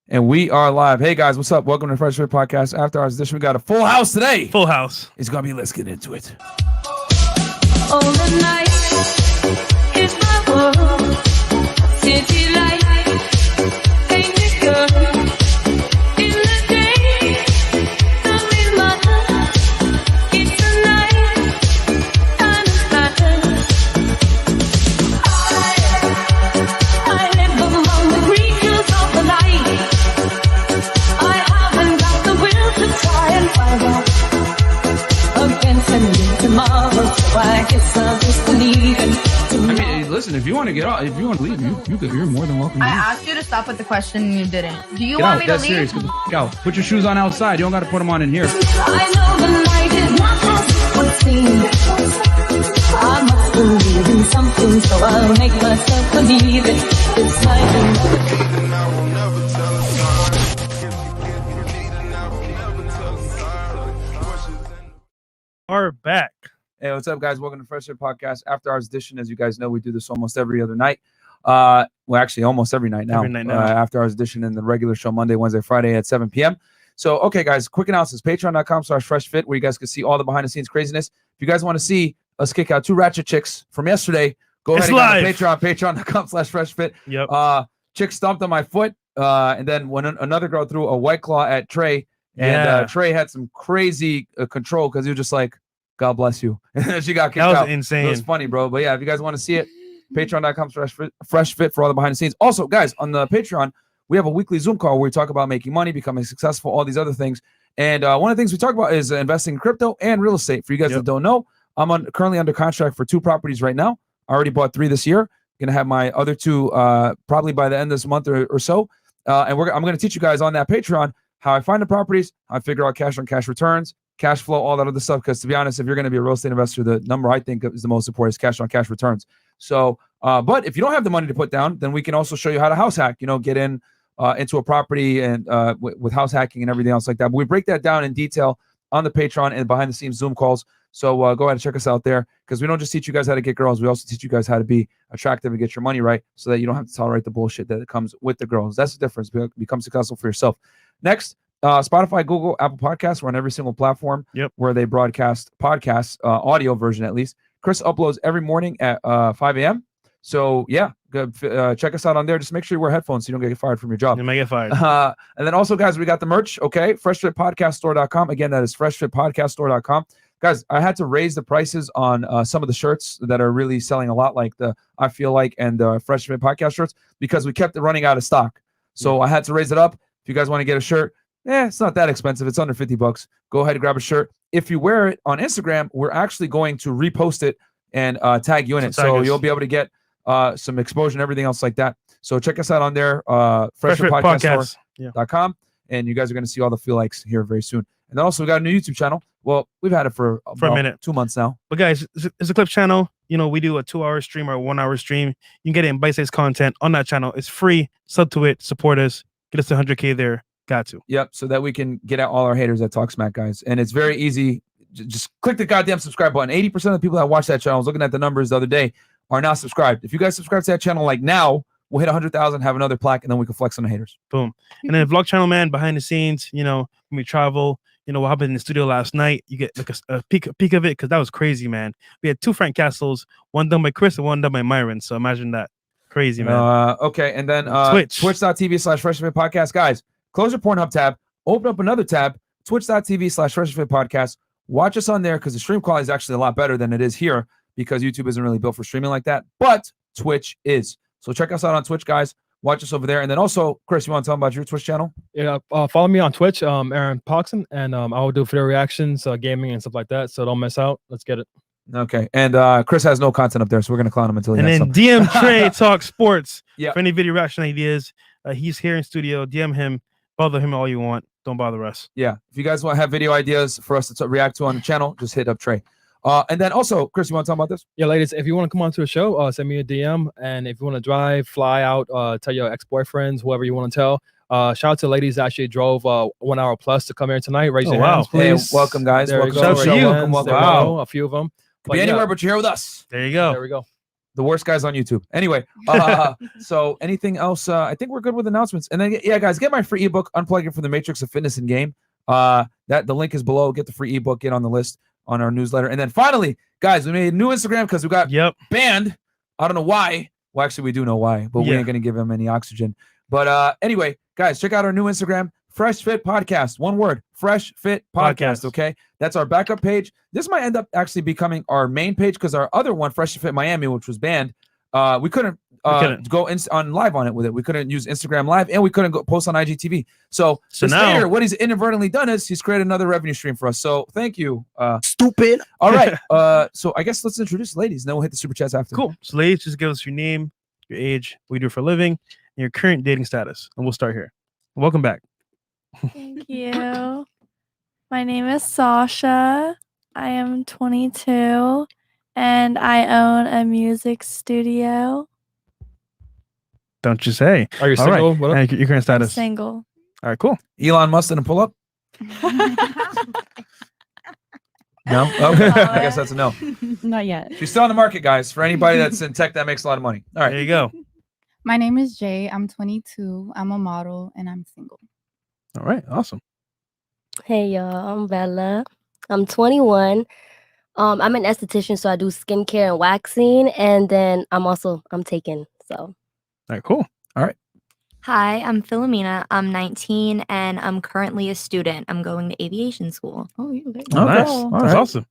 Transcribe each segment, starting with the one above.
And we are live. Hey guys, what's up? Welcome to the Fresh Fit Podcast. After our edition, we got a full house today. Full house. It's gonna be. Let's get into it. All the night is my world. City light, painted girl. In the day, come in my heart. It's the night, and it's matter. I live among the creatures of the night. I haven't got the will to try and find out. Against a new tomorrow, so I guess I'll just believe in tomorrow. I mean, listen, if you want to get off, if you want to leave, you're more than welcome to I leave. asked you to stop with the question and you didn't. Do you Get want out. me to That's leave? serious. Get the f*** out. Put your shoes on outside. You don't got to put them on in here. I know the night is not as it would seem. I must believe in something, so I'll make myself believe it. It's like Are back. Hey, what's up, guys? Welcome to Fresh Fit Podcast. After Hours Edition. As you guys know, we do this almost every other night. Well, actually, almost every night now. Every night now. After Hours Edition and the regular show Monday, Wednesday, Friday at 7 p.m. So, okay, guys, quick announcements. Patreon.com/FreshFit, where you guys can see all the behind-the-scenes craziness. If you guys want to see us kick out 2 ratchet chicks from yesterday, go It's ahead and live. go to Patreon. Patreon.com/FreshFit. Yep. Chick stomped on my foot, and then when another girl threw a White Claw at Trey, and Trey had some crazy control because he was just like, God bless you. And she got kicked That was out. insane. It was funny, bro. But yeah, if you guys want to see it, Patreon.com/FreshFit for all the behind the scenes. Also, guys, on the Patreon, we have a weekly Zoom call where we talk about making money, becoming successful, all these other things. And one of the things we talk about is investing in crypto and real estate. For you guys that don't know, I'm currently under contract for 2 properties right now. I already bought 3 this year. Going to have my other 2 probably by the end of this month or so. And I'm going to teach you guys on that Patreon how I find the properties, how I figure out cash on cash returns, cash flow, all that other stuff. Because to be honest, if you're going to be a real estate investor, the number I think is the most important is cash on cash returns. So, but if you don't have the money to put down, then we can also show you how to house hack, get in into a property and with house hacking and everything else like that. But we break that down in detail on the Patreon and behind the scenes Zoom calls. So go ahead and check us out there, because we don't just teach you guys how to get girls. We also teach you guys how to be attractive and get your money right, so that you don't have to tolerate the bullshit that comes with the girls. That's the difference. Become successful for yourself. Next, Spotify, Google, Apple Podcasts. We're on every single platform where they broadcast podcasts, audio version at least. Chris uploads every morning at 5 a.m. So yeah, check us out on there. Just make sure you wear headphones so you don't get fired from your job. You might get fired. And then also, guys, we got the merch. Okay, freshfitpodcaststore.com. Again, that is freshfitpodcaststore.com. Guys, I had to raise the prices on some of the shirts that are really selling a lot, like the I Feel Like and the Fresh Fit Podcast shirts, because we kept it running out of stock. So I had to raise it up. If you guys want to get a shirt, it's not that expensive. It's under $50. Go ahead and grab a shirt. If you wear it on Instagram, we're actually going to repost it and tag you in it. So you'll be able to get some exposure and everything else like that. So check us out on there, freshfitpodcaststore.com. And you guys are going to see all the Feel Likes here very soon. And then also we got a new YouTube channel. Well, we've had it for a minute, 2 months now. But guys, it's a clip channel. We do a 2-hour stream or a 1-hour stream. You can get it in bite-sized content on that channel. It's free. Sub to it. Support us. Get us to 100K there. Got to. Yep. So that we can get out all our haters that talk smack, guys. And it's very easy. Just click the goddamn subscribe button. 80% of the people that watch that channel, I was looking at the numbers the other day, are not subscribed. If you guys subscribe to that channel like now, we'll hit 100,000, have another plaque, and then we can flex on the haters. Boom. And then vlog channel, man, behind the scenes, when we travel, what happened in the studio last night, you get like a peek of it, because that was crazy, man. We had 2 Frank Castles, one done by Chris and one done by Myron. So imagine that. Crazy, man. Okay. And then twitch.tv/FreshFitPodcast. Guys, close your Pornhub tab, open up another tab, twitch.tv/FreshFitPodcast. Watch us on there, because the stream quality is actually a lot better than it is here, because YouTube isn't really built for streaming like that, but Twitch is. So check us out on Twitch, guys. Watch us over there. And then also, Chris, you want to tell them about your Twitch channel? Yeah, follow me on Twitch, Aaron Poxon, and I will do video reactions, gaming and stuff like that. So don't miss out. Let's get it. Okay. And Chris has no content up there, so we're going to clown him until he has And then some. DM Trey Talk Sports Yeah. for any video reaction ideas. He's here in studio. DM him. Bother him all you want. Don't bother us. Yeah. If you guys want to have video ideas for us to react to on the channel, just hit up Trey. And then also, Chris, you want to talk about this? Yeah, ladies, if you want to come on to a show, send me a DM. And if you want to drive, fly out, tell your ex-boyfriends, whoever you want to tell. Shout out to ladies that actually drove 1 hour plus to come here tonight. Raise your hands, please. Hey, welcome, guys. There welcome. you go. Shout out to you. Welcome. Wow. A few of them. Could be anywhere, but you're here with us. There you go. There we go. The worst guys on YouTube. Anyway, so anything else? I think we're good with announcements. And then, yeah, guys, get my free ebook, Unplugging from the Matrix of Fitness and Game. The link is below. Get the free ebook, get on the list on our newsletter. And then finally, guys, we made a new Instagram because we got banned. I don't know why. Well, actually, we do know why, but we ain't going to give him any oxygen. But anyway, guys, check out our new Instagram, Fresh Fit Podcast. One word, Fresh Fit Podcast, okay? That's our backup page. This might end up actually becoming our main page because our other one, Fresh Fit Miami, which was banned, we couldn't go on live on it with it. We couldn't use Instagram Live, and we couldn't go post on IGTV. So now what he's inadvertently done is he's created another revenue stream for us. So thank you. Stupid. All right. So I guess let's introduce the ladies, and then we'll hit the super chats after. Cool. So ladies, just give us your name, your age, what you do for a living, and your current dating status, and we'll start here. Welcome back. Thank you. My name is Sasha. I am 22 and I own a music studio. Don't you say? Are you All single? right. And your current status? Single. All right, cool. Elon Musk didn't pull up? No? Okay. I guess that's a no. Not yet. She's still on the market, guys. For anybody that's in tech that makes a lot of money. All right. There you go. My name is Jay. I'm 22. I'm a model and I'm single. All right. Awesome. Hey y'all, I'm Bella. I'm 21. I'm an esthetician, so I do skincare and waxing, and then I'm taken. So. All right, cool. All right. Hi, I'm Philomena. I'm 19 and I'm currently a student. I'm going to aviation school. Oh, you nice. Oh, that's awesome.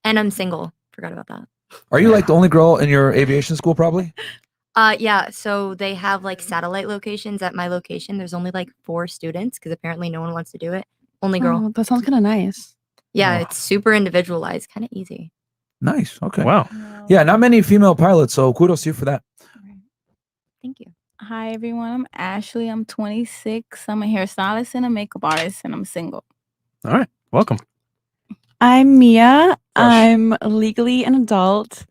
And I'm single. Forgot about that. Are you like the only girl in your aviation school, probably? Yeah, so they have like satellite locations at my location. There's only like 4 students because apparently no one wants to do it. Only girl. Oh, that sounds kind of nice. Yeah, it's super individualized, kind of easy. Nice. Okay. Wow. Yeah, not many female pilots, so kudos to you for that. Thank you. Hi, everyone. I'm Ashley. I'm 26. I'm a hairstylist and a makeup artist, and I'm single. All right. Welcome. I'm Mia. I'm legally an adult.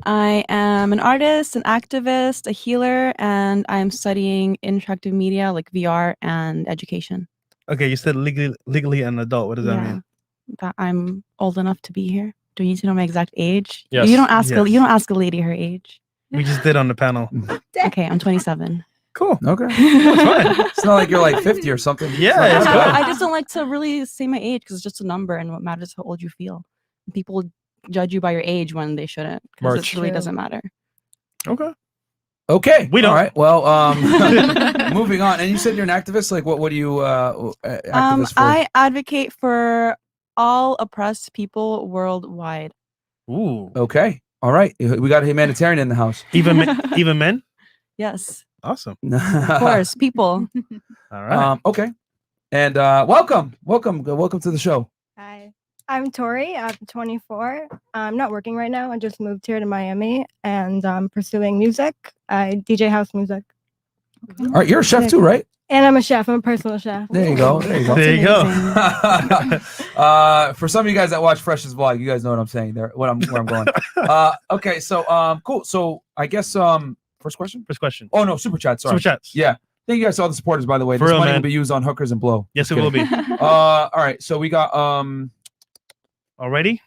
I am an artist, an activist, a healer, and I'm studying interactive media like VR and education. Okay, you said legally an adult. What does that mean? That I'm old enough to be here. Do you need to know my exact age? Yes. You don't ask a lady her age. We just did on the panel. Okay, I'm 27. Cool. Okay. It's not like you're like 50 or something. Yeah. I just don't like to really say my age because it's just a number, and what matters is how old you feel. People judge you by your age when they shouldn't, because it really doesn't matter. Okay. We don't. All right. Well, moving on. And you said you're an activist. Like, what do you activist for? I advocate for all oppressed people worldwide. Ooh. Okay. All right. We got a humanitarian in the house. Even men? Yes. Awesome. Of course, people. All right. Okay. And welcome to the show. Hi, I'm Tori. I'm 24. I'm not working right now. I just moved here to Miami and I'm pursuing music. I DJ house music. All right, you're a chef too, right? And I'm a chef. I'm a personal chef. There you go. There you go. For some of you guys that watch Fresh's vlog, you guys know what I'm saying there. Where I'm going. Okay, so cool. So I guess first question. Oh no, super chat. Sorry. Super chats. Yeah. Thank you guys to all the supporters, by the way. For This real, money man. will be used on hookers and blow. Yes, Just it will be. kidding. All right. So we got already.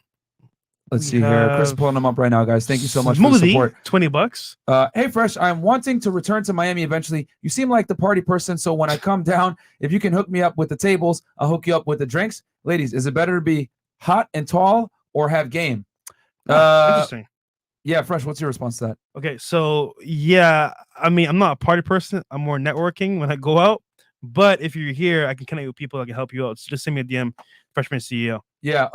Let's see here. Chris is pulling them up right now, guys. Thank you so much for the support. $20. Hey, Fresh, I'm wanting to return to Miami eventually. You seem like the party person, so when I come down, if you can hook me up with the tables, I'll hook you up with the drinks. Ladies, is it better to be hot and tall or have game? Interesting. Yeah, Fresh, what's your response to that? Okay, so yeah, I mean, I'm not a party person. I'm more networking when I go out. But if you're here, I can connect with people that can help you out. So just send me a DM, Freshman CEO. Yeah,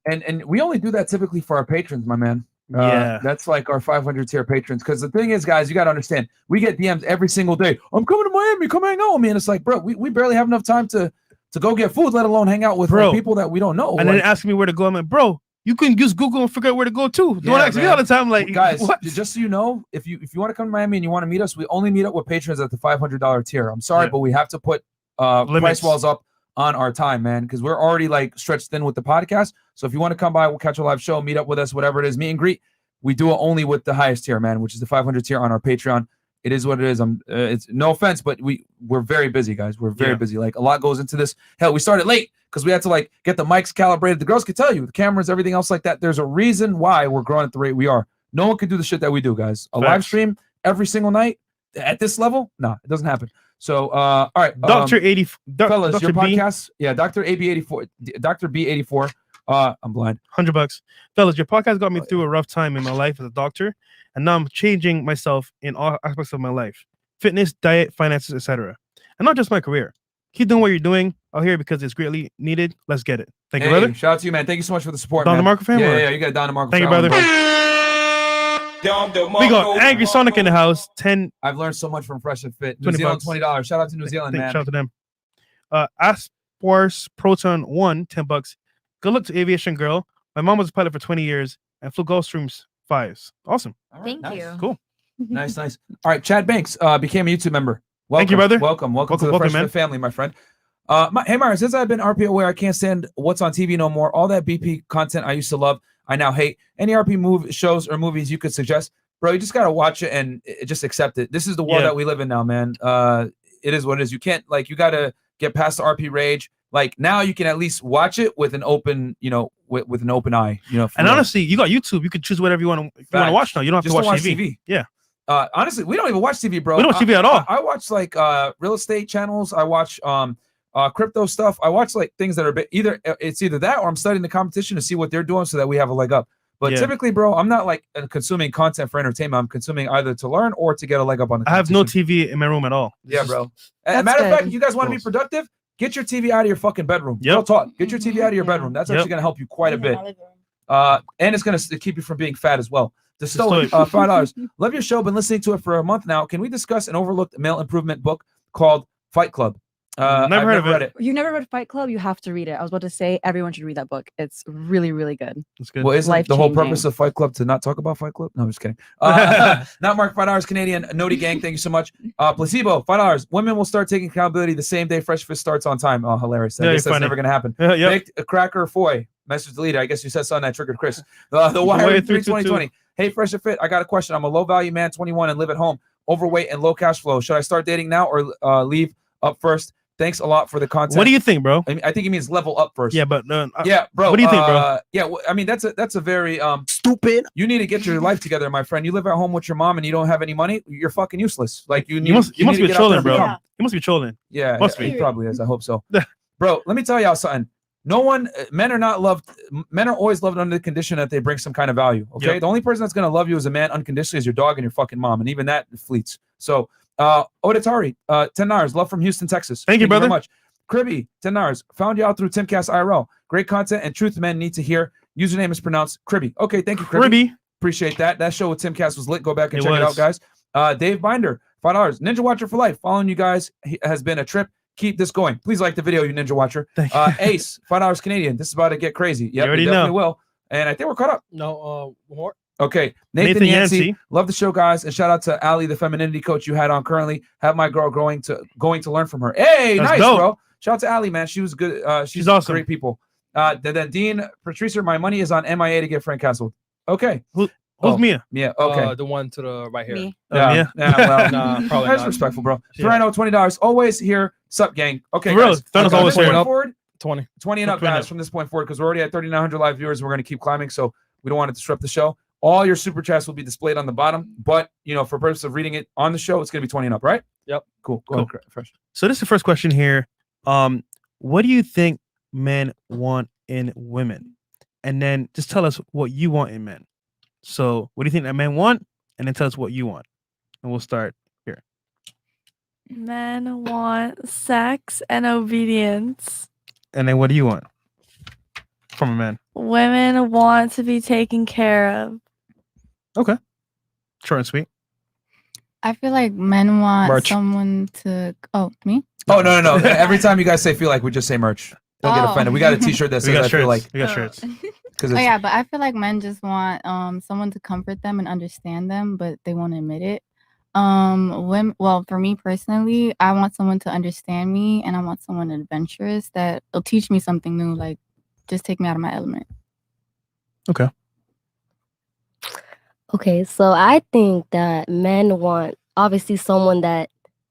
and we only do that typically for our patrons, my man. Yeah. That's like our 500 tier patrons. Because the thing is, guys, you got to understand, we get DMs every single day. I'm coming to Miami, come hang out with me. And it's like, bro, we barely have enough time to go get food, let alone hang out with like, people that we don't know. And then asking me where to go. I'm like, bro, you can use Google and figure out where to go too. Don't ask me all the time. Like, guys, what? just so you know, if you want to come to Miami and you want to meet us, we only meet up with patrons at the $500 tier. I'm sorry, but we have to put price walls up on our time, man, because we're already like stretched thin with the podcast. So if you want to come by, we'll catch a live show, meet up with us, whatever it is, meet and greet. We do it only with the highest tier, man, which is the 500 tier on our Patreon. It is what it is. It's no offense, but we're very busy, guys. We're very busy. Like a lot goes into this. Hell, we started late because we had to like get the mics calibrated. The girls could tell you, the cameras, everything else like that. There's a reason why we're growing at the rate we are. No one could do the shit that we do, guys. A live Facts. stream every single night at this level, no, it doesn't happen. So, all right, Dr. 80, fellas, Dr. your B, podcast, yeah, Dr. AB84, Dr. B84. I'm blind. $100. Fellas, your podcast got me through a rough time in my life as a doctor, and now I'm changing myself in all aspects of my life: fitness, diet, finances, etc. And not just my career. Keep doing what you're doing out here because it's greatly needed. Let's get it. Thank you, Hey, brother. shout out to you, man. Thank you so much for the support, Don man. DeMarco fan, Yeah, or- yeah, you got Don DeMarco. Thank you, for that brother. one, We got Angry Sonic in the house. 10. I've learned so much from Fresh and Fit. New 20 Zealand, bucks. $20. Shout out to New Zealand, man. Shout out to them. Aspors Proton 1, $10. Good luck to Aviation Girl. My mom was a pilot for 20 years and flew Gulfstreams 5s. Awesome. Thank you. Cool. Nice, nice. All right, Chad Banks became a YouTube member. Welcome, Thank you, brother. Welcome to the welcome, Fresh man. Fit family, my friend. Hey, Myra, since I've been RP aware, I can't stand what's on TV no more. All that BP content I used to love, I now hate. Any RP shows or movies you could suggest? Bro, you just got to watch it and just accept it. This is the world Yeah. that we live in now, man. It is what it is. You can't, like, you got to get past the RP rage. Like, now you can at least watch it with an open, with an open eye, for And real. honestly, you got YouTube. You can choose whatever you want to Facts. watch now. You don't have Just to watch TV. Yeah. Honestly, we don't even watch TV, bro. We don't watch TV at all. I watch like real estate channels. I watch crypto stuff. I watch like things that are either that or I'm studying the competition to see what they're doing so that we have a leg up. But Yeah. typically, bro, I'm not like consuming content for entertainment. I'm consuming either to learn or to get a leg up on the I have no competition. TV in my room at all. Yeah, bro. As a That's matter of fact, good. you guys want to be productive? Get your TV out of your fucking bedroom. Yep. Real talk. Get your TV out of your bedroom. That's actually Yep. going to help you quite a bit. And it's going to keep you from being fat as well. The Stoic. Stoic, $5. Love your show. Been listening to it for a month now. Can we discuss an overlooked male improvement book called Fight Club? I've Never heard of read it. it. You never read Fight Club? You have to read it. I was about to say everyone should read that book. It's really, really good. That's good. Well, isn't the whole Life-changing. purpose of Fight Club to not talk about Fight Club? No, I'm just kidding. Not Mark, $5 Canadian. Noti Gang, thank you so much. Placebo, $5. Women will start taking accountability the same day Fresh Fit starts on time. Oh, hilarious. I Yeah, guess you're that's funny. never going to happen. Yep. Baked a cracker foy. Message deleted. I guess you said something that triggered Chris. The Wire Wire 32020. Hey, Fresh and Fit. I got a question. I'm a low value man, 21, and live at home. Overweight and low cash flow. Should I start dating now or leave up first? Thanks a lot for the content. What do you think, bro? I think he means level up first. Yeah, but Yeah, bro. What do you think, bro? Yeah, I mean that's a very stupid. You need to get your life together, my friend. You live at home with your mom and you don't have any money. You're fucking useless. Like you must You must need be to get out there trolling, and bro. become. You must be trolling. Yeah, Must he be. probably is. I hope so. Bro, let me tell y'all something. No one, men are not loved. Men are always loved under the condition that they bring some kind of value. Okay, Yep. the only person that's gonna love you as a man unconditionally is your dog and your fucking mom, and even that fleets. So, Odatari, $10. Love from Houston, Texas. Thank you, very brother. much. Cribby, $10. Found you out through Timcast IRL. Great content and truth men need to hear. Username is pronounced Cribby. Okay, thank you, Cribby. Ribby. Appreciate that. That show with Timcast was lit. Go back and It check it out, was. guys. Dave Binder, $5. Ninja Watcher for life. Following you guys has been a trip. Keep this going. Please like the video, you Ninja Watcher. Thank you. Ace, $5 Canadian. This is about to get crazy. Yep, already we definitely know. will. And I think we're caught up. No, more. Okay. Nathan, Nathan Yancey. Yancey. Love the show, guys. And shout out to Ali, the femininity coach you had on currently. Have my girl going to learn from her. Hey, That's nice, dope. bro. Shout out to Ali, man. She was good. She's awesome. Great people. Then Dean Patricer, my money is on MIA to get Frank Castle. Okay. Who's Oh, Mia? Yeah. Okay. The one to the right here. Me. Yeah, Mia? well, Nah, probably that's not. respectful, bro. Yeah. Torino, $20. Always here. Sup, gang. Okay, For real, guys. Thurman's From always this here. point forward, 20. 20 and up, 20 and guys, up. from this point forward, because we're already at 3,900 live viewers. And we're going to keep climbing, so we don't want to disrupt the show. All your super chats will be displayed on the bottom, but for purpose of reading it on the show, it's going to be 20 and up, right? Yep. Cool. Go Cool. ahead, Fresh. So this is the first question here. What do you think men want in women? And then just tell us what you want in men. So what do you think that men want? And then tell us what you want. And we'll start here. Men want sex and obedience. And then what do you want from a man? Women want to be taken care of. Okay. Short and sweet. I feel like men want Merch. someone to. Oh, me? Oh, no. Every time you guys say feel like, we just say merch. Don't get Oh. offended. We got a t-shirt that We says got I feel shirts. like. We got shirts. Because Oh yeah, but I feel like men just want someone to comfort them and understand them, but they won't admit it. Well, for me personally, I want someone to understand me, and I want someone adventurous that will teach me something new, like just take me out of my element. Okay. Okay, so I think that men want obviously someone that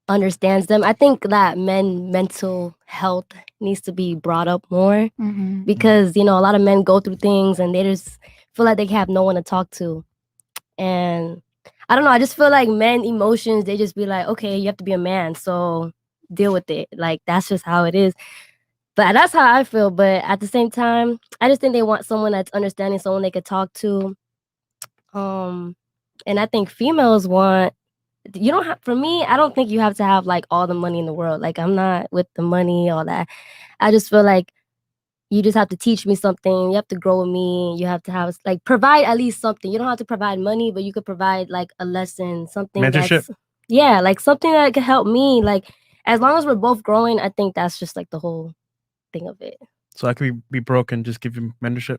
understands them. I think that men mental health needs to be brought up more Mm-hmm. because a lot of men go through things and they just feel like they have no one to talk to. And I don't know, I just feel like men emotions, they just be like, okay, you have to be a man, so deal with it. Like that's just how it is. But that's how I feel. But at the same time, I just think they want someone that's understanding, someone they could talk to. And I think females want, you don't have, for me, I don't think you have to have like all the money in the world. Like I'm not with the money, all that. I just feel like you just have to teach me something. You have to grow with me. You have to have like provide at least something. You don't have to provide money, but you could provide like a lesson, something Mentorship. that's, yeah, like something that could help me. Like as long as we're both growing, I think that's just like the whole thing of it. So I could be broke and just give you mentorship.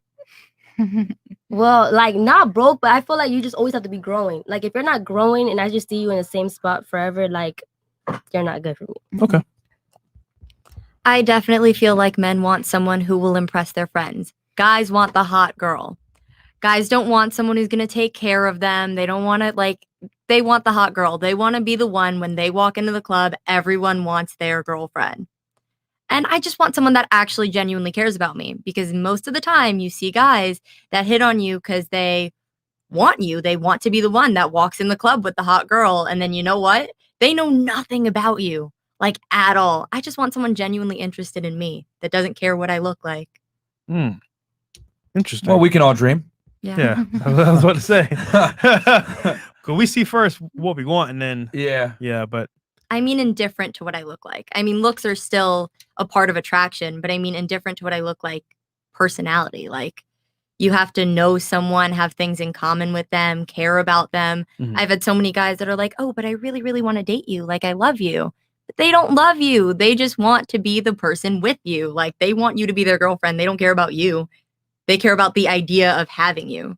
Well, like not broke, but I feel like you just always have to be growing. Like if you're not growing and I just see you in the same spot forever, like you're not good for me. Okay. I definitely feel like men want someone who will impress their friends. Guys want the hot girl. Guys don't want someone who's going to take care of them. They don't want to, like, they want the hot girl. They want to be the one when they walk into the club, everyone wants their girlfriend. And I just want someone that actually genuinely cares about me, because most of the time you see guys that hit on you because they want you. They want to be the one that walks in the club with the hot girl. And then you know what? They know nothing about you, like at all. I just want someone genuinely interested in me that doesn't care what I look like. Interesting. Well, we can all dream. Yeah. I was about to say. Could we see first what we want and then yeah, but I mean indifferent to what I look like. I mean, looks are still a part of attraction, but I mean indifferent to what I look like, personality. Like you have to know someone, have things in common with them, care about them. I've had so many guys that are like, oh, but I really, really want to date you. Like, I love you. But they don't love you. They just want to be the person with you. Like, they want you to be their girlfriend. They don't care about you. They care about the idea of having you.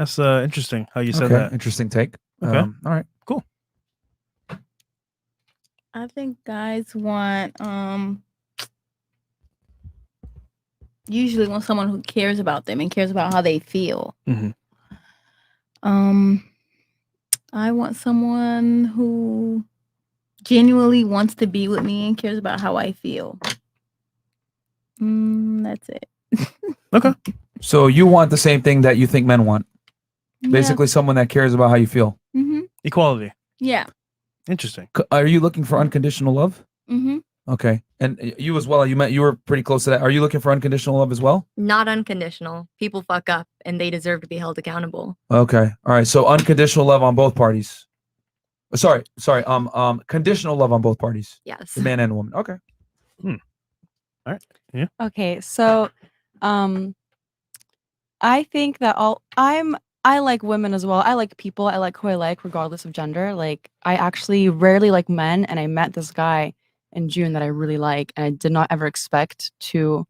that's interesting how you said that. Interesting take. Okay. All right. Cool. I think guys want usually want someone who cares about them and cares about how they feel. I want someone who genuinely wants to be with me and cares about how I feel. That's it. Okay. So you want the same thing that you think men want. Yeah. Basically, someone that cares about how you feel. Equality. Yeah. Interesting. Are you looking for unconditional love? Okay. And you as well, you were pretty close to that. Are you looking for unconditional love as well? Not unconditional. People fuck up and they deserve to be held accountable. Okay. All right. So unconditional love on both parties. Sorry. Conditional love on both parties. Yes. The man and woman. Okay. All right. Yeah. Okay, so I think that I like women as well. I like people. I like who I like regardless of gender. Like I actually rarely like men, and I met this guy in June that I really like, and I did not ever expect to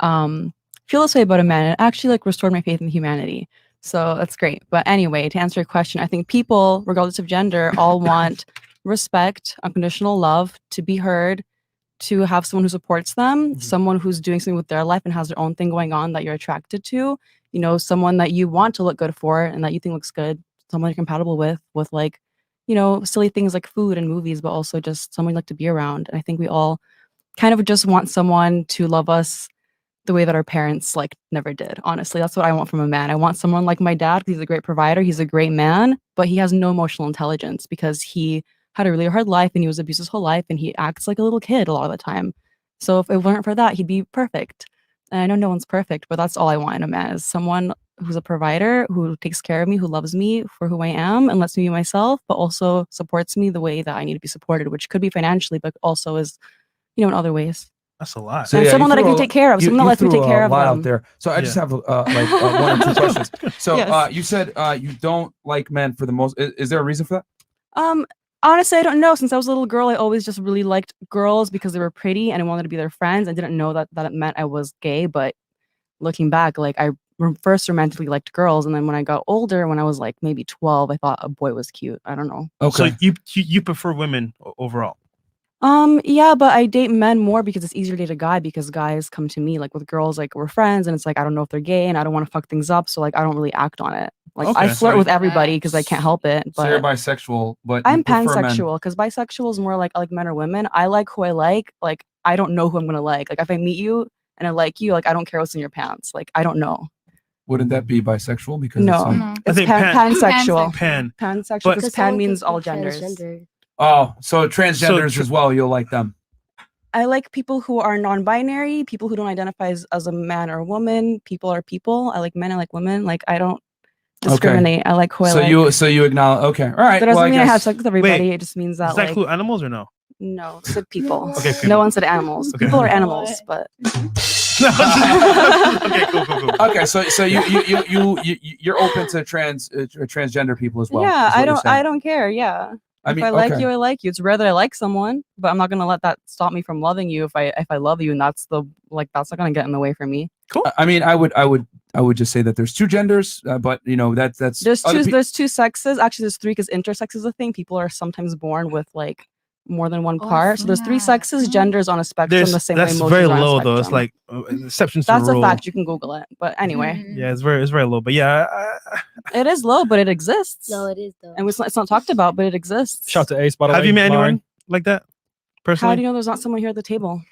feel this way about a man. It actually like restored my faith in humanity. So that's great. But anyway, to answer your question, I think people, regardless of gender, all want respect, unconditional love, to be heard, to have someone who supports them, someone who's doing something with their life and has their own thing going on that you're attracted to, you know, someone that you want to look good for and that you think looks good, someone you're compatible with like, you know, silly things like food and movies, but also just someone you like to be around. And I think we all kind of just want someone to love us the way that our parents like never did. Honestly, that's what I want from a man. I want someone like my dad. He's a great provider. He's a great man, but he has no emotional intelligence because he had a really hard life and he was abused his whole life and he acts like a little kid a lot of the time. So if it weren't for that, he'd be perfect. And I know no one's perfect, but that's all I want in a man, is someone who's a provider, who takes care of me, who loves me for who I am and lets me be myself, but also supports me the way that I need to be supported, which could be financially, but also is, you know, in other ways. That's a lot. So, and yeah, someone that I can take care of, someone that lets me take care of lot them. out there. So I just have one or two questions. So Yes. you said you don't like men for the most. Is there a reason for that? Honestly, I don't know. Since I was a little girl, I always just really liked girls because they were pretty and I wanted to be their friends. I didn't know that it meant I was gay, but looking back, like I first romantically liked girls, and then when I got older, when I was like maybe 12, I thought a boy was cute. I don't know. So you prefer women overall? Yeah, but I date men more because it's easier to date a guy, because guys come to me. Like with girls, like we're friends and it's like I don't know if they're gay and I don't want to fuck things up, so like I don't really act on it. Like I flirt with everybody because I can't help it. So But you're bisexual, but I'm you prefer men. pansexual because bisexual is more like I like men or women. I like who I like. Like I don't know who I'm gonna like. Like if I meet you and I like you, like I don't care what's in your pants. Like I don't know. Wouldn't that be bisexual? Because No, it's like, No. it's think pansexual. Pan. Pansexual But- because some pan means people all do genders. transgender. oh, so transgenders tr- as well. You'll like them. I like people who are non-binary, people who don't identify as a man or a woman. People are people. I like men. I like women. Like I don't discriminate. I like who I like. So you acknowledge. Okay, all right. That doesn't well, I mean I have guess- sex with everybody. Wait, It just means Does that that like include animals or no? no, said people. Okay, people. No one said animals. Okay. People are animals, but Okay, cool. Okay, so you're open to transgender people as well. yeah, is what you're saying. I don't care. Yeah. I If mean, I like okay. you, I like you. It's rare that I like someone, but I'm not gonna let that stop me from loving you. If I love you, and that's not gonna get in the way for me. I mean, I would just say that there's two genders, but you know that's There's other there's two sexes. Actually, there's three because intersex is a thing. People are sometimes born with like more than one Oh, I've part. So there's seen three that. sexes. Genders on a spectrum the same way That's emotions very are on a low though. It's spectrum. like exceptions to That's the a rule. fact. You can Google it. But anyway, Yeah, it's very low. But yeah, it is low, but it exists. No, it is though. And it's not talked about, but it exists. Shout to Ace, by the way. have you met Lauren. anyone like that personally? How do you know there's not someone here at the table?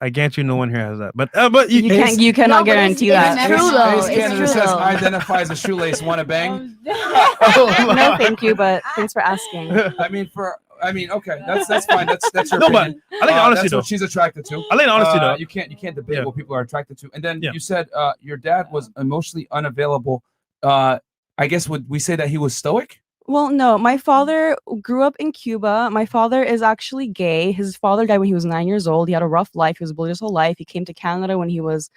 I guarantee you, no one here has that. But You cannot guarantee that. It's true though. Ace It's Canada true says though. identify as a shoelace. Want to bang? No, thank you, but thanks for asking. I mean, okay, that's fine. That's your No, but opinion. I like honesty that's though. what she's attracted to. I like honesty though. You can't debate Yeah. what people are attracted to. And then Yeah. you said your dad was emotionally unavailable. I guess would we say that he was stoic? Well, no, my father grew up in Cuba. My father is actually gay. His father died when he was 9 years old. He had a rough life. He was bullied his whole life. He came to Canada when he was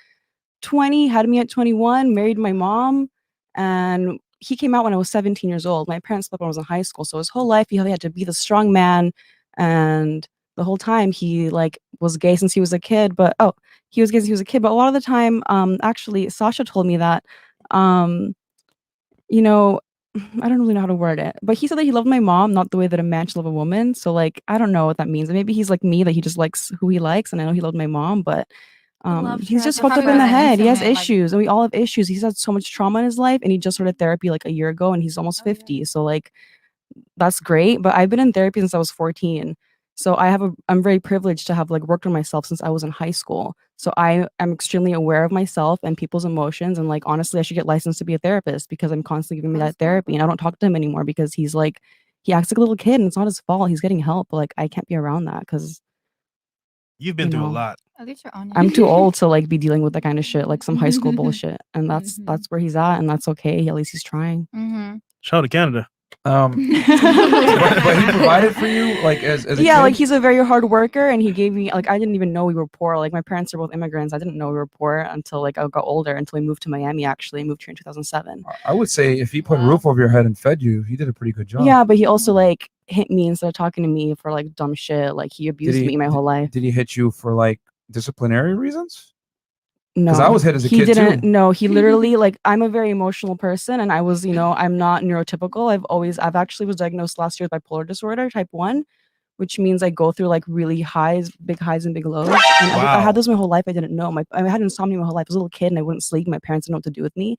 20, had me at 21, married my mom, and he came out when I was 17 years old. My parents split when I was in high school. So his whole life he had to be the strong man, and the whole time he like was gay since he was a kid. But he was gay since he was a kid. But a lot of the time, actually, Sasha told me that, you know, I don't really know how to word it, but he said that he loved my mom, not the way that a man should love a woman. So like, I don't know what that means. Maybe he's like me, that he just likes who he likes, and I know he loved my mom, but he's just fucked up in the head. He has issues, and we all have issues. He's had so much trauma in his life, and he just started therapy like a year ago, and he's almost 50. So like, that's great. But I've been in therapy since I was 14. So I'm very privileged to have like worked on myself since I was in high school. So I am extremely aware of myself and people's emotions. And like, honestly, I should get licensed to be a therapist because I'm constantly giving me that therapy. And I don't talk to him anymore because he acts like a little kid, and it's not his fault. He's getting help. But like, I can't be around that because You've been through a lot. At least you're honest. I'm too old to like be dealing with that kind of shit, like some high school bullshit. And that's where he's at, and that's okay. At least he's trying. Shout out to Canada. But he provided for you, like as a Yeah, kid? like he's a very hard worker, and he gave me like, I didn't even know we were poor. Like my parents are both immigrants. I didn't know we were poor until like I got older, until we moved to Miami. Actually, I moved here in 2007. I would say if he put a roof over your head and fed you, he did a pretty good job. Yeah, but he also like hit me instead of talking to me for like dumb shit. Like he abused me my whole life. Did he hit you for like disciplinary reasons? No, 'Cause I was hit as a he kid, too. didn't. No, he literally like, I'm a very emotional person, and I was, I'm not neurotypical. I've actually was diagnosed last year with bipolar disorder type 1, which means I go through like really big highs and big lows. And I had this my whole life. I didn't know. I had insomnia my whole life. I was a little kid and I wouldn't sleep. My parents didn't know what to do with me,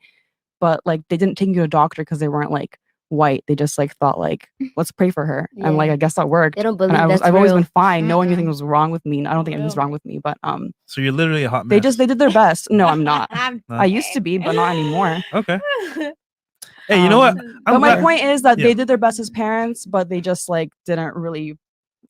but like they didn't take me to a doctor because they weren't like white. They just like thought like, let's pray for her, and like I guess that worked. They don't And believe that's I've always real. been fine. No one anything was wrong with me. I don't think anything's wrong with me, but So you're literally a hot mess. they did their best. No, I'm not. No. I used to be, but not anymore. Okay. Hey, you know what? But my point is that Yeah. they did their best as parents, but they just like didn't really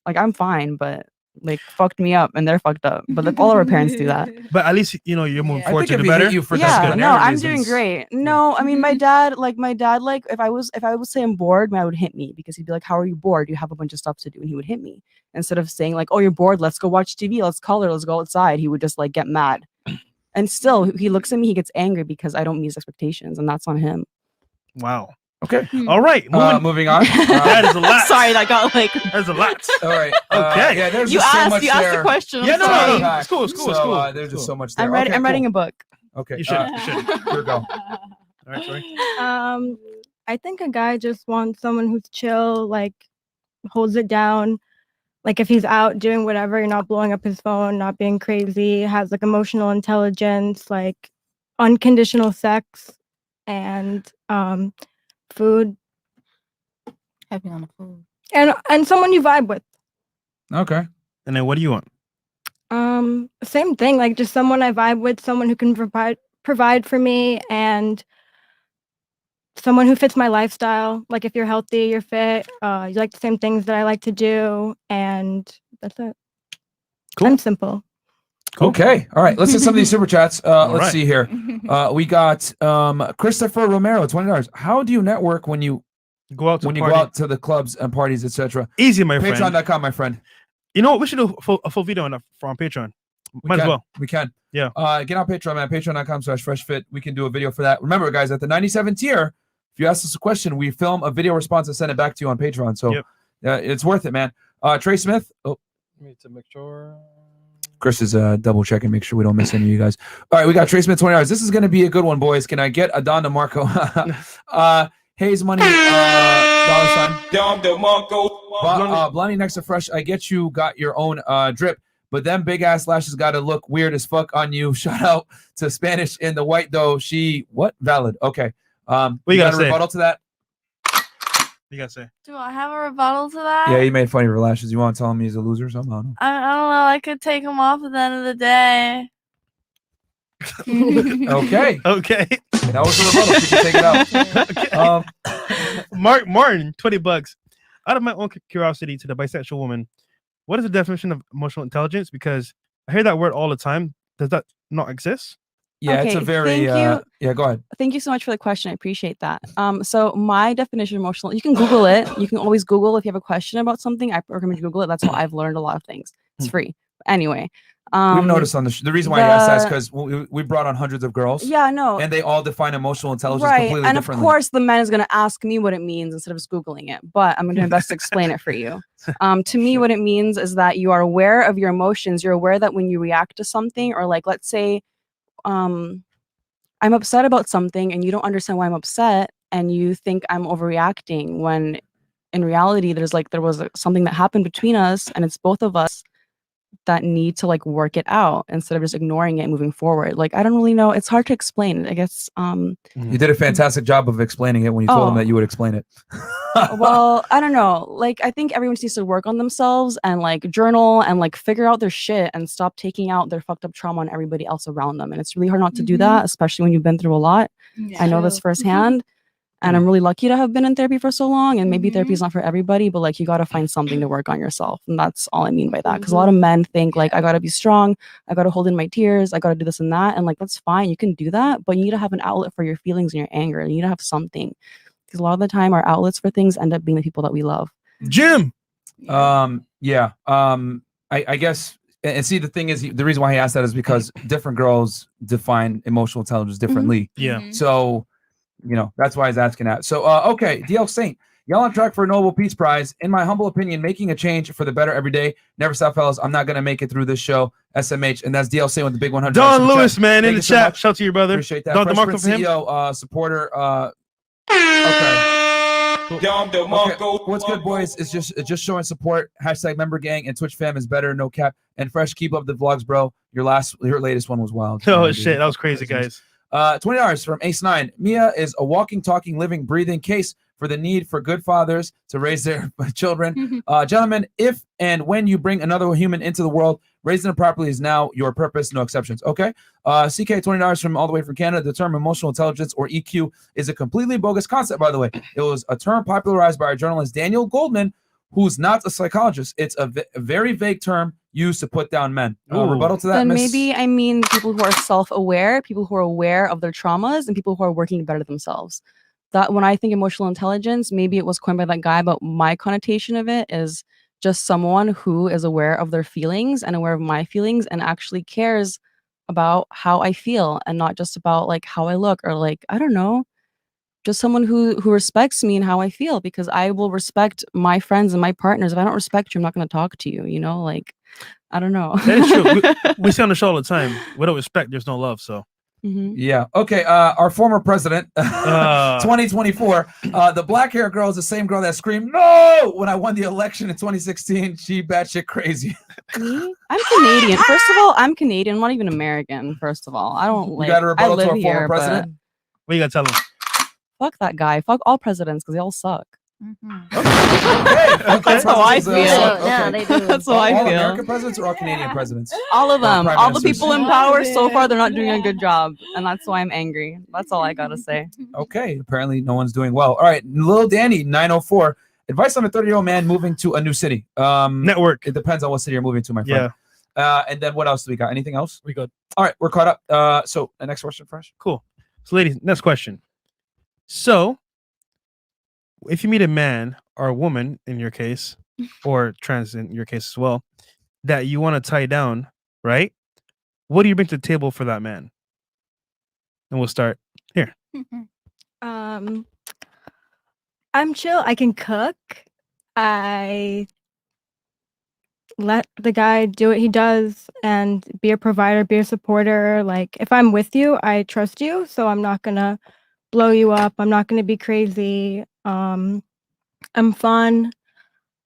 like, I'm fine, but like fucked me up, and they're fucked up. But like, all of our parents do that. But at least you're moving I forward think to if do he hit better. you for Yeah, no, disciplinary I'm reasons- doing great. No, I mean my dad, like if I would say I'm bored, my dad would hit me because he'd be like, "How are you bored? You have a bunch of stuff to do," and he would hit me instead of saying like, "Oh, you're bored. Let's go watch TV. Let's color. Let's go outside." He would just like get mad, and still he looks at me, he gets angry because I don't meet his expectations, and that's on him. Wow. Okay. All right. Moving on. That is a lot. Sorry, that got like. That's a lot. All right. Okay. Yeah, there's You just so asked- much you asked the there. question, I'm Yeah, no, sorry. no. It's cool. It's cool. It's So, cool. there's It's just cool. so much there. I'm writing. Okay, I'm writing cool. a book. Okay. You should. You should. Here we go. All right, sorry. I think a guy just wants someone who's chill, like holds it down. Like if he's out doing whatever, you're not blowing up his phone, not being crazy, has like emotional intelligence, like unconditional sex, and food, Heavy on the food. and someone you vibe with. Okay. And then what do you want? Same thing, like just someone I vibe with, someone who can provide for me and someone who fits my lifestyle. Like if you're healthy, you're fit, you like the same things that I like to do, and that's it. Cool. I'm simple. Okay. All right. Let's hit some of these super chats. Let's right. see here. We got Christopher Romero, $20. How do you network when you Go out to go party. out to the clubs and parties, etc.? Easy, my friend. Patreon.com, my friend. You know what? We should do a full video on that on Patreon. Might as well. We can. Yeah. Get on Patreon, man. Patreon.com/freshfit. We can do a video for that. Remember, guys, at the 97 tier, if you ask us a question, we film a video response and send it back to you on Patreon. So it's worth it, man. Trey Smith. Oh, need to make sure. Chris is double checking, make sure we don't miss any of you guys. All right, we got Trey Smith, $20. This is going to be a good one, boys. Can I get a Don DeMarco? Hayes Money, $. Don DeMarco. Blondie next to Fresh. I get you got your own drip, but them big ass lashes got to look weird as fuck on you. Shout out to Spanish in the white though. She what? Valid. Okay. What you got gotta a say? rebuttal to that? You gotta say. Do I have a rebuttal to that? Yeah, you made fun of your lashes. You want to tell him he's a loser somehow? I don't know. I could take them off at the end of the day. Okay. Okay. That was the rebuttal. She can take it out. Okay. Mark Martin, $20. Out of my own curiosity to the bisexual woman, what is the definition of emotional intelligence? Because I hear that word all the time. Does that not exist? Yeah, it's a Okay, very thank yeah, go ahead. Thank you so much for the question. I appreciate that. So my definition of emotional, you can Google it. You can always Google if you have a question about something. I recommend you Google it. That's how I've learned a lot of things. It's free. Anyway. We've noticed on the reason why I asked that is because we brought on hundreds of girls. Yeah, no. And they all define emotional intelligence Right. completely And differently. of course, the man is going to ask me what it means instead of just Googling it. But I'm going to do my best to explain it for you. To me, what it means is that you are aware of your emotions. You're aware that when you react to something, or like, let's say, I'm upset about something and you don't understand why I'm upset and you think I'm overreacting, when in reality there was something that happened between us and it's both of us that need to like work it out instead of just ignoring it and moving forward. Like, I don't really know. It's hard to explain. I guess You did a fantastic job of explaining it when you told them that you would explain it. well, I don't know. Like, I think everyone needs to work on themselves and like journal and like figure out their shit and stop taking out their fucked up trauma on everybody else around them. And it's really hard not to do that, especially when you've been through a lot. I know this firsthand. And I'm really lucky to have been in therapy for so long. And maybe therapy is not for everybody, but like you got to find something to work on yourself. And that's all I mean by that. Because a lot of men think like, I got to be strong. I got to hold in my tears. I got to do this and that. And like, that's fine. You can do that. But you need to have an outlet for your feelings and your anger. You need to have something. Because a lot of the time, our outlets for things end up being the people that we love. Jim. Yeah. I guess. And see, the thing is, the reason why he asked that is because different girls define emotional intelligence differently. Yeah. So, you know, that's why he's asking that. So, okay, DL Saint, y'all on track for a Nobel Peace Prize. In my humble opinion, making a change for the better every day. Never stop, fellas. I'm not going to make it through this show. SMH. And that's DL Saint with the big 100. Don Lewis, man, Thank in you the so chat. much. Shout out to your brother. Appreciate that. Don Fresh DeMarco Prince for him. CEO, supporter. Okay, what's good, boys? It's just showing support. # member gang and Twitch fam is better. No cap. And Fresh, keep up the vlogs, bro. Your latest one was wild. Oh Man, shit, dude. that was crazy, guys. $20 from Ace9. Mia is a walking, talking, living, breathing case for the need for good fathers to raise their children. Gentlemen, if and when you bring another human into the world, raising them properly is now your purpose, no exceptions. Okay. CK, $20 from all the way from Canada. The term emotional intelligence, or EQ, is a completely bogus concept, by the way. It was a term popularized by our journalist Daniel Goldman, who's not a psychologist. It's a very vague term used to put down men. Rebuttal to that, Then Miss? maybe I mean people who are self-aware, people who are aware of their traumas, and people who are working to better themselves. That when I think emotional intelligence, maybe it was coined by that guy, but my connotation of it is just someone who is aware of their feelings and aware of my feelings and actually cares about how I feel and not just about like how I look or like, I don't know, just someone who respects me and how I feel, because I will respect my friends and my partners. If I don't respect you, I'm not going to talk to you, you know, like, I don't know. That is true. We say on the show all the time, without respect, there's no love. So Yeah. Okay. Our former president, 2024. The black hair girl is the same girl that screamed "No" when I won the election in 2016. She batshit crazy. Me? I'm Canadian. First of all, I'm Canadian. I'm not even American. First of all, I don't like. got a rebuttal I live to our former here, president? what you gotta tell him? Fuck that guy. Fuck all presidents because they all suck. That's how I feel. Yeah, they do. That's how I All feel. American presidents or all Canadian presidents? All of them. Prime All the ministers? people in power so far, they're not doing a good job. And that's why I'm angry. That's all I gotta say. Okay, apparently no one's doing well. All right, Lil Danny, 904. Advice on a 30-year-old man moving to a new city. Network. It depends on what city you're moving to, my friend. And then what else do we got? Anything else? We good. All right, we're caught up. So the next question, Fresh. Cool. So, ladies, next question. So, if you meet a man or a woman in your case, or trans in your case as well, that you want to tie down, right? What do you bring to the table for that man? And we'll start here. I'm chill. I can cook. I let the guy do what he does and be a provider, be a supporter. Like, if I'm with you, I trust you. So I'm not going to blow you up. I'm not going to be crazy. I'm fun.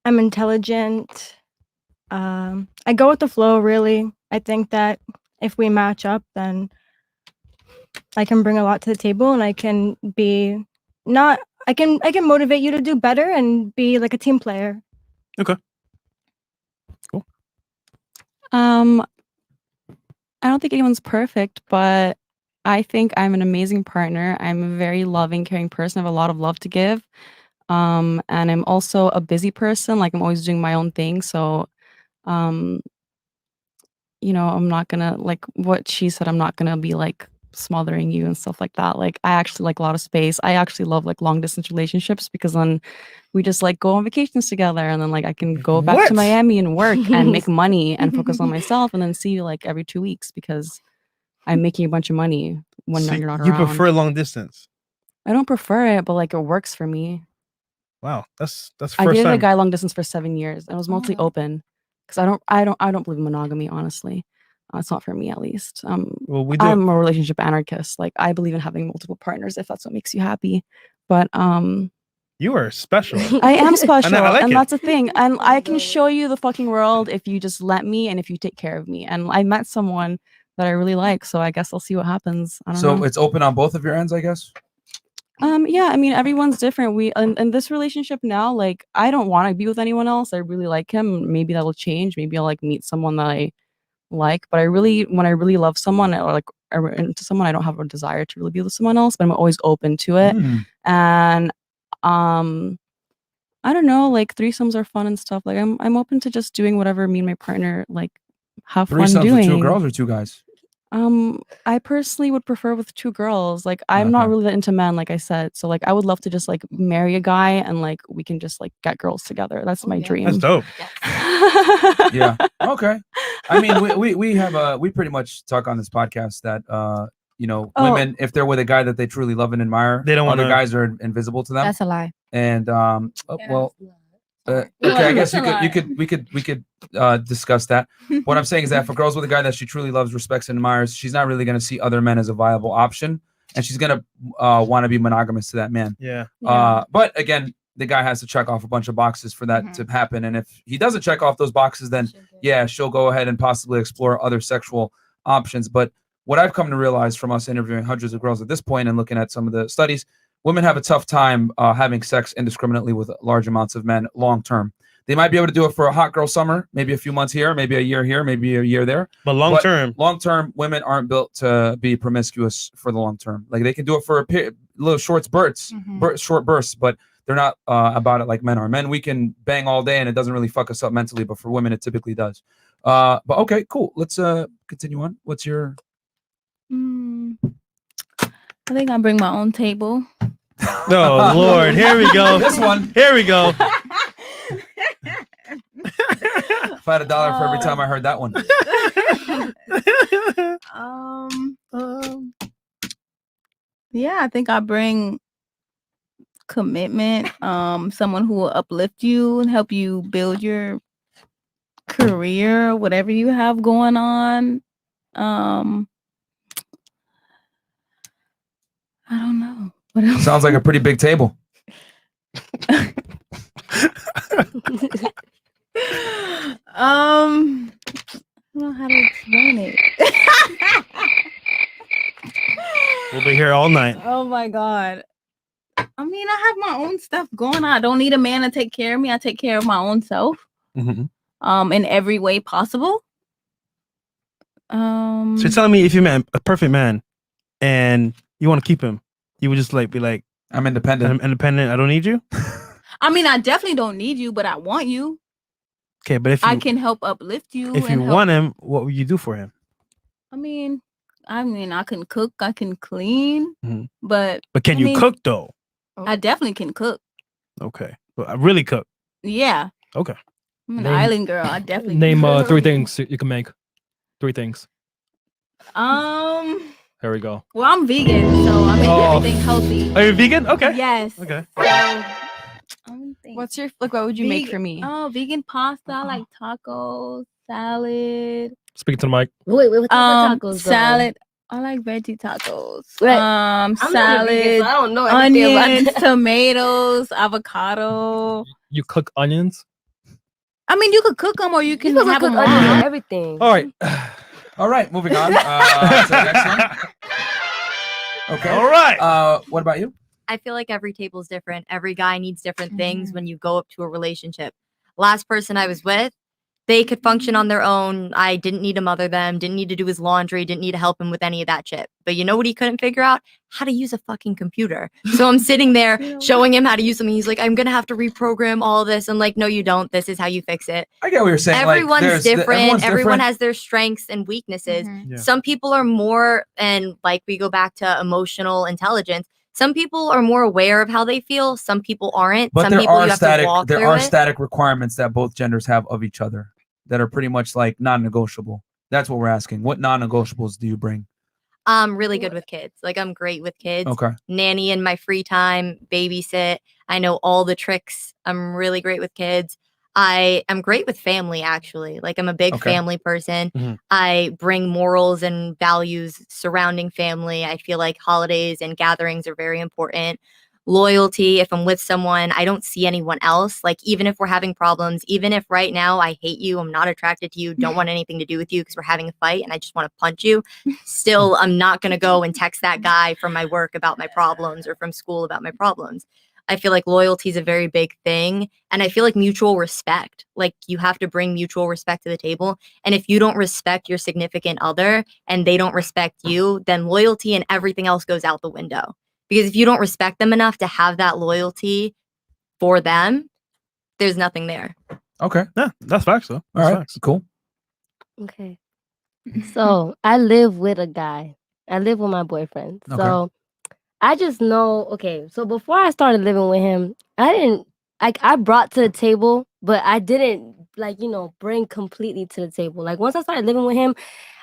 I'm intelligent. I go with the flow, really. I think that if we match up, then I can bring a lot to the table, and I can be not. I can motivate you to do better and be like a team player. Okay. Cool. I don't think anyone's perfect, but I think I'm an amazing partner. I'm a very loving, caring person. I have a lot of love to give. And I'm also a busy person. Like, I'm always doing my own thing. So, I'm not gonna, like what she said, I'm not gonna be like smothering you and stuff like that. Like, I actually like a lot of space. I actually love like long distance relationships because then we just like go on vacations together, and then like I can go back to Miami and work and make money and focus on myself, and then see you like every 2 weeks because I'm making a bunch of money when So you're not you around. prefer long distance? I don't prefer it, but like it works for me. Wow, that's first I dated time. a guy long distance for 7 years, and it was mostly open because I don't believe in monogamy. Honestly, it's not for me, at least. Well, we do. I'm a relationship anarchist. Like, I believe in having multiple partners if that's what makes you happy. But You are special. I am special, I like and it. that's the thing. And I can show you the fucking world if you just let me and if you take care of me. And I met someone that I really like, so I guess I'll see what happens. I don't know. So it's open on both of your ends, I guess. Yeah, I mean, everyone's different. We in this relationship now, like, I don't want to be with anyone else. I really like him. Maybe that'll change. Maybe I'll like meet someone that I like. But when I really love someone or like are into someone, I don't have a desire to really be with someone else. But I'm always open to it. And I don't know, like threesomes are fun and stuff. Like, I'm open to just doing whatever me and my partner like have fun Threesomes doing. with 2 girls or 2 guys? I personally would prefer with 2 girls. Like, I'm not really that into men, like I said. So like, I would love to just like marry a guy and like we can just like get girls together. That's my dream. That's dope. Yeah. Okay. I mean, we pretty much talk on this podcast that women, if they're with a guy that they truly love and admire, they don't want other guys are invisible to them. That's a lie. And okay, I guess we could discuss that. What I'm saying is that for girls with a guy that she truly loves, respects, and admires, she's not really going to see other men as a viable option, and she's going to want to be monogamous to that man. Yeah. But again, the guy has to check off a bunch of boxes for that to happen, and if he doesn't check off those boxes, then she'll go ahead and possibly explore other sexual options. But what I've come to realize from us interviewing hundreds of girls at this point and looking at some of the studies, women have a tough time having sex indiscriminately with large amounts of men long term. They might be able to do it for a hot girl summer, maybe a few months here, maybe a year here, maybe a year there. But long term, women aren't built to be promiscuous for the long term. Like, they can do it for little short bursts, but they're not about it like men are. Men, we can bang all day and it doesn't really fuck us up mentally, but for women, it typically does. But okay, cool. Let's continue on. What's your... I think I'll bring my own table. Oh Lord, here we go. This one. Here we go. If I had $1 for every time I heard that one. Yeah, I think I'll bring commitment. Someone who will uplift you and help you build your career, whatever you have going on. I don't know. What else? Sounds like a pretty big table. I don't know how to explain it. We'll be here all night. Oh my God. I mean, I have my own stuff going on. I don't need a man to take care of me. I take care of my own self. In every way possible. So you're telling me if you met a perfect man and you want to keep him, you would just like be like, I'm independent. I'm independent. I don't need you. I mean, I definitely don't need you, but I want you. Okay, but if you, I can help uplift you. if you and want him, what would you do for him? I mean, I can cook, I can clean, but can you cook though? I definitely can cook. Okay, but I really cook. Yeah, Okay. I'm an island girl. I definitely Name can. 3 things you can make. 3 things. There we go. Well, I'm vegan, so I make everything healthy. Are you vegan? Okay. Yes. Okay. What's your what would you make for me? Oh, vegan pasta. I like tacos, salad. Speak to the mic. Wait, what type of tacos? though? Salad. I like veggie tacos. Right. I'm not a Salad. vegan, so I don't know everything about Onions, that. tomatoes, avocado. You cook onions? I mean, you could cook them or you can supposed to have them cook onions raw. and everything. All right. All right, moving on. To the next one. Okay. All right. What about you? I feel like every table is different. Every guy needs different things when you go up to a relationship. Last person I was with, they could function on their own. I didn't need to mother them, didn't need to do his laundry, didn't need to help him with any of that shit. But you know what he couldn't figure out? How to use a fucking computer. So I'm sitting there showing him how to use something. He's like, I'm going to have to reprogram all this. I'm like, no, you don't. This is how you fix it. I get what you're saying. Everyone's different. Everyone's Everyone different. has their strengths and weaknesses. Yeah. Some people are more, and like we go back to emotional intelligence. Some people are more aware of how they feel. Some people aren't. But Some there people are you have static. to walk There through are it. static requirements that both genders have of each other that are pretty much like non-negotiable. That's what we're asking. What non-negotiables do you bring? I'm really good with kids. Like I'm great with kids. Okay. Nanny in my free time, babysit. I know all the tricks. I'm really great with kids. I am great with family, actually. Like I'm a big family person. I bring morals and values surrounding family. I feel like holidays and gatherings are very important. Loyalty. If I'm with someone, I don't see anyone else. Like even if we're having problems, even if right now I hate you, I'm not attracted to you, don't want anything to do with you because we're having a fight and I just want to punch you. Still, I'm not going to go and text that guy from my work about my problems or from school about my problems. I feel like loyalty is a very big thing. And I feel like mutual respect, like you have to bring mutual respect to the table. And if you don't respect your significant other and they don't respect you, then loyalty and everything else goes out the window. Because if you don't respect them enough to have that loyalty for them, there's nothing there. Okay. Yeah, that's facts though. All right. Cool. Okay. So I live with a guy. I live with my boyfriend. Okay. So I just know, okay, so before I started living with him, I brought to the table, but I didn't bring completely to the table. Like once I started living with him,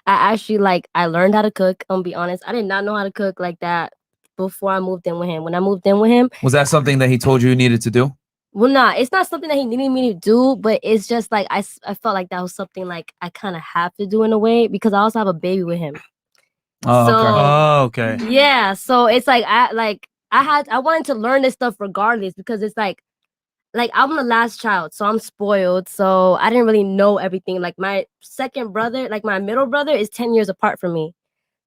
I actually I learned how to cook. I'm gonna be honest. I did not know how to cook like that before I moved in with him. When I moved in with him, Was that something that he told you needed to do? well, nah, it's not something that he needed me to do, but it's just like I felt like that was something like I kind of have to do in a way because I also have a baby with him. Oh, okay. Yeah, so it's like I wanted to learn this stuff regardless because it's like I'm the last child, so I'm spoiled. So I didn't really know everything. Like my second brother, like my middle brother is 10 years apart from me.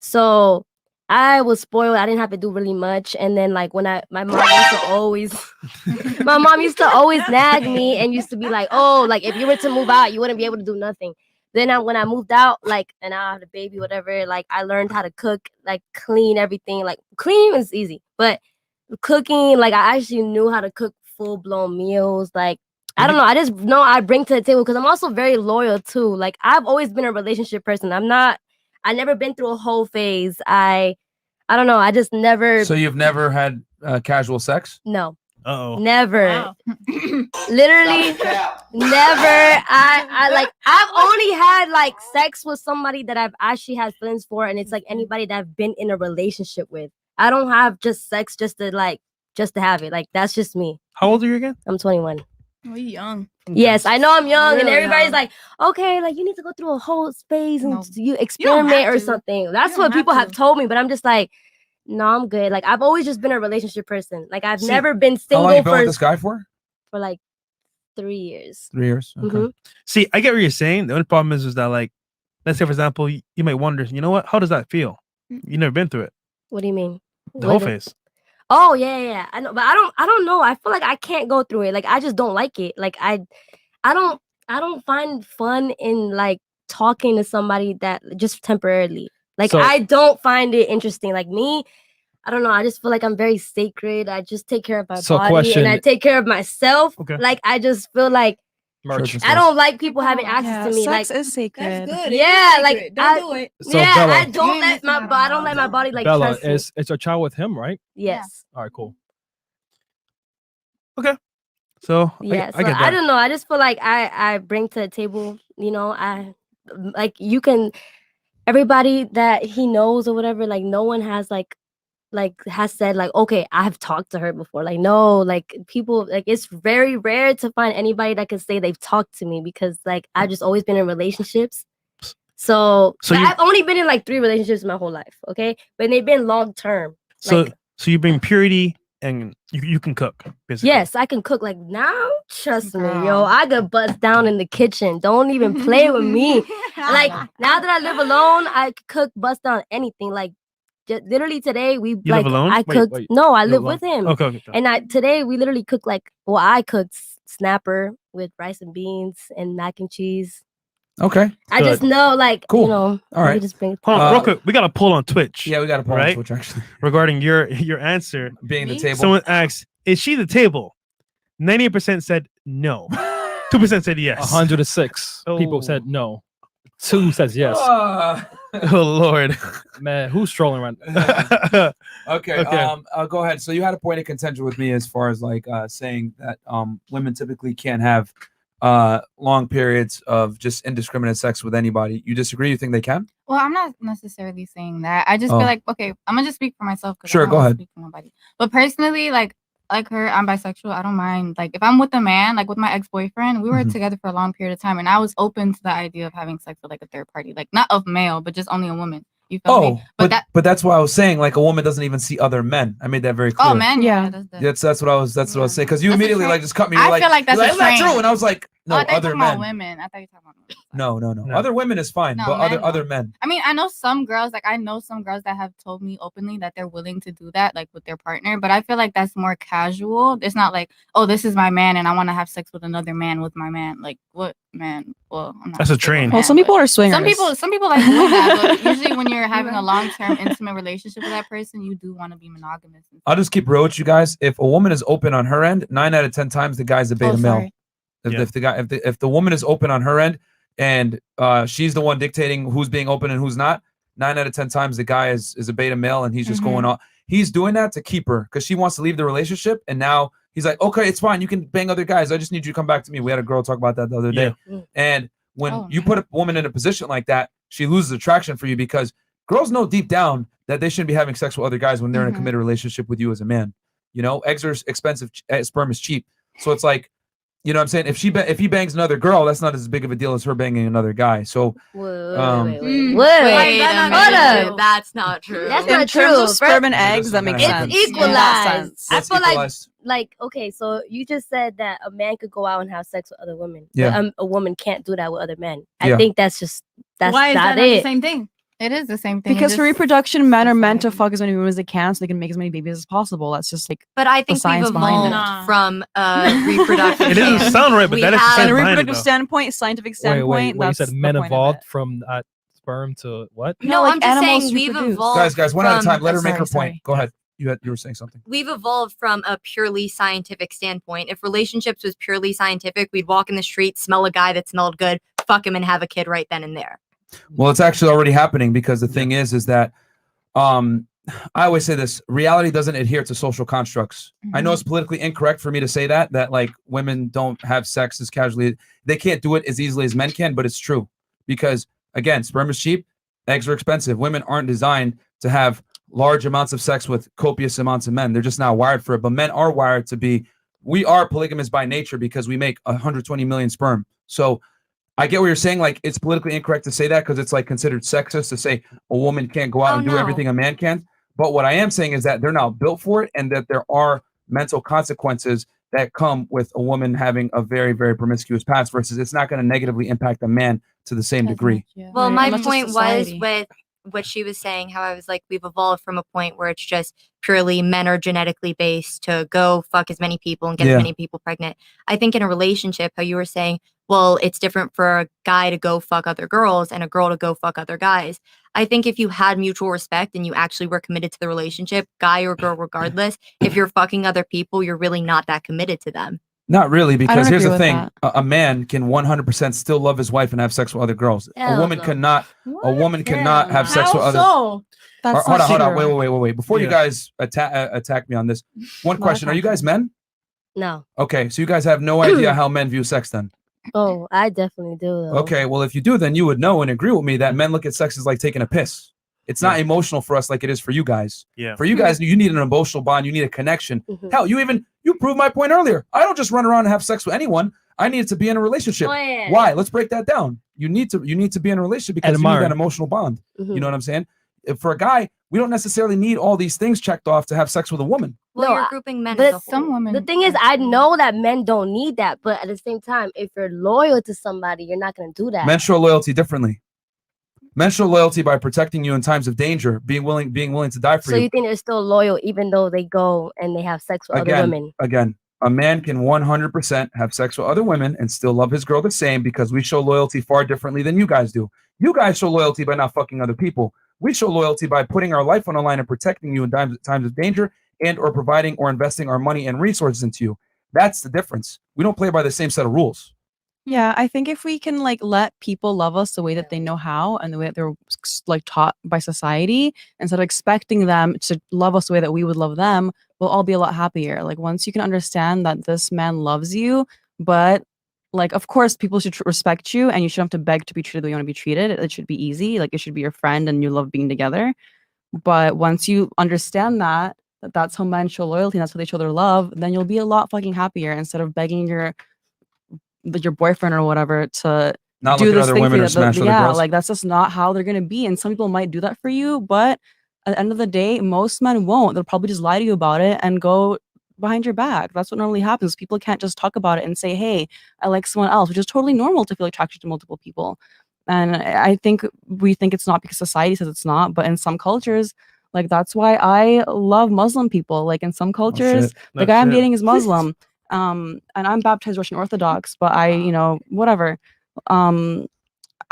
So I was spoiled. I didn't have to do really much. And then like when my mom used to always my mom used to always nag me and used to be like, oh, like if you were to move out, you wouldn't be able to do nothing. Then when I moved out, like, and I had a baby, whatever, like I learned how to cook, like clean everything. Like cleaning is easy, but cooking, like I actually knew how to cook full-blown meals. Like I don't know, I just know I bring to the table because I'm also very loyal too. Like I've always been a relationship person. I never been through a whole phase. I don't know. I just never. So you've never had casual sex? No. Uh-oh. Never. Wow. Literally never. I've only had like sex with somebody that I've actually had feelings for, and it's like anybody that I've been in a relationship with. I don't have just sex just to have it. Like that's just me. How old are you again? I'm 21. Oh, you young. Yes, I know I'm young, and Really everybody's young. like, okay, like you need to go through a whole phase and you You don't experiment have or to. something. That's You what don't people have have told me, but I'm just like, no, I'm good. Like I've always just been a relationship person. Like I've See, never been How single long you been with for this guy for? like 3 years. 3 years. Okay. Mhm. See, I get what you're saying. The only problem is that like, let's say for example, you might wonder, you know what? How does that feel? You never been through it. What do you mean? The whole phase. Oh yeah. I know, but I don't know. I feel like I can't go through it. Like I just don't like it. Like I don't find fun in like talking to somebody that just temporarily. Like So- I don't find it interesting. Like me, I don't know. I just feel like I'm very sacred. I just take care of my So body and I question- take care of myself. Okay. Like I just feel like Merch. I don't like people having access Yeah, to me. sex Like is sacred. yeah, like don't do it. So yeah, Bella, I don't let my body like Bella, trust me. it's your child with him, right? Yes. All right, cool. So Yeah, I get I that. don't know. I just feel like I bring to the table, you know, I like you can everybody that he knows or whatever, like no one has has said like, okay, I've talked to her before. Like no, like people like it's very rare to find anybody that can say they've talked to me because like I've just always been in relationships. So So but you- I've only been in like 3 relationships my whole life, okay? But they've been long term. So Like so you bring purity and you can cook basically. yes, I can cook. Like now, trust me, yo, Girl. I could bust down in the kitchen. Don't even play with me. Like now that I live alone, I could cook, bust down anything. Like literally today, we You live alone? I Wait, cooked. wait. No, I You live live with him. Okay. And today we literally cooked I cooked snapper with rice and beans and mac and cheese. Okay. I just know, like Cool. you know, All right. we just bring. Hold on, real quick. We got a poll on Twitch. Yeah, we got a poll on right? Twitch actually. Regarding your answer. Being the table. Someone asked, "Is she the table?" 98% said no. 2% said yes. 106 people said no. 2 says yes. Oh Lord. Man, who's trolling right now? Okay. I'll go ahead. So you had a point of contention with me as far as like saying that women typically can't have long periods of just indiscriminate sex with anybody. You disagree? You think they can? Well, I'm not necessarily saying that. I just Oh. feel like, okay, I'm gonna just speak for myself. 'Cause I Sure, don't go wanna ahead. Speak for nobody. But personally, like her, I'm bisexual. I don't mind. Like if I'm with a man, like with my ex-boyfriend, we were Mhm. together for a long period of time, and I was open to the idea of having sex with like a third party, like not of male, but just only a woman. You feel me? but that's why I was saying like a woman doesn't even see other men. I made that very clear. Oh man, yeah, That's what I was what I was saying because you That's a immediately train. like just cut me. I You're like, feel like that's you're a "It's not train." true," and I was like, no, Oh, I thought you other were talking men. about women. I thought you were talking about women. No. Other women is fine, No, but men, other men. I mean, I know some girls, like I know some girls that have told me openly that they're willing to do that, like with their partner. But I feel like that's more casual. It's not like, oh, this is my man and I want to have sex with another man with my man. Like what man? Well, I'm not. That's a train. Well, some people are swingers. Some people like doing that. But usually, when you're having a long-term intimate relationship with that person, you do want to be monogamous. I'll just keep real with you guys. If a woman is open on her end, 9 out of 10 times the guy's a beta male. sorry. If the woman is open on her end and she's the one dictating who's being open and who's not, 9 out of 10 times the guy is a beta male and he's just going on. He's doing that to keep her because she wants to leave the relationship, and now he's like, okay, it's fine, you can bang other guys. I just need you to come back to me. We had a girl talk about that the other day, and when you put a woman in a position like that, she loses attraction for you because girls know deep down that they shouldn't be having sex with other guys when they're in a committed relationship with you as a man. You know, eggs are expensive, sperm is cheap, so it's like, you know what I'm saying? If he bangs another girl, that's not as big of a deal as her banging another guy. So, Wait, Hold up. that's not true. That's In not terms true. of sperm and eggs, that makes sense. It's In that equalized. sense. I It's feel equalized. like okay, so you just said that a man could go out and have sex with other women. Yeah. But, a woman can't do that with other men. Yeah. I think that's Why is not that not it. the same thing? It is the same thing. Because for reproduction, men are meant to fuck as many women as they can, so they can make as many babies as possible. That's just like But I the think we've science behind evolved it. from reproduction. It doesn't sound right, but that is the From science a behind it, reproductive though. standpoint, scientific standpoint. Wait, you that's said the men point of evolved it. from sperm to what? No, like I'm just animals saying we've reproduce. evolved. guys, one at a from- time. Let her make her sorry. point. Go ahead. You were saying something. We've evolved from a purely scientific standpoint. If relationships was purely scientific, we'd walk in the street, smell a guy that smelled good, fuck him, and have a kid right then and there. Well, it's actually already happening because the thing is that I always say this: reality doesn't adhere to social constructs. I know it's politically incorrect for me to say that like women don't have sex as casually. They can't do it as easily as men can, but it's true because again, sperm is cheap, eggs are expensive. Women aren't designed to have large amounts of sex with copious amounts of men. They're just not wired for it. But men are wired to be. We are polygamous by nature because we make 120 million sperm. So I get what you're saying. Like, it's politically incorrect to say that because it's like considered sexist to say a woman can't go out and do everything a man can. But what I am saying is that they're not built for it, and that there are mental consequences that come with a woman having a very, very promiscuous past versus it's not going to negatively impact a man to the same degree. Well, my point was with what she was saying, how I was like, we've evolved from a point where it's just purely men are genetically based to go fuck as many people and get as many people pregnant. I think in a relationship, how you were saying, well, it's different for a guy to go fuck other girls and a girl to go fuck other guys. I think if you had mutual respect and you actually were committed to the relationship, guy or girl, regardless, if you're fucking other people, you're really not that committed to them. Not really, because here's the thing: that. a man can 100% still love his wife and have sex with other girls. A woman cannot. A woman cannot have sex with other. That's Hold not on. true. Wait. Before you guys attack me on this, one question: are you guys men? No. Okay, so you guys have no idea how men view sex then. Oh, I definitely do though. Okay, well, if you do, then you would know and agree with me that men look at sex as like taking a piss. It's not emotional for us like it is for you guys. Yeah. For you guys, you need an emotional bond. You need a connection. Hell, you proved my point earlier. I don't just run around and have sex with anyone. I need to be in a relationship. Oh, yeah. Why? Let's break that down. You need to be in a relationship because you need that emotional bond. Mm-hmm. You know what I'm saying? For a guy, we don't necessarily need all these things checked off to have sex with a woman. Well, No, you're grouping men but as a Some whole. women. The thing is, I know that men don't need that, but at the same time, if you're loyal to somebody, you're not gonna do that. Men show loyalty differently. Men show loyalty by protecting you in times of danger, being willing to die for So you. you think they're still loyal even though they go and they have sex with other women? Again, a man can 100% have sex with other women and still love his girl the same because we show loyalty far differently than you guys do. You guys show loyalty by not fucking other people. We show loyalty by putting our life on the line and protecting you in times of danger and or providing or investing our money and resources into you. That's the difference. We don't play by the same set of rules. Yeah, I think if we can like let people love us the way that they know how and the way that they're like taught by society, instead of expecting them to love us the way that we would love them, we'll all be a lot happier. Like once you can understand that this man loves you, but like of course people should respect you and you shouldn't have to beg to be treated the way you want to be treated. It should be easy. Like it should be your friend and you love being together. But once you understand that that's how men show loyalty and that's how they show their love, then you'll be a lot fucking happier instead of begging your boyfriend or whatever to Not do look at this other thing women for or you. smash other Yeah, girls. like that's just not how they're gonna be. And some people might do that for you, but at the end of the day, most men won't. They'll probably just lie to you about it and go behind your back. That's what normally happens. People can't just talk about it and say, "Hey, I like someone else," which is totally normal to feel attracted to multiple people. And I think we think it's not because society says it's not, but in some cultures, like that's why I love Muslim people. Like in some cultures, the guy I'm dating is Muslim. And I'm baptized Russian Orthodox, but I, whatever.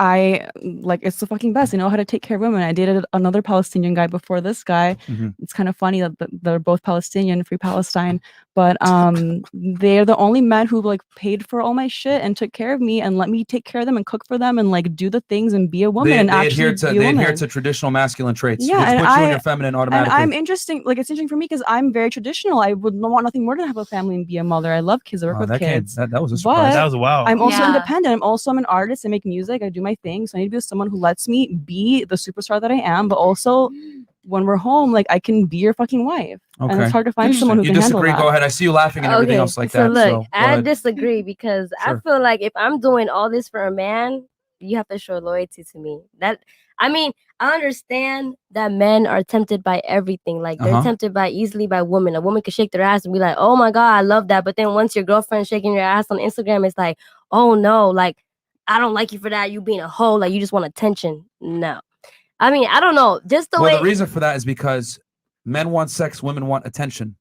I like it's the fucking best. I know how to take care of women. I dated another Palestinian guy before this guy. It's kind of funny that they're both Palestinian, free Palestine, but they're the only men who like paid for all my shit and took care of me and let me take care of them and cook for them and like do the things and be a woman and actually adhere to traditional masculine traits. Yeah, which and puts you in your feminine automatically. And I'm interesting. Like it's interesting for me because I'm very traditional. I would want nothing more than have a family and be a mother. I love kids. I work with kids. That was a surprise. That was wow. I'm also independent. I'm an artist. I make music. I do my thing. So I need to be with someone who lets me be the superstar that I am, but also when we're home, like I can be your fucking wife. Okay. And it's hard to find someone who you can disagree. handle Go that. ahead. I see you laughing and everything else like so that. Look, So I disagree because I Sure. feel like if I'm doing all this for a man, you have to show loyalty to me. I understand that men are tempted by everything. Like they're tempted easily by women. A woman could shake their ass and be like, "Oh my God, I love that." But then once your girlfriend's shaking your ass on Instagram, it's like, "Oh no, like I don't like you for that. You being a hoe, like you just want attention." No. I mean, I don't know. Just the way the reason for that is because men want sex, women want attention.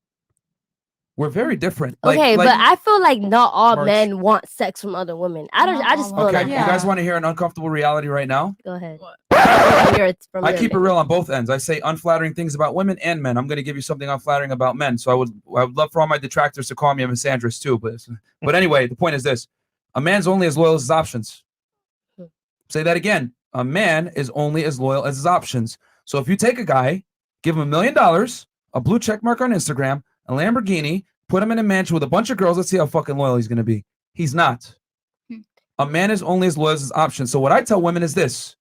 We're very different. Okay, but I feel like not all men want sex from other women. I just feel Okay, like you guys want to hear an uncomfortable reality right now? Go ahead. I keep it real on both ends. I say unflattering things about women and men. I'm going to give you something unflattering about men. So I would love for all my detractors to call me a misandrist too. But anyway, the point is this: a man's only as loyal as his options. Say that again. A man is only as loyal as his options. So if you take a guy, give him $1 million, a blue check mark on Instagram, a Lamborghini, put him in a mansion with a bunch of girls, let's see how fucking loyal he's going to be. He's not. A man is only as loyal as his options. So what I tell women is this: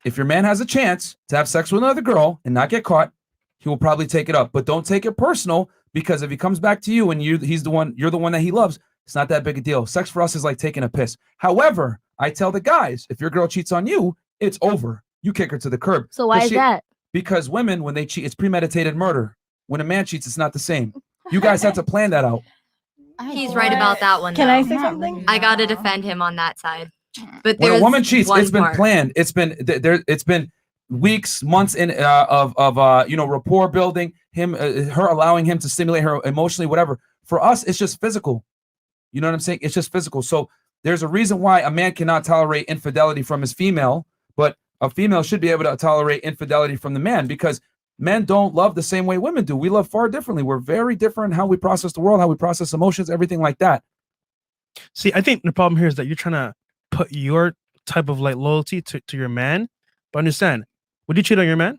if your man has a chance to have sex with another girl and not get caught, he will probably take it up. But don't take it personal, because if he comes back to you and you're the one that he loves, it's not that big a deal. Sex for us is like taking a piss. However, I tell the guys, if your girl cheats on you, it's over. You kick her to the curb. So why is that? Because women, when they cheat, it's premeditated murder. When a man cheats, it's not the same. You guys have to plan that out. He's right about that one. Can though. I say something? I gotta defend him on that side. But When there's a woman cheats, one it's been part. planned. It's been weeks, months in of rapport building, her allowing him to stimulate her emotionally, whatever. For us, it's just physical. You know what I'm saying? It's just physical. So there's a reason why a man cannot tolerate infidelity from his female, but a female should be able to tolerate infidelity from the man, because men don't love the same way women do. We love far differently. We're very different in how we process the world, how we process emotions, everything like that. See, I think the problem here is that you're trying to put your type of like loyalty to your man. But understand, would you cheat on your man?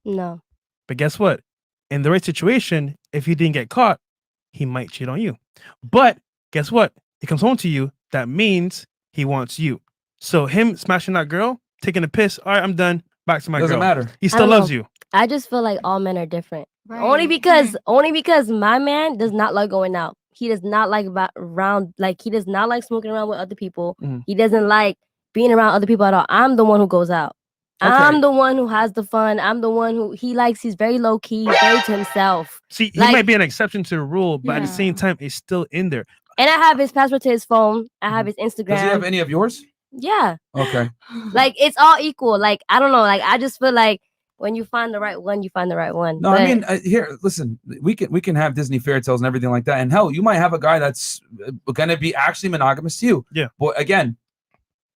No. But guess what? In the right situation, if he didn't get caught, he might cheat on you. But guess what? He comes home to you. That means he wants you. So him smashing that girl, taking a piss. All right, I'm done. Back to my Doesn't girl. matter. He still loves you. I just feel like all men are different. Only because my man does not like going out. He does not like he does not like smoking around with other people. He doesn't like being around other people at all. I'm the one who goes out. Okay. I'm the one who has the fun. I'm the one who he's very low key, very to himself. See, he might be an exception to the rule, but at the same time, it's still in there. And I have his password to his phone. I have his Instagram. Does he have any of yours? Yeah. Okay. Like it's all equal. Like I don't know. Like I just feel like when you find the right one, you find the right one. No, I mean, here, listen, we can have Disney fairy tales and everything like that. And hell, you might have a guy that's going to be actually monogamous to you. Yeah. But again,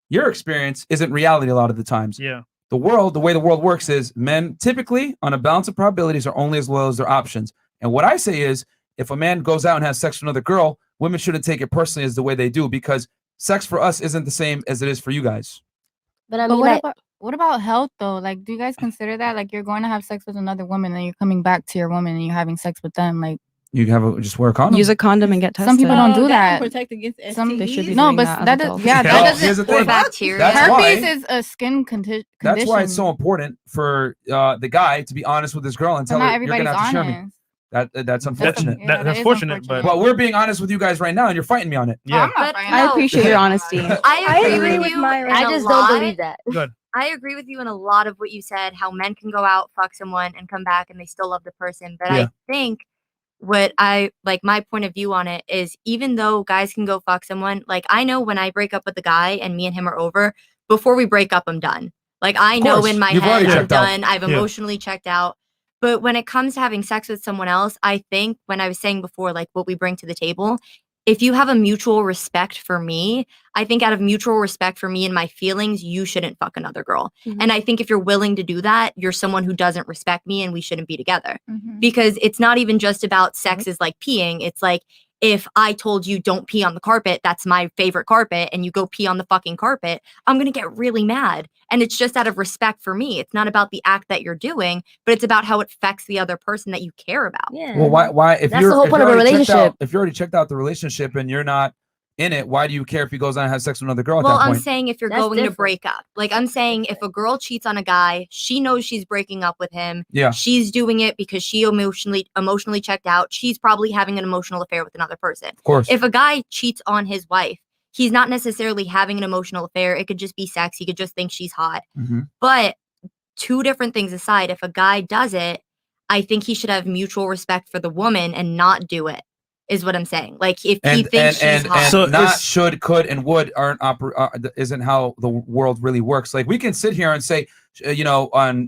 your experience isn't reality a lot of the times. Yeah. The way the world works is men typically on a balance of probabilities are only as loyal as their options. And what I say is, if a man goes out and has sex with another girl, women shouldn't take it personally as the way they do, because sex for us isn't the same as it is for you guys. But I mean, what about health though? Like, do you guys consider that? Like, you're going to have sex with another woman and you're coming back to your woman and you're having sex with them. Like, you have just wear a condom. Use a condom and get tested. some people don't do that. Protect against STDs. Some They should be no, doing but that that as does, adults. yeah, Well, that here's the doesn't. thing. Bacteria. That's Herpes why- is a skin condition. That's why it's so important for the guy to be honest with his girl and But tell not her, you're gonna everybody's have to share me. honest. That's unfortunate. That's fortunate, but we're being honest with you guys right now, and you're fighting me on it. Yeah. I appreciate your honesty. I agree with you. I just don't believe that. Good. I agree with you in a lot of what you said, how men can go out, fuck someone, and come back and they still love the person. But Yeah. I think what I like, my point of view on it is, even though guys can go fuck someone, like I know when I break up with a guy and me and him are over, before we break up, I'm done. Like I know course. in my You've head already I'm checked out. done. I've Yeah. emotionally checked out. But when it comes to having sex with someone else, I think when I was saying before, like what we bring to the table, if you have a mutual respect for me, I think out of mutual respect for me and my feelings, you shouldn't fuck another girl. And I think if you're willing to do that, you're someone who doesn't respect me and we shouldn't be together. Because it's not even just about sex is like peeing. It's like, if I told you don't pee on the carpet, that's my favorite carpet, and you go pee on the fucking carpet, I'm going to get really mad. And it's just out of respect for me. It's not about the act that you're doing, but it's about how it affects the other person that you care about. Yeah. Well, why? If That's you're the whole if point you're of a already checked out- relationship. if you already checked out the relationship and you're not in it, why do you care if he goes on and has sex with another girl at Well, that I'm point? saying if you're That's going to different. break up, like I'm saying if a girl cheats on a guy, she knows she's breaking up with him. Yeah. She's doing it because she emotionally checked out. She's probably having an emotional affair with another person. Of course. If a guy cheats on his wife, he's not necessarily having an emotional affair. It could just be sex. He could just think she's hot. Mhm. But two different things aside, if a guy does it, I think he should have mutual respect for the woman and not do it. Is what I'm saying. Like if he thinks she's hot. So not it's- should, could, and would aren't isn't how the world really works. Like we can sit here and say, hey,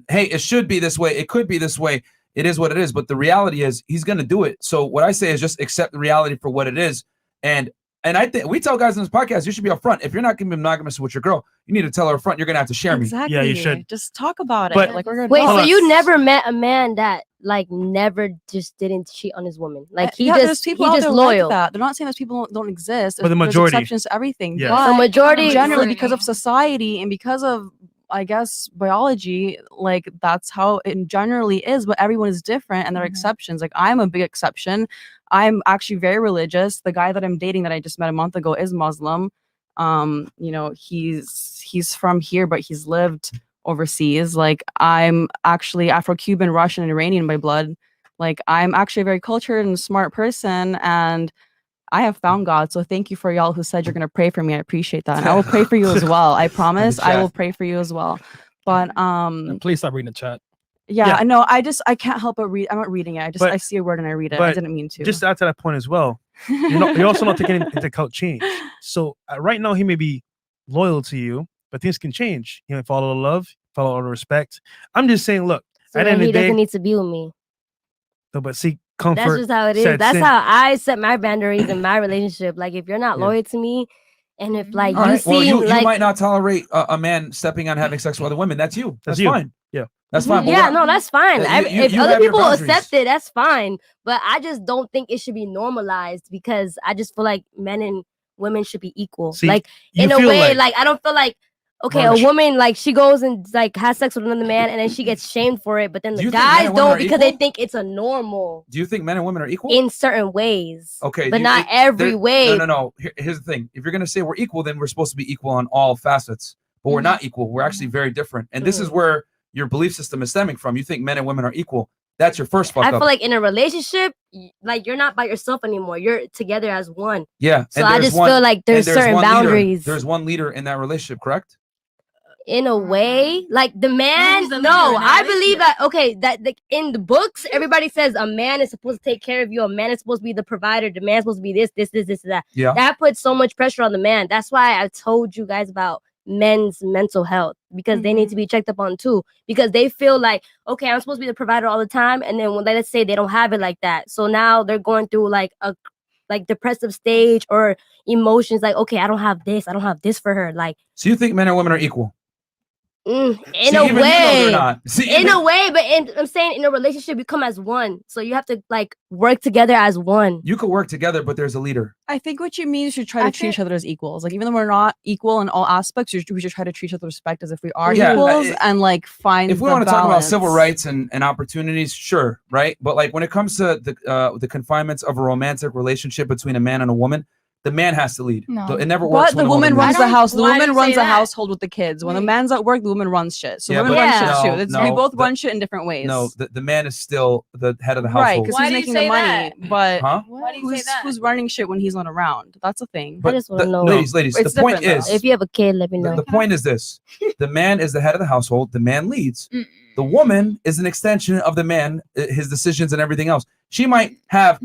it should be this way, it could be this way. It is what it is. But the reality is, he's going to do it. So what I say is just accept the reality for what it is. And I think we tell guys in this podcast, you should be upfront. If you're not going to be monogamous with your girl, you need to tell her upfront. You're going to have to share me. Exactly. Yeah, you should. Just talk about it. But- Like we're gonna Wait, Hold so on. you never met a man that like never just didn't cheat on his woman? Like he there's just people he out just there loyal. like that. They're not saying those people don't exist. But the There's majority. exceptions to everything. Yeah. But So majority generally, because of society and because of, I guess, biology, like that's how it generally is. But everyone is different, and there are exceptions. Like I'm a big exception. I'm actually very religious. The guy that I'm dating, that I just met a month ago, is Muslim. He's from here, but he's lived overseas. Like I'm actually Afro-Cuban, Russian, and Iranian by blood. Like I'm actually a very cultured and smart person, and I have found God. So thank you for y'all who said you're gonna pray for me. I appreciate that. And I will pray for you as well. I promise I will pray for you as well. But And please stop reading the chat. yeah, no, I can't help but read. I'm not reading it. I see a word and I read it. I but didn't mean to. Just to add to that point as well, you're also not taking into account change. So right now he may be loyal to you, but things can change. He might fall out of love. follow all the respect. I'm just saying, look, So at the then end he of the day, doesn't need to be with me. no, but see, comfort. That's just how it is. sets That's in. how I set my boundaries in my relationship. Like if you're not Yeah. loyal to me, and if like All you right. Well, see you like might not tolerate a man stepping on having sex with other women. That's you. That's you. fine. Yeah. That's fine. But yeah, what- no, that's fine. If you other have your people boundaries. accept it, that's fine. But I just don't think it should be normalized because I just feel like men and women should be equal. See, like you in a feel way, like- I don't feel like okay, Merch. a woman like she goes and like has sex with another man and then she gets shamed for it, but then Do the you think men guys and women don't are because they equal? think it's a normal Do you think men and women are equal? in certain ways. Okay, but you- not every there- way. No. Here's the thing: if you're gonna say we're equal, then we're supposed to be equal on all facets. But we're not equal. We're actually very different. And this is where your belief system is stemming from. You think men and women are equal. That's your first fuck I up. feel like in a relationship, like you're not by yourself anymore. You're together as one. Yeah. So and I there's just feel like there's and certain one leader. boundaries. There's one leader in that relationship, correct? In a way, like the man. Who's the No, leader in that I believe that. Okay, that in the books, everybody says a man is supposed to take care of you. A man is supposed to be the provider. The man's supposed to be this, that. Yeah. That puts so much pressure on the man. That's why I told you guys about men's mental health because they need to be checked up on too. Because they feel like, okay, I'm supposed to be the provider all the time, and then when let's say they don't have it like that, so now they're going through like a depressive stage or emotions like, okay, I don't have this for her. Like So you think men and women are equal? in See, a even you know way, they're not. See, in even- a way, but I'm saying in a relationship, you come as one, so you have to like work together as one. You could work together, but there's a leader. I think what you mean is you try to treat each other as equals. Like even though we're not equal in all aspects, we should try to treat each other with respect as if we are Yeah, equals and like find. If we the want to talk about civil balance. rights and opportunities, sure, right? But like when it comes to the confinements of a romantic relationship between a man and a woman, the man has to lead. No. It never works. But when the a woman runs the leads. house. The why do woman you runs say the that? household with the kids. When the man's at work, the woman runs shit. So Yeah, women but- run Yeah. shit No, too. It's, no, we both the- run shit in different ways. No, the man is still the head of the right, household. because Why he's do you making say the money. that? But Huh? Why do you say that? who's running shit when he's not around? That's a thing. But just wanna the- know. ladies, It's the point different, though. is, If you have a kid, let me know. the point is this: the man is the head of the household. The man leads. The woman is an extension of the man, his decisions and everything else. She might have,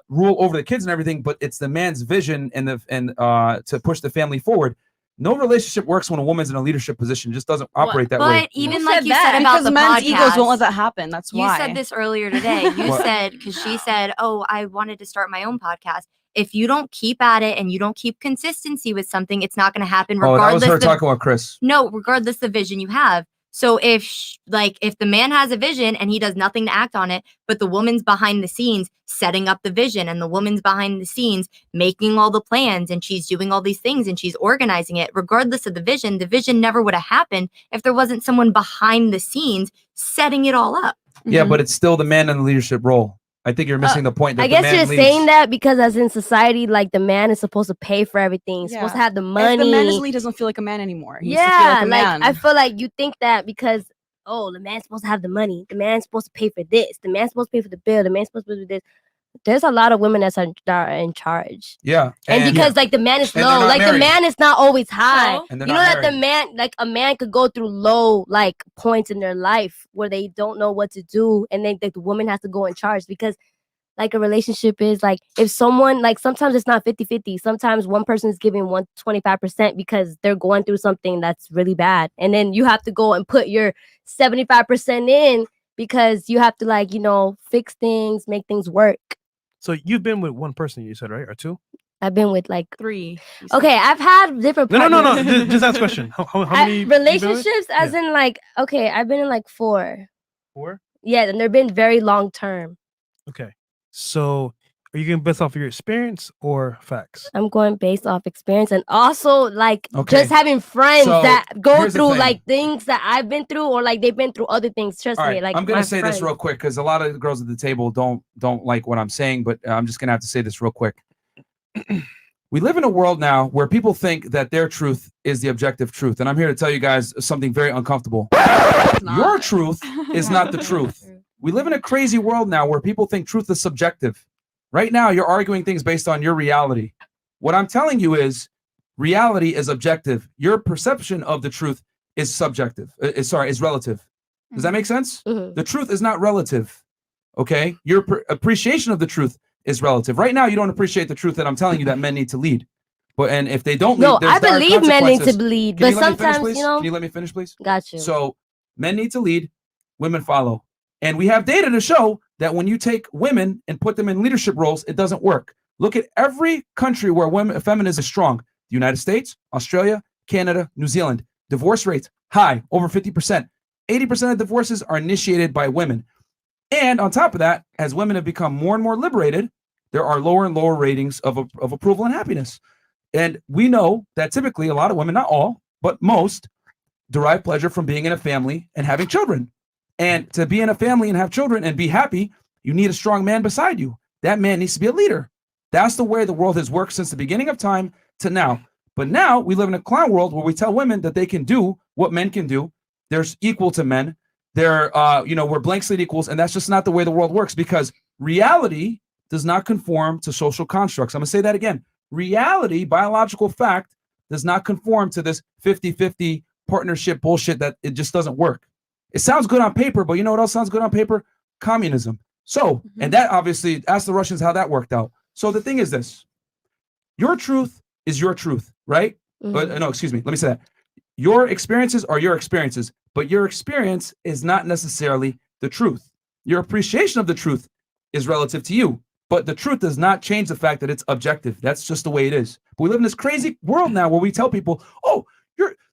rule over the kids and everything, but it's the man's vision and to push the family forward. No relationship works when a woman's in a leadership position. It just doesn't operate that way. But even Who like said you that? said about because the men's egos won't let podcast, that happen. That's you why. said this earlier today. You What? said, because she said, oh, I wanted to start my own podcast. If you don't keep at it and you don't keep consistency with something, it's not going to happen Oh, that was regardless. her talking about Chris. No, regardless the vision you have. So if the man has a vision and he does nothing to act on it, but the woman's behind the scenes setting up the vision and the woman's behind the scenes making all the plans and she's doing all these things and she's organizing it, regardless of the vision never would have happened if there wasn't someone behind the scenes setting it all up. Yeah, but it's still the man in the leadership role. I think you're missing the point. That I the guess man you're leads. saying that because as in society, like the man is supposed to pay for everything, he's supposed to have the money. If the man doesn't lead, he doesn't feel like a man anymore. He needs to feel Yeah, like a man. I feel like you think that because the man's supposed to have the money, the man's supposed to pay for this, the man's supposed to pay for the bill, the man's supposed to do this. There's a lot of women that are in charge. Yeah, And because like the man is And they're low, not like the married. man is not always high. So? And You they're know not that the married. man, like a man could go through low like points in their life where they don't know what to do, and then the woman has to go in charge because like a relationship is like if someone like sometimes it's not 50-50. Sometimes one person is giving 125% because they're going through something that's really bad. And then you have to go and put your 75% in because you have to fix things, make things work. So you've been with one person, you said, right? Or two? I've been with like 3. Okay, I've had different No. partners. Just ask a question. How many you been with? relationships as in like okay, I've been in like 4. 4? Yeah, and they've been very long term. Okay. So are you going based off of your experience or facts? I'm going based off experience and also like Okay. just having friends So, that go here's the through thing. like things that I've been through or like they've been through other things. Trust All me, right, like I'm gonna my say friends. this real quick because a lot of the girls at the table don't like what I'm saying, but I'm just gonna have to say this real quick. We live in a world now where people think that their truth is the objective truth, and I'm here to tell you guys something very uncomfortable. Your truth is not the truth. We live in a crazy world now where people think truth is subjective. Right now, you're arguing things based on your reality. What I'm telling you is reality is objective. Your perception of the truth is subjective. Is relative. Does that make sense? The truth is not relative. Okay? Your appreciation of the truth is relative. Right now, you don't appreciate the truth that I'm telling you that men need to lead. But and if they don't lead, No, there's I dire believe men need to consequences. bleed, Can but you let me finish, sometimes, please? you know. Can you let me finish, please? Got you. So men need to lead, women follow. And we have data to show that when you take women and put them in leadership roles, it doesn't work. Look at every country where feminism is strong. The United States, Australia, Canada, New Zealand. Divorce rates high, over 50%. 80% of divorces are initiated by women. And on top of that, as women have become more and more liberated, there are lower and lower ratings of approval and happiness. And we know that typically a lot of women, not all, but most, derive pleasure from being in a family and having children. And to be in a family and have children and be happy, you need a strong man beside you. That man needs to be a leader. That's the way the world has worked since the beginning of time to now. But now we live in a clown world where we tell women that they can do what men can do. They're equal to men. They're, we're blank slate equals. And that's just not the way the world works, because reality does not conform to social constructs. I'm going to say that again. Reality, biological fact, does not conform to this 50-50 partnership bullshit that it just doesn't work. It sounds good on paper, but you know what else sounds good on paper? Communism. So, and that obviously, ask the Russians how that worked out. So the thing is this. Your truth is your truth, right? No, excuse me. Let me say that. Your experiences are your experiences, but your experience is not necessarily the truth. Your appreciation of the truth is relative to you. But the truth does not change the fact that it's objective. That's just the way it is. But we live in this crazy world now where we tell people, oh,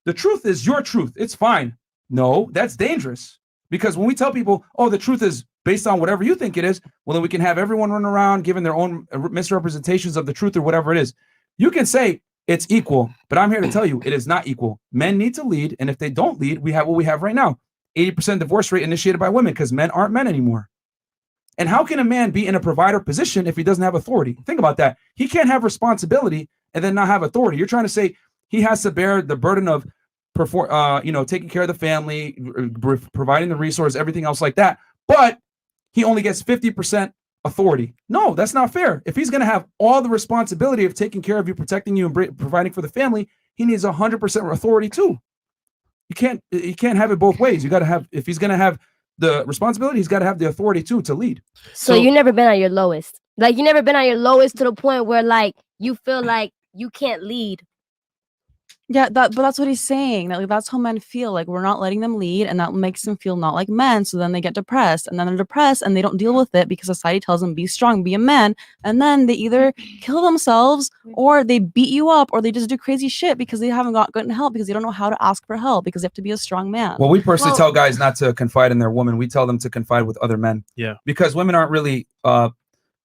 the truth is your truth. It's fine. No, that's dangerous. Because when we tell people, oh, the truth is based on whatever you think it is, well, then we can have everyone run around giving their own misrepresentations of the truth or whatever it is. You can say it's equal, but I'm here to tell you it is not equal. Men need to lead. And if they don't lead, we have what we have right now. 80% divorce rate initiated by women because men aren't men anymore. And how can a man be in a provider position if he doesn't have authority? Think about that. He can't have responsibility and then not have authority. You're trying to say he has to bear the burden of taking care of the family, providing the resource, everything else like that. But he only gets 50% authority. No, that's not fair. If he's going to have all the responsibility of taking care of you, protecting you, and providing for the family, he needs 100% authority too. You can't have it both ways. You got to have, if he's going to have the responsibility, he's got to have the authority too to lead. So you never been at your lowest. Like you never been at your lowest to the point where like you feel like you can't lead. Yeah, but that's what he's saying. That that's how men feel. Like we're not letting them lead, and that makes them feel not like men. So then they get depressed, and then they're depressed, and they don't deal with it because society tells them be strong, be a man, and then they either kill themselves or they beat you up or they just do crazy shit because they haven't gotten help because they don't know how to ask for help because they have to be a strong man. Well, we personally tell guys not to confide in their woman. We tell them to confide with other men. Yeah, because women aren't really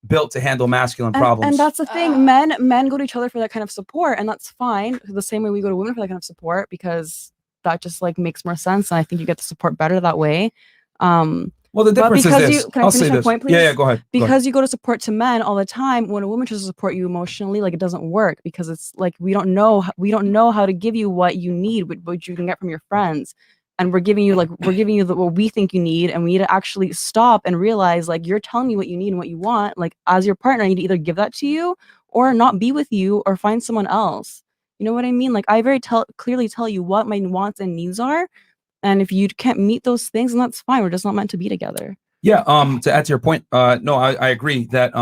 built to handle masculine problems. And that's the thing. Men go to each other for that kind of support, and that's fine. The same way we go to women for that kind of support, because that just like makes more sense, and I think you get the support better that way. Well, the difference is this. Can I finish my point, please? Yeah, go ahead. Because you go to support to men all the time, when a woman tries to support you emotionally, like it doesn't work because it's like we don't know how to give you what you need, what you can get from your friends. And we're giving you what we think you need, and we need to actually stop and realize like you're telling me what you need and what you want. Like as your partner, I need to either give that to you or not be with you or find someone else. You know what I mean? Like I very clearly tell you what my wants and needs are, and if you can't meet those things, then that's fine. We're just not meant to be together. Yeah. To add to your point, no, I agree that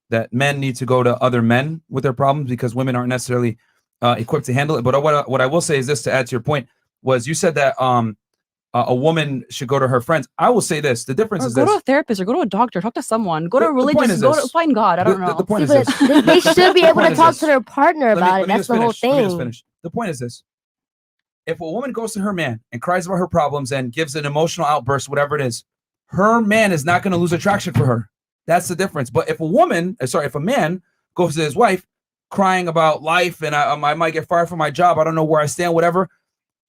that men need to go to other men with their problems because women aren't necessarily equipped to handle it. But what I will say is this, to add to your point, was you said that a woman should go to her friends. I will say this: the difference is go to a therapist or go to a doctor, talk to someone, go to a religious, go to find God. I don't know. The point is this: they should be able to talk to their partner about it. That's the whole thing. Let me just finish. The point is this: if a woman goes to her man and cries about her problems and gives an emotional outburst, whatever it is, her man is not going to lose attraction for her. That's the difference. But if a man goes to his wife crying about life and I might get fired from my job, I don't know where I stand, whatever.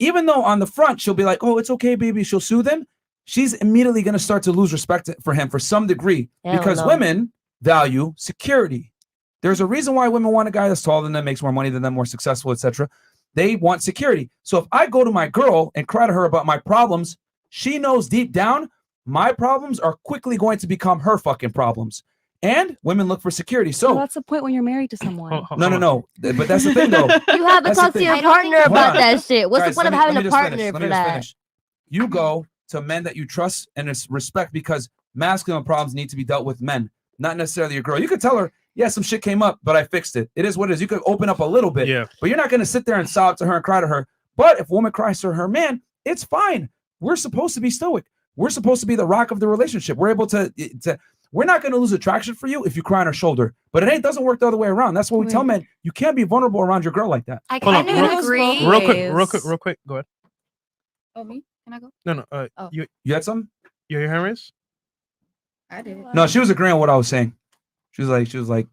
Even though on the front she'll be like, oh, it's okay, baby, she'll soothe him, she's immediately going to start to lose respect for him for some degree because women value security. There's a reason why women want a guy that's taller than them, makes more money than them, more successful, etc. They want security. So if I go to my girl and cry to her about my problems, she knows deep down my problems are quickly going to become her fucking problems. And women look for security. So that's the point when you're married to someone. No. But that's the thing, though. You have to talk to your partner about that shit. What's the point of having a partner for that? You go to men that you trust and respect because masculine problems need to be dealt with men, not necessarily your girl. You could tell her, yeah, some shit came up, but I fixed it. It is what it is. You could open up a little bit, but you're not going to sit there and sob to her and cry to her. But if a woman cries to her man, it's fine. We're supposed to be stoic. We're supposed to be the rock of the relationship. We're able to we're not going to lose attraction for you if you cry on her shoulder, but it doesn't work the other way around. That's what we tell men. You can't be vulnerable around your girl like that. I kind of agree. Real quick. Go ahead. Oh, me? Can I go? No. You had some? Your hand raised? I did. No, she was agreeing with what I was saying. She was like.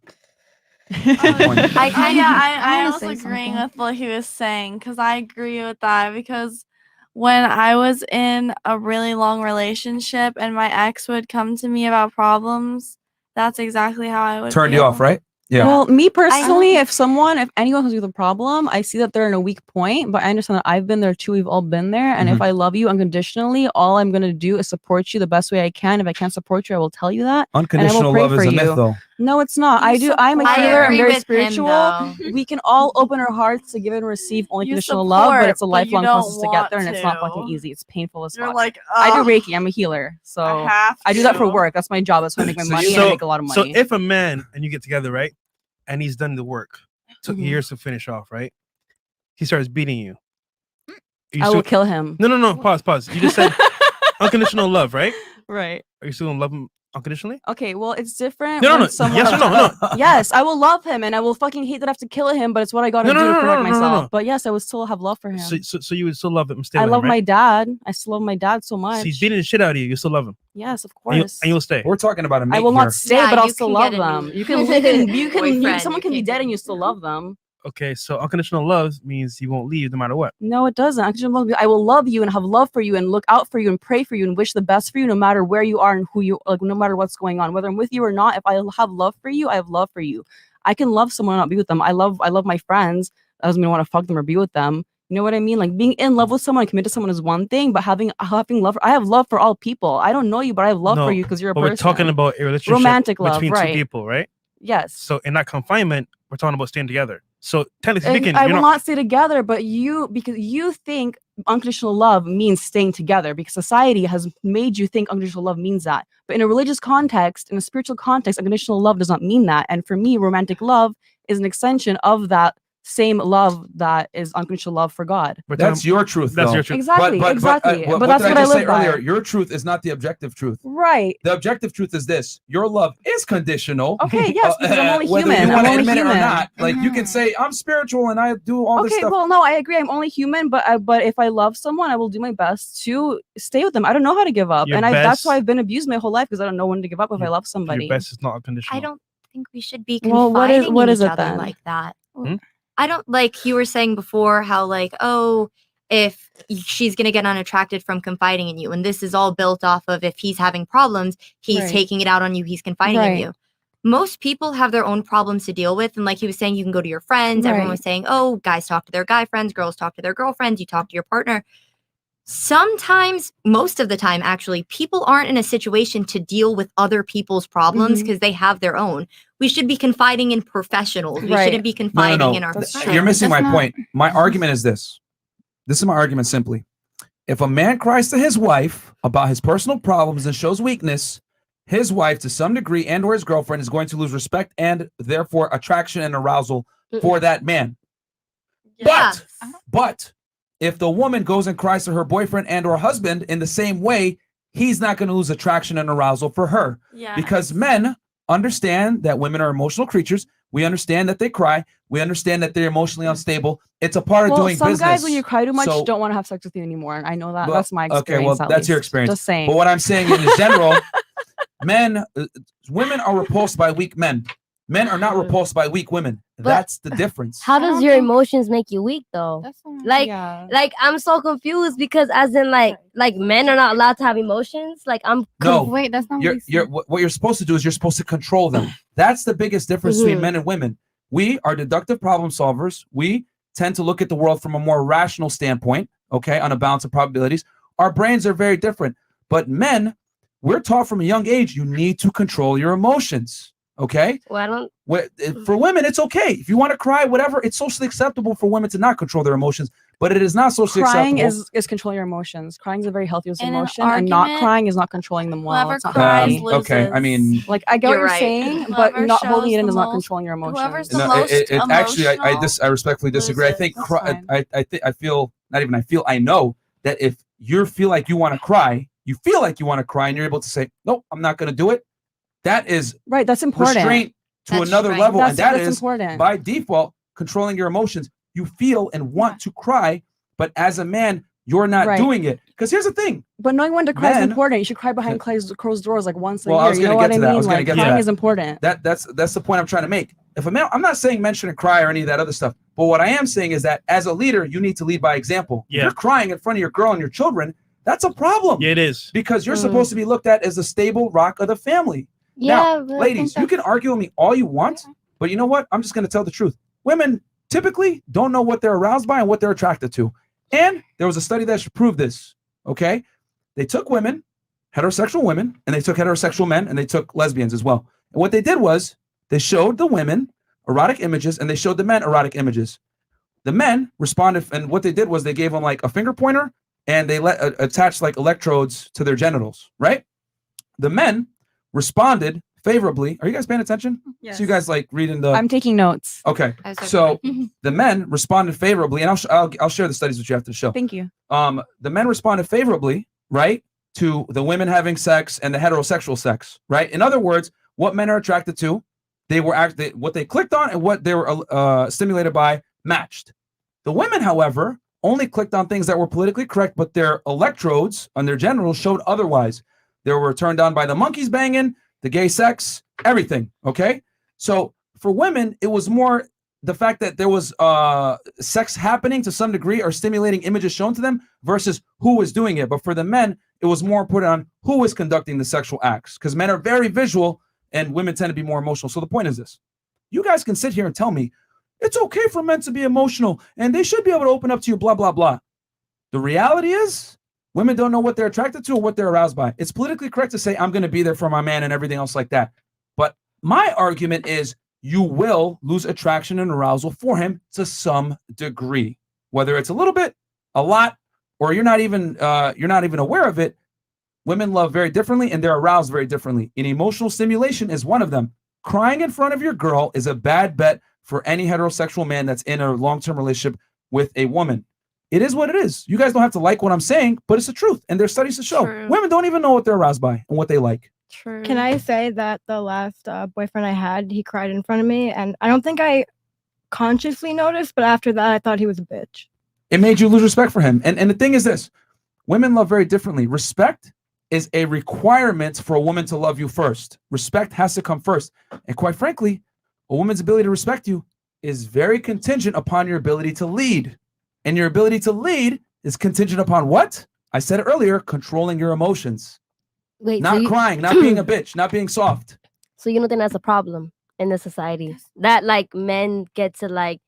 I was agreeing with what he was saying because I agree with that because when I was in a really long relationship and my ex would come to me about problems, that's exactly how I would Turned feel. you off, right? Yeah. Well, me personally, if anyone comes with a problem, I see that they're in a weak point, but I understand that I've been there too. We've all been there. And if I love you unconditionally, all I'm going to do is support you the best way I can. If I can't support you, I will tell you that. Unconditional love is a myth, though. No, it's not. I'm a healer. I'm very spiritual. We can all open our hearts to give and receive only conditional love, but it's a lifelong process to get there, and it's not fucking easy. It's painful as fuck. I do Reiki. I'm a healer, so I do that for work. That's my job. That's how I make my money, and I make a lot of money. So if a man and you get together, right, and he's done the work, took years to finish off, right? He starts beating you. I will kill him. No. Pause. You just said unconditional love, right? Right. Are you still gonna love him unconditionally? Okay, well, it's different. No. Yes or no? Yes, I will love him, and I will fucking hate that I have to kill him, but it's what I gotta do to protect myself. But yes, I would still have love for him. So you would still love him? Stay I with love him, right? my dad. I still love my dad so much. So he's beating the shit out of you. You still love him? Yes, of And course. you'll stay. We're talking about a mate I will here. not stay, but I'll still love them. Someone can be dead and you still love them. Okay, so unconditional love means you won't leave no matter what. No, it doesn't. I will love you and have love for you and look out for you and pray for you and wish the best for you no matter where you are and who you like, no matter what's going on. Whether I'm with you or not, if I have love for you, I have love for you. I can love someone and not be with them. I love my friends. That doesn't mean I want to fuck them or be with them. You know what I mean? Like being in love with someone, commit to someone is one thing, but having love. I have love for all people. I don't know you, but I have love for you because you're a person. We're talking about a relationship romantic love, between right. two people, right? Yes. So in that confinement, we're talking about staying together. So technically speaking, I will not stay together, but because you think unconditional love means staying together because society has made you think unconditional love means that. But in a religious context, in a spiritual context, unconditional love does not mean that. And for me, romantic love is an extension of that same love that is unconditional love for God. That's your truth. That's though. your truth. Exactly. But that's what I live by. Earlier. Your truth is not the objective truth. Right. The objective truth is this: your love is conditional. Okay. Yes. Because I'm only whether human. you want I'm to only admit it or human. not. Like you can say, I'm spiritual and I do all this Okay. stuff. Well, no, I agree. I'm only human, but if I love someone, I will do my best to stay with them. I don't know how to give up, that's why I've been abused my whole life because I don't know when to give up if I love somebody. Your best is not unconditional. I don't think we should be Well, confiding what in is each it other then? like that. I don't like you were saying before how like, oh, if she's going to get unattracted from confiding in you. And this is all built off of if he's having problems, he's taking it out on you, he's confiding in you. Most people have their own problems to deal with. And like he was saying, you can go to your friends. Everyone was saying, oh, guys talk to their guy friends, girls talk to their girlfriends, you talk to your partner. Sometimes, most of the time, actually, people aren't in a situation to deal with other people's problems because they have their own. We should be confiding in professionals. We shouldn't be confiding in our friends. You're missing my point. My argument is this. This is my argument simply. If a man cries to his wife about his personal problems and shows weakness, his wife, to some degree, and or his girlfriend is going to lose respect and therefore attraction and arousal for that man. But if the woman goes and cries to her boyfriend and or husband in the same way, he's not going to lose attraction and arousal for her. Because men understand that women are emotional creatures. We understand that they cry. We understand that they're emotionally unstable. It's a part of doing some business. guys, when you cry too much, don't want to have sex with you anymore. And I know that. That's my experience. Okay, well, that's your experience. Just saying. But what I'm saying in general, women are repulsed by weak men. Men are not repulsed by weak women. That's the difference. How does your emotions make you weak though? Like I'm so confused because as in like men are not allowed to have emotions. Like Wait, that's not what you're supposed to do is you're supposed to control them. That's the biggest difference between men and women. We are deductive problem solvers. We tend to look at the world from a more rational standpoint, okay, on a balance of probabilities. Our brains are very different. But men, we're taught from a young age, you need to control your emotions. Okay. Well, for women, it's okay. If you want to cry, whatever, it's socially acceptable for women to not control their emotions. but it is not socially Crying acceptable. is controlling your emotions. Crying is a very healthy In an emotion, and not argument, crying is not controlling them well. whoever It's not cries healthy. Okay, I mean, Like I get what You're you're right. saying, but Whoever not holding shows it in the is not most- controlling your whoever's emotions. the most it actually, emotional I respectfully disagree. I think That's fine. I feel not even I feel I know that if you feel like you want to cry, and you're able to say, nope, I'm not going to do it. That is Right, that's important. restraint to That's another strength. level, and That's that is important. by default controlling your emotions. You feel and want to cry, but as a man, you're not Right. doing it. Because here's the thing. But knowing when to cry is Men- important. You should cry behind closed doors like once a Well, I year. was You know gonna what get I to that. I mean? was gonna Like get to crying that. is important. That's the point I'm trying to make. If a man, I'm not saying men shouldn't cry or any of that other stuff, but what I am saying is that as a leader, you need to lead by example. If Yeah. you're crying in front of your girl and your children, that's a problem. Yeah, it is. Because you're supposed to be looked at as the stable rock of the family. Yeah, Now, but I ladies, think you can argue with me all you want, but you know what? I'm just going to tell the truth. Women typically don't know what they're aroused by and what they're attracted to. And there was a study that should prove this, okay? They took women, heterosexual women, and they took heterosexual men, and they took lesbians as well. And what they did was they showed the women erotic images, and they showed the men erotic images. The men responded, and what they did was they gave them like a finger pointer, and they attached like electrodes to their genitals, right? The men responded favorably. Are you guys paying attention? Yes. So you guys like reading the. I'm taking notes. Okay. I was So the men responded favorably, and I'll share the studies with you after the show. Thank you. The men responded favorably, right, to the women having sex and the heterosexual sex, right? In other words, what men are attracted to, what they clicked on and what they were stimulated by matched. The women, however, only clicked on things that were politically correct, but their electrodes on their genitals showed otherwise. They were turned on by the monkeys banging, the gay sex, everything. Okay, so for women, it was more the fact that there was sex happening to some degree or stimulating images shown to them versus who was doing it. But for the men, it was more put on who was conducting the sexual acts, because men are very visual and women tend to be more emotional. So the point is this: you guys can sit here and tell me it's okay for men to be emotional and they should be able to open up to you, blah, blah, blah. The reality is women don't know what they're attracted to or what they're aroused by. It's politically correct to say, I'm going to be there for my man and everything else like that. But my argument is you will lose attraction and arousal for him to some degree, whether it's a little bit, a lot, or you're not even aware of it. Women love very differently and they're aroused very differently. And emotional stimulation is one of them. Crying in front of your girl is a bad bet for any heterosexual man that's in a long-term relationship with a woman. It is what it is. You guys don't have to like what I'm saying, but it's the truth. And there's studies to show True. women don't even know what they're aroused by and what they like. True. Can I say that the last boyfriend I had, he cried in front of me, and I don't think I consciously noticed, but after that, I thought he was a bitch. It made you lose respect for him. And the thing is this: women love very differently. Respect is a requirement for a woman to love you first. Respect has to come first. And quite frankly, a woman's ability to respect you is very contingent upon your ability to lead. And your ability to lead is contingent upon what? I said it earlier, controlling your emotions. Wait, Not crying, not being a bitch, not being soft. So you don't think that's a problem in the society? That like men get to like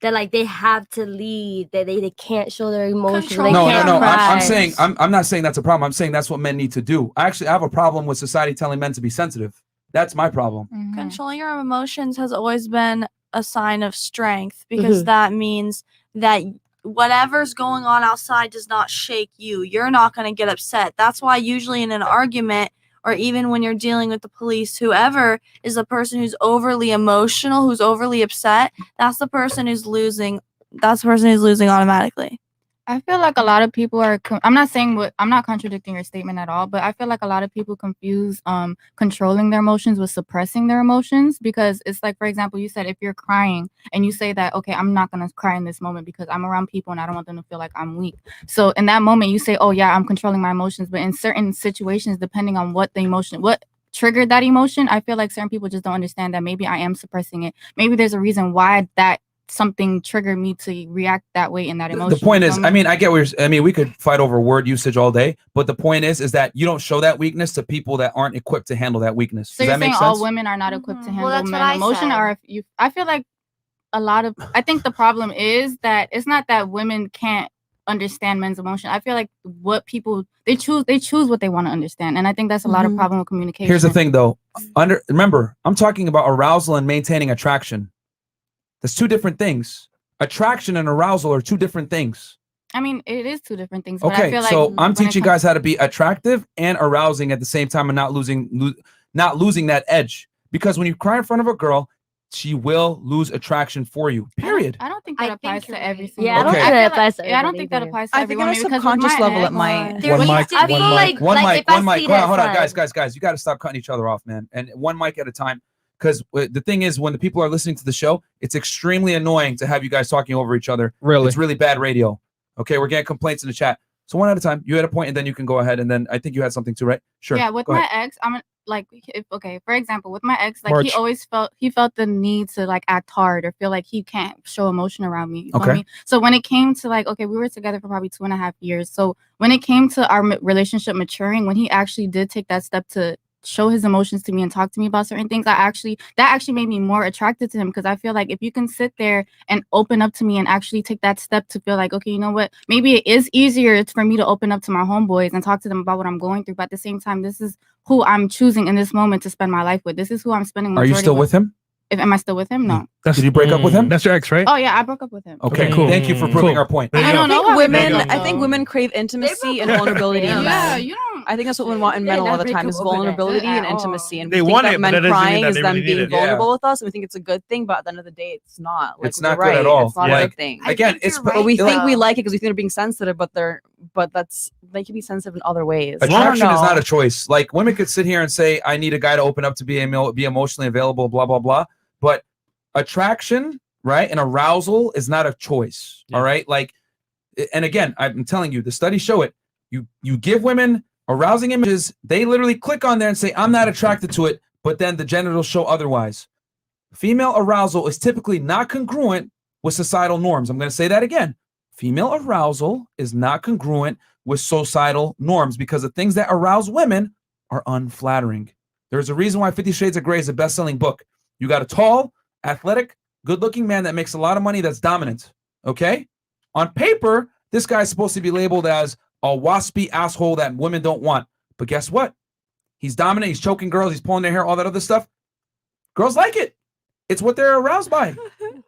that, like they have to lead, that they can't show their emotions. Control They No. can't I'm cry. saying I'm not saying that's a problem. I'm saying that's what men need to do. I have a problem with society telling men to be sensitive. That's my problem. Controlling your emotions has always been a sign of strength, because Mhm. that means that whatever's going on outside does not shake you. You're not going to get upset. That's why usually in an argument, or even when you're dealing with the police, whoever is the person who's overly emotional, who's overly upset, that's the person who's losing. That's the person who's losing automatically. I feel like a lot of people are. I'm not contradicting your statement at all, but I feel like a lot of people confuse controlling their emotions with suppressing their emotions, because it's like, for example, you said if you're crying and you say that, okay, I'm not gonna cry in this moment because I'm around people and I don't want them to feel like I'm weak. So in that moment, you say, oh yeah, I'm controlling my emotions, but in certain situations, depending on what triggered that emotion, I feel like certain people just don't understand that maybe I am suppressing it. Maybe there's a reason why that something triggered me to react that way in that emotion. The point is, I mean, I get where you're, I mean, we could fight over word usage all day, but the point is that you don't show that weakness to people that aren't equipped to handle that weakness. So Does you're that make saying sense? all women are not equipped to handle that's what men I emotion, said. or if you? I feel like I think the problem is that it's not that women can't understand men's emotion. I feel like what people they choose what they want to understand, and I think that's a lot of problem with communication. Here's the thing, though. Remember, I'm talking about arousal and maintaining attraction. That's two different things. Attraction and arousal are two different things. I mean, it is two different things. But I Okay, feel like so I'm when it teaching comes- guys how to be attractive and arousing at the same time, and not losing that edge. Because when you cry in front of a girl, she will lose attraction for you. Period. I don't think that applies to every single. Yeah, I don't Okay. think that feel applies to like, yeah, I don't everybody think that either. applies to I think everyone. on a because with subconscious my level, it ex- might. There One needs mic, to be one like, mic. One like mic, if I one mic. see Hold on, that hold on, side- guys. You got to stop cutting each other off, man. And one mic at a time. Because the thing is, when the people are listening to the show, it's extremely annoying to have you guys talking over each other. Really? It's really bad radio. Okay, we're getting complaints in the chat. So one at a time. You had a point, and then you can go ahead. And then I think you had something too, right? Sure. Yeah, with Go my ahead. ex, I'm like, okay, for example, with my ex, like March. he always felt the need to like act hard or feel like he can't show emotion around me. You feel Okay. me? So when it came to like, okay, we were together for probably 2.5 years. So when it came to our relationship maturing, when he actually did take that step to show his emotions to me and talk to me about certain things, that actually made me more attracted to him, because I feel like if you can sit there and open up to me and actually take that step to feel like, okay, you know what, maybe it is easier for me to open up to my homeboys and talk to them about what I'm going through, but at the same time, this is who I'm choosing in this moment to spend my life with. This is who I'm spending. Are you still with him? Am I still with him? No. Did you break up with him? That's your ex, right? Oh yeah, I broke up with him. Okay, cool. Thank you for proving Cool. our point. There you I go. don't know how we women. broke up, I think though. women crave intimacy and vulnerability in Yeah, men. you don't. I think that's what women want in men a lot of the time is vulnerability and intimacy. And we They think want that it, but men that doesn't mean crying that is they them really being need it. vulnerable with us, and we think it's a good thing. But at the end of the day, it's not. Like, It's not you're good at right, all. It's not Yeah. a good thing. It's But we think we though. like it because we think they're being sensitive, but they can be sensitive in other ways. I don't Attraction is not know. a choice. Like women could sit here and say, "I need a guy to open up to be emotionally available," blah blah blah. But attraction, right, and arousal is not a choice. All right, like, and again, I'm telling you, the studies show it. You give women arousing images, they literally click on there and say, "I'm not attracted to it," but then the genitals show otherwise. Female arousal is typically not congruent with societal norms. I'm going to say that again. Female arousal is not congruent with societal norms because the things that arouse women are unflattering. There's a reason why 50 Shades of Grey is a best-selling book. You got a tall, athletic, good-looking man that makes a lot of money that's dominant, okay? On paper, this guy's supposed to be labeled as a waspy asshole that women don't want. But guess what? He's dominant, he's choking girls, he's pulling their hair, all that other stuff. Girls like it. It's what they're aroused by.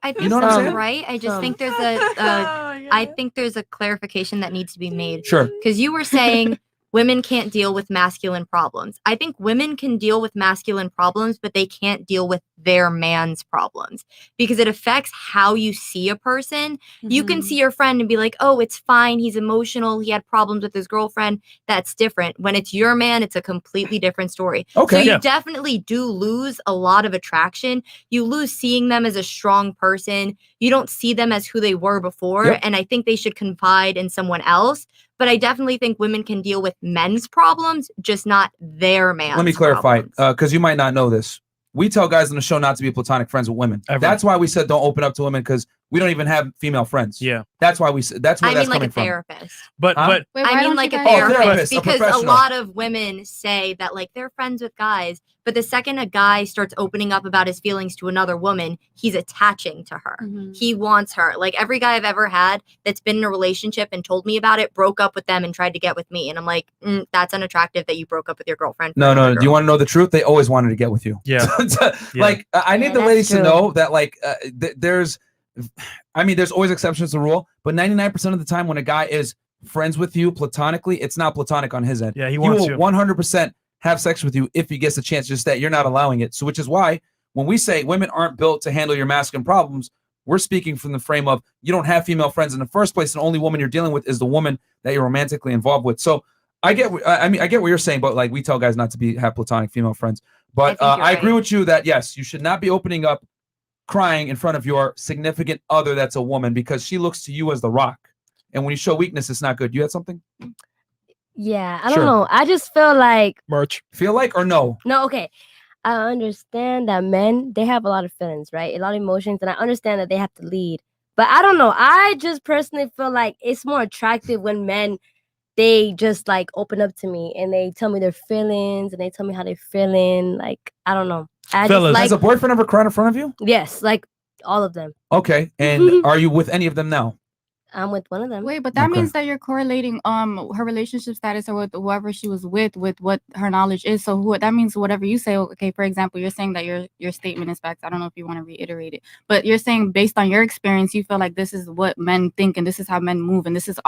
I think You know what I'm that's saying? right. I just think there's I think there's a clarification that needs to be made. Sure. Because you were saying women can't deal with masculine problems. I think women can deal with masculine problems, but they can't deal with their man's problems because it affects how you see a person. You can see your friend and be like, oh, it's fine. He's emotional. He had problems with his girlfriend. That's different. When it's your man, it's a completely different story. Okay. So you Yeah. definitely do lose a lot of attraction. You lose seeing them as a strong person. You don't see them as who they were before. Yep. And I think they should confide in someone else. But I definitely think women can deal with men's problems, just not their man's. Let me clarify, problems. because you might not know this. We tell guys on the show not to be platonic friends with women. Ever. That's why we said don't open up to women because we don't even have female friends. Yeah. That's why we said. That's where I that's mean, like coming a from. therapist. But Huh? but Wait, why I mean, don't like you a guys- Oh, therapist, therapist, a because a professional. lot of women say that like they're friends with guys, but the second a guy starts opening up about his feelings to another woman, he's attaching to her. He wants her. Like every guy I've ever had that's been in a relationship and told me about it broke up with them and tried to get with me, and I'm like, that's unattractive that you broke up with your girlfriend. for No, another do you girl." want to know the truth? They always wanted to get with you. Yeah. Like I need Yeah, the that's ladies to true. know that like there's, I mean, there's always exceptions to the rule, but 99% of the time when a guy is friends with you platonically, it's not platonic on his end. Yeah, he wants will you. 100% have sex with you if he gets a chance, just that you're not allowing it. So which is why when we say women aren't built to handle your masculine problems, we're speaking from the frame of you don't have female friends in the first place, and the only woman you're dealing with is the woman that you're romantically involved with. So I get what you're saying, but like we tell guys not to have platonic female friends. But think you're I agree right. with you that yes, you should not be opening up crying in front of your significant other that's a woman because she looks to you as the rock. And when you show weakness, it's not good. You had something? Yeah, I Sure. don't know. I just feel like Merch. Feel like or no? no, okay. I understand that men, they have a lot of feelings, right? A lot of emotions, and I understand that they have to lead. But I don't know. I just personally feel like it's more attractive when men they just like open up to me and they tell me their feelings and they tell me how they're feeling. Like, I don't know. I Fellas. just Has like a boyfriend ever cried in front of you? yes, like all of them. Okay. And are you with any of them now? I'm with one of them. Wait, but that Okay. means that you're correlating her relationship status or with whoever she was with what her knowledge is. So that means whatever you say. Okay, for example, you're saying that your statement is facts. I don't know if you want to reiterate it, but you're saying based on your experience, you feel like this is what men think and this is how men move and this is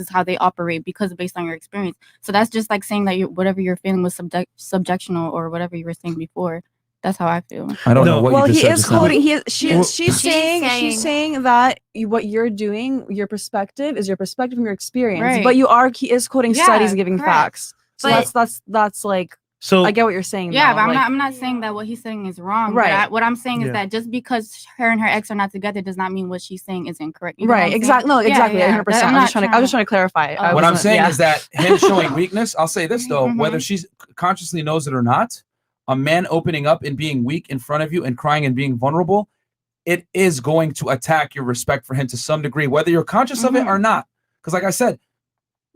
how they operate because based on your experience. So that's just like saying that whatever you're feeling was subjectional or whatever you were saying before. That's how I feel. I don't know what Well, you just he said is just now. quoting. Well, She's saying that what you're doing, your perspective is your perspective from your experience. Right. But he is quoting studies and giving correct. facts. So that's like. So I get what you're saying. Yeah, though. but like, I'm not saying that what he's saying is wrong. Right. But what I'm saying Yeah. is that just because her and her ex are not together does not mean what she's saying is incorrect. You know what right. I'm Exactly. saying? No. Exactly. Yeah, 100%. I was just trying to clarify. I What I'm wasn't- saying yeah. is that him showing weakness, I'll say this though, whether she's consciously knows it or not, a man opening up and being weak in front of you and crying and being vulnerable, it is going to attack your respect for him to some degree, whether you're conscious of it or not. Because like I said,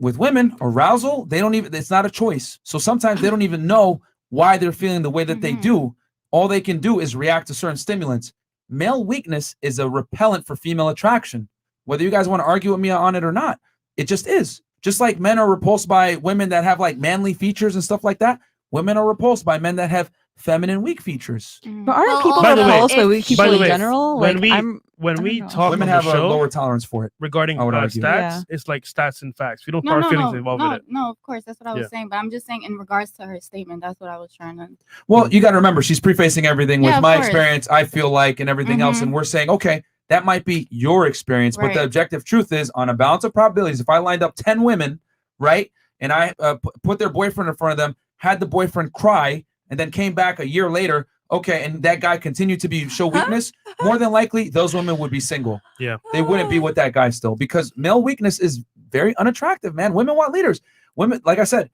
with women, arousal, it's not a choice. So sometimes they don't even know why they're feeling the way that they do. All they can do is react to certain stimulants. Male weakness is a repellent for female attraction. Whether you guys want to argue with me on it or not, it just is. Just like men are repulsed by women that have like manly features and stuff like that, women are repulsed by men that have feminine weak features. But aren't people by the way- repulsed by weak people by the in way, general? when Like, we I'm- when I we don't know. talk Women on have the a show lower tolerance for it. regarding I would argue. stats, Yeah. it's like stats and facts. We don't put our feelings involved with it. No, of course, that's what I was Yeah. saying. But I'm just saying in regards to her statement, that's what I was trying to. Well, you got to remember, she's prefacing everything Yeah, with of my course. experience, I feel like, and everything else. And we're saying, okay, that might be your experience. But the Right. objective truth is, on a balance of probabilities, if I lined up 10 women, right, and I put their boyfriend in front of them, had the boyfriend cry, and then came back a year later, okay, and that guy continued to show weakness, more than likely, those women would be single. Yeah. They wouldn't be with that guy still, because male weakness is very unattractive, man. Women want leaders. Women, like I said,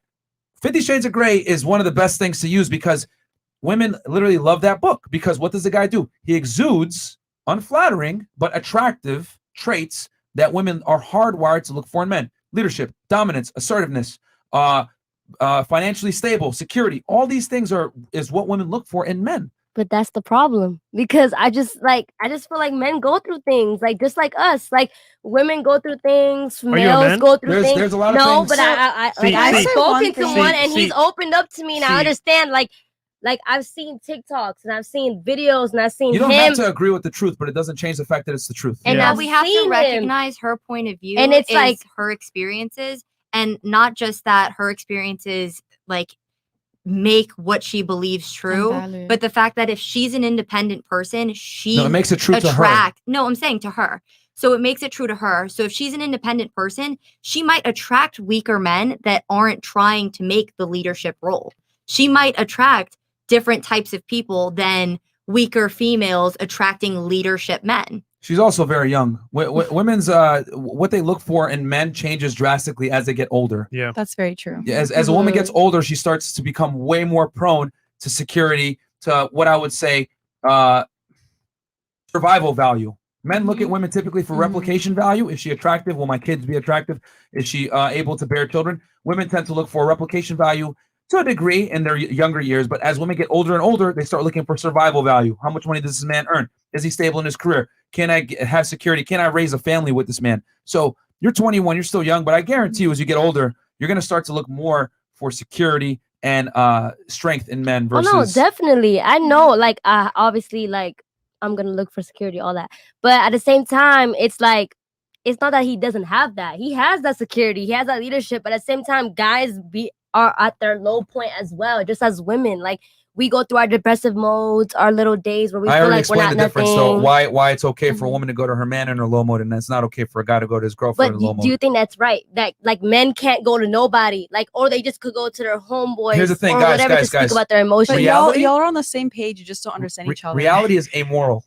50 Shades of Grey is one of the best things to use because women literally love that book. Because what does the guy do? He exudes unflattering but attractive traits that women are hardwired to look for in men: leadership, dominance, assertiveness, financially stable, security. All these things is what women look for in men. But that's the problem, because I just feel like men go through things like just like us. Like women go through things, Are you a males man? go through things. There's a lot of no, things. but I've See, spoken to see, one and see, he's opened up to me and I see. understand. Like I've seen TikToks and I've seen videos and I've seen You don't him. have to agree with the truth, but it doesn't change the fact that it's the truth. And But I've we have seen to him. recognize her point of view And it's is like- her experiences, and not just that her experiences like make what she believes true, Invalid. but the fact that if she's an independent person, she No, it makes it true to her. No, I'm saying to her. So it makes it true to her. So if she's an independent person, she might attract weaker men that aren't trying to make the leadership role. She might attract different types of people than weaker females attracting leadership men. She's also very young. Women's what they look for in men changes drastically as they get older. Yeah. That's very true. Yeah, as a woman gets older, she starts to become way more prone to security, to what I would say survival value. Men look at women typically for replication value. Is she attractive? Will my kids be attractive? Is she able to bear children? Women tend to look for replication value to a degree in their younger years, but as women get older and older, they start looking for survival value. How much money does this man earn? Is he stable in his career? Can I have security? Can I raise a family with this man? So you're 21, you're still young, but I guarantee you as you get older, you're going to start to look more for security and strength in men versus... Oh no, definitely. I know, like obviously, like I'm gonna look for security, all that. But at the same time, it's like it's not that he doesn't have that. He has that security, he has that leadership. But at the same time, guys are at their low point as well, just as women. Like we go through our depressive modes, our little days where we I feel already like we're explained not the difference, nothing. though. Why it's okay for a woman to go to her man in her low mode, and it's not okay for a guy to go to his girlfriend But in low do mode. you think that's right? That like men can't go to nobody, like, or they just could go to their homeboys Here's the thing, or guys, whatever to guys, speak guys. about their emotions. But Reality- y'all are on the same page. You just don't understand each other. Reality is amoral.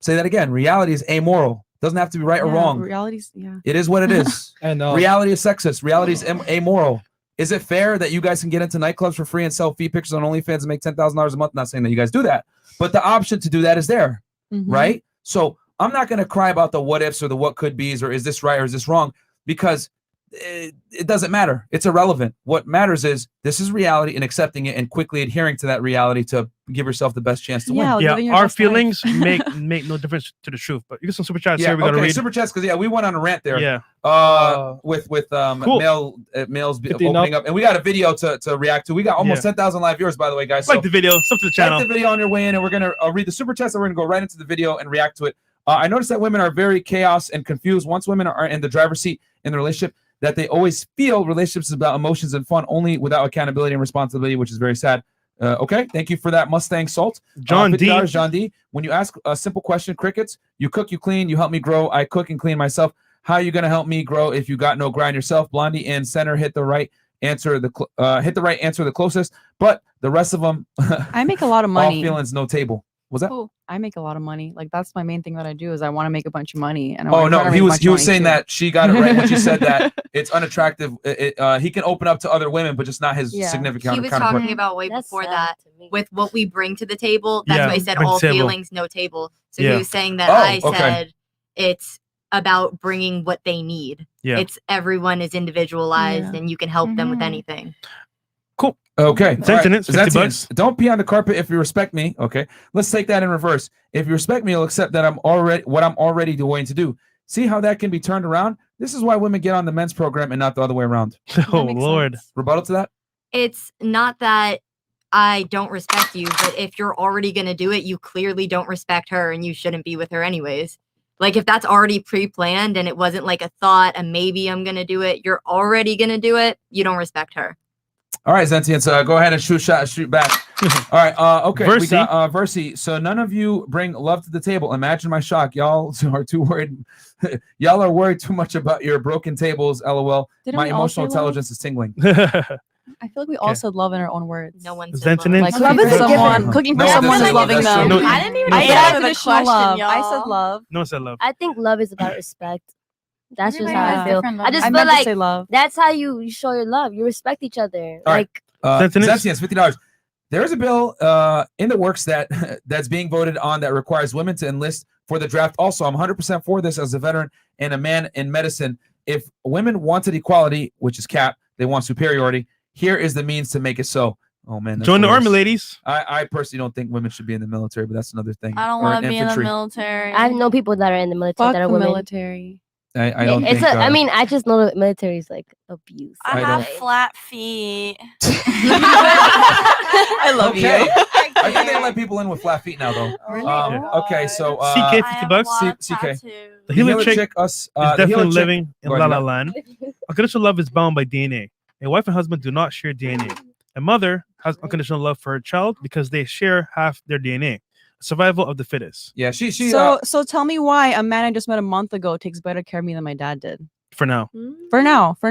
Say that again. Reality is amoral. Doesn't have to be right or Yeah, wrong. Reality's It is what it is. I know. Reality is sexist. Reality is amoral. Is it fair that you guys can get into nightclubs for free and sell feet pictures on OnlyFans and make $10,000 a month? Not saying that you guys do that, but the option to do that is there, right? So I'm not going to cry about the what ifs or the what could be's or is this right or is this wrong, because it doesn't matter. It's irrelevant. What matters is this is reality and accepting it and quickly adhering to that reality to give yourself the best chance to win. Yeah, our feelings make no difference to the truth. But you get some super chats here. We gotta read super chats because we went on a rant there. Yeah. With Cool. males opening up, and we got a video to react to. We got almost 10,000 live viewers, by the way, guys. Like the video, sub to the channel. Like the video on your way in, and we're gonna read the super chats, and we're gonna go right into the video and react to it. I noticed that women are very chaos and confused. Once women are in the driver's seat in the relationship, that they always feel relationships is about emotions and fun only without accountability and responsibility, which is very sad. Okay, thank you for that Mustang Salt. John D. $50, John D. When you ask a simple question, crickets, you cook, you clean, you help me grow, I cook and clean myself. How are you going to help me grow if you got no grind yourself? Blondie in center, hit the right answer, the closest, but the rest of them, I make a lot of money. all feelings, no table. Was that? Oh, I make a lot of money. Like that's my main thing that I do is I want to make a bunch of money. And I Oh wanna try no, to he make a was bunch of money saying too. that she got it right when she said that it's unattractive. He can open up to other women, but just not his significant. He was talking about way before that with what we bring to the table. That's why he said all feelings, no table. So he was saying that I said it's about bringing what they need. It's everyone is individualized and you can help them with anything. Cool. Okay. Sentence, All right. 50 bucks. Don't pee on the carpet if you respect me. Okay. Let's take that in reverse. If you respect me, you'll accept that I'm already going to do. See how that can be turned around? This is why women get on the men's program and not the other way around. Oh Lord. Rebuttal to that? It's not that I don't respect you, but if you're already going to do it, you clearly don't respect her and you shouldn't be with her anyways. Like if that's already pre-planned and it wasn't like a thought, a maybe I'm going to do it, you're already going to do it, you don't respect her. All right, Zentians, go ahead and shoot back. All right, okay. Versi. We got Versi. So none of you bring love to the table. Imagine my shock. Y'all are too worried. Y'all are worried too much about your broken tables. LOL. Didn't My we all emotional say love? intelligence is tingling. I feel like we all said love in our own words. No one said love. Like cooking for someone, cooking for No, someone that's is not- loving that's them. true. I didn't even I get said to the unconditional question, love. y'all. I said love. No one said love. I think love is about respect. That's just Everybody how has I feel. different love I just I feel meant to like say love. that's how you show your love. You respect each other. All right. Like Zentians, $50. There is a bill in the works that's being voted on that requires women to enlist for the draft. Also, I'm 100% for this as a veteran and a man in medicine. If women wanted equality, which is cap, they want superiority. Here is the means to make it so. Oh man, that's Join the worse. army, ladies. I personally don't think women should be in the military, but that's another thing. I don't Or want to be in the infantry. military. I know people that are in the military Fuck that are the women. military. I don't It's think. I mean, I just know the military is like abuse. I I have don't- flat feet. I love Okay. you. I think they let people in with flat feet now, though. Okay, so CK, I 50 have bucks. a lot of CK. tattoos. The healer chick us is the definitely healer chick- living in Go La ahead, La Matt. Land. Unconditional love is bound by DNA. A wife and husband do not share DNA. A mother has unconditional love for her child because they share half their DNA. Survival of the fittest. Yeah, she. So tell me why a man I just met a month ago takes better care of me than my dad did. For now. For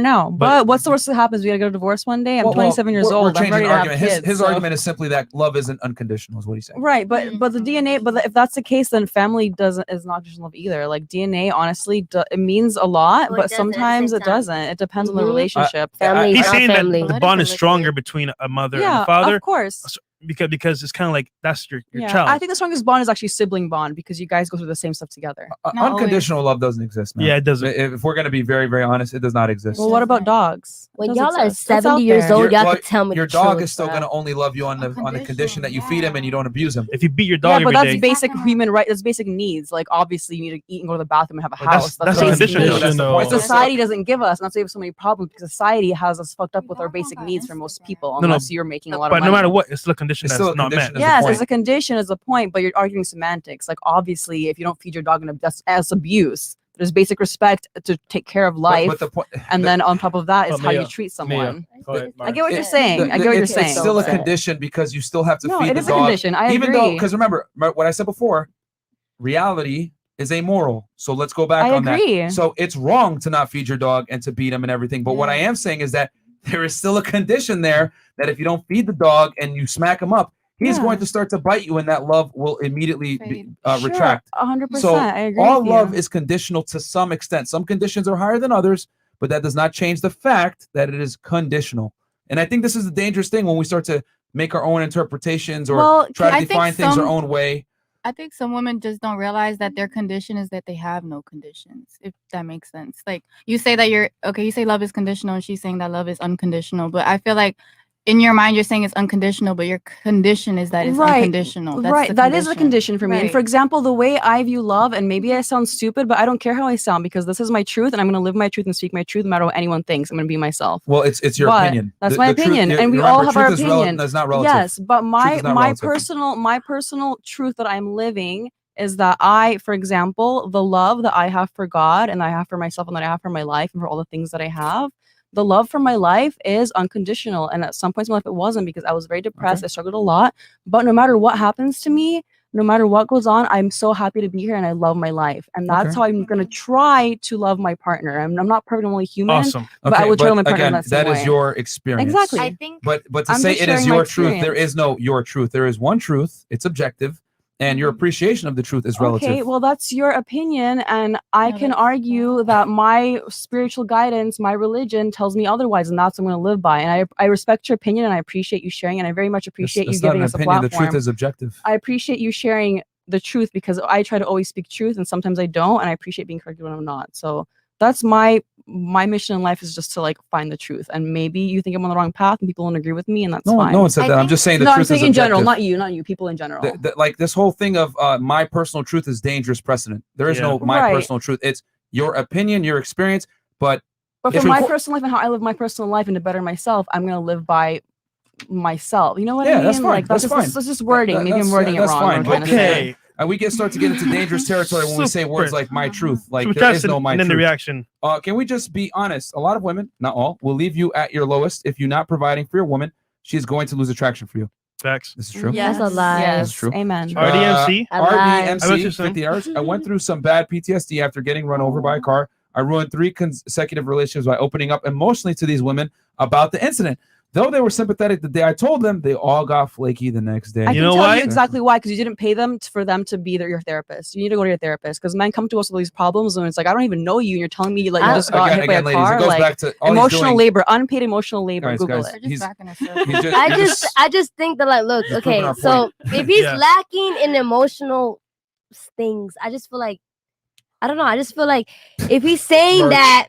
now. But- But what's the worst that happens? We gotta get a divorce one day. I'm 27 years we're old. I'm changing ready the to have argument. kids. His so- argument is simply that love isn't unconditional. Is what he's saying. Right, but the DNA, but if that's the case, then family is not just love either. Like DNA, honestly, it means a lot, Oh, it but doesn't at the sometimes same it time. doesn't. It depends on the Mhm. relationship. Family He's not saying family. that the bond is stronger between a mother and Yeah, a father of course. because it's kind of like that's your Yeah, child. I think the strongest bond is actually sibling bond because you guys go through the same stuff together. Unconditional love doesn't exist, man. Yeah, it doesn't. If we're gonna be very, very honest, it does not exist. Well, what about dogs? When It does y'all are exist. It's out 70 years there. old, y'all Well, could tell me your the dog truth, is still bro. gonna only love you on the condition that you feed him and you don't abuse him. If you beat your Yeah, dog but every that's day, basic human right. That's basic needs. Like obviously, you need to eat and go to the bathroom and have a Well, house. that's basic unconditional. needs. That's the point. But society doesn't give us, and that's why we have so many problems. Because society has us fucked up with our basic needs for most people, No, unless you're making a lot of but money. no matter what, it's still a condition It's that's still a not condition. met. Is the Yes, point. as a condition is a point, but you're arguing semantics. Like obviously, if you don't feed your dog, that's abuse. There's basic respect to take care of life, But the point, and then on top of that is But how you Mia, treat someone. Go ahead, I get what you're It- saying. I get what you're it's saying. still a but- condition because you still have to No, feed it the is a dog. condition. I Even though, agree. because remember what I said before, reality is amoral. So let's go back I on agree. that. So it's wrong to not feed your dog and to beat him and everything. But what I am saying is that there is still a condition there that if you don't feed the dog and you smack him up, he's Yeah. going to start to bite you, and that love will immediately Sure, retract. 100%. So I agree all with you. love is conditional to some extent. Some conditions are higher than others, but that does not change the fact that it is conditional. And I think this is the dangerous thing when we start to make our own interpretations or Well, try I to think define things our some- own way. I think some women just don't realize that their condition is that they have no conditions, if that makes sense. Like you say that you say love is conditional and she's saying that love is unconditional. But I feel like in your mind you're saying it's unconditional, but your condition is that it's unconditional. That's Right. That is a condition for me. And for example, the way I view love, and maybe I sound stupid, but I don't care how I sound because this is my truth and I'm gonna live my truth and speak my truth no matter what anyone thinks. I'm gonna be myself. Well, it's your opinion. That's my opinion. And we all have our opinion. That's not relative. Yes, but my personal truth that I'm living is that for example, the love that I have for God and I have for myself and that I have for my life and for all the things that I have, the love for my life is unconditional. And at some points in my life, it wasn't because I was very depressed. I struggled a lot. But no matter what happens to me, no matter what goes on, I'm so happy to be here and I love my life. And that's how I'm going to try to love my partner. I'm not perfect, I'm only human. Awesome. But I will try to love my partner again, in that is your experience. Exactly. I think. But to I'm say just it is sharing my your truth, there experience. is no your truth. There is one truth. It's objective. And your appreciation of the truth is relative. Okay, well, that's your opinion, and I can argue that my spiritual guidance, my religion tells me otherwise, and that's what I'm going to live by. And I respect your opinion, and I appreciate you sharing, and I very much appreciate you giving us a platform. The truth is objective. I appreciate you sharing the truth because I try to always speak truth, and sometimes I don't, and I appreciate being corrected when I'm not. So that's my mission in life is just to like find the truth. And maybe you think I'm on the wrong path and people don't agree with me, and that's fine. No one said that. I'm just saying the truth I'm saying is in general, objective. not you, people in general. Like this whole thing of my personal truth is dangerous precedent. There is no my personal truth. It's your opinion, your experience. But for my personal life and how I live my personal life and to better myself, I'm going to live by myself. You know what I mean? That's fine. Like that's just wording. Maybe I'm wording it wrong. Okay. And we start to get into dangerous territory when we say words like my truth. Like there is no my truth. And then the reaction. Can we just be honest? A lot of women, not all, will leave you at your lowest if you're not providing for your woman. She's going to lose attraction for you. Facts. This is true. Yes. That's a lie. Yes. This is true. Amen. RDMC. RDMC. 50 hours. I went through some bad PTSD after getting run over by a car. I ruined 3 consecutive relationships by opening up emotionally to these women about the incident. Though they were sympathetic the day I told them, they all got flaky the next day. I can tell you exactly why, because you didn't pay them for them to be your therapist. You need to go to your therapist because men come to us with these problems and it's like, I don't even know you. And you're telling me like you just got hit by a car. It goes like back to emotional labor, unpaid emotional labor. Google it. I just think that like, look, okay, so if he's lacking in emotional things, I just feel like, I don't know. I just feel like if he's saying that,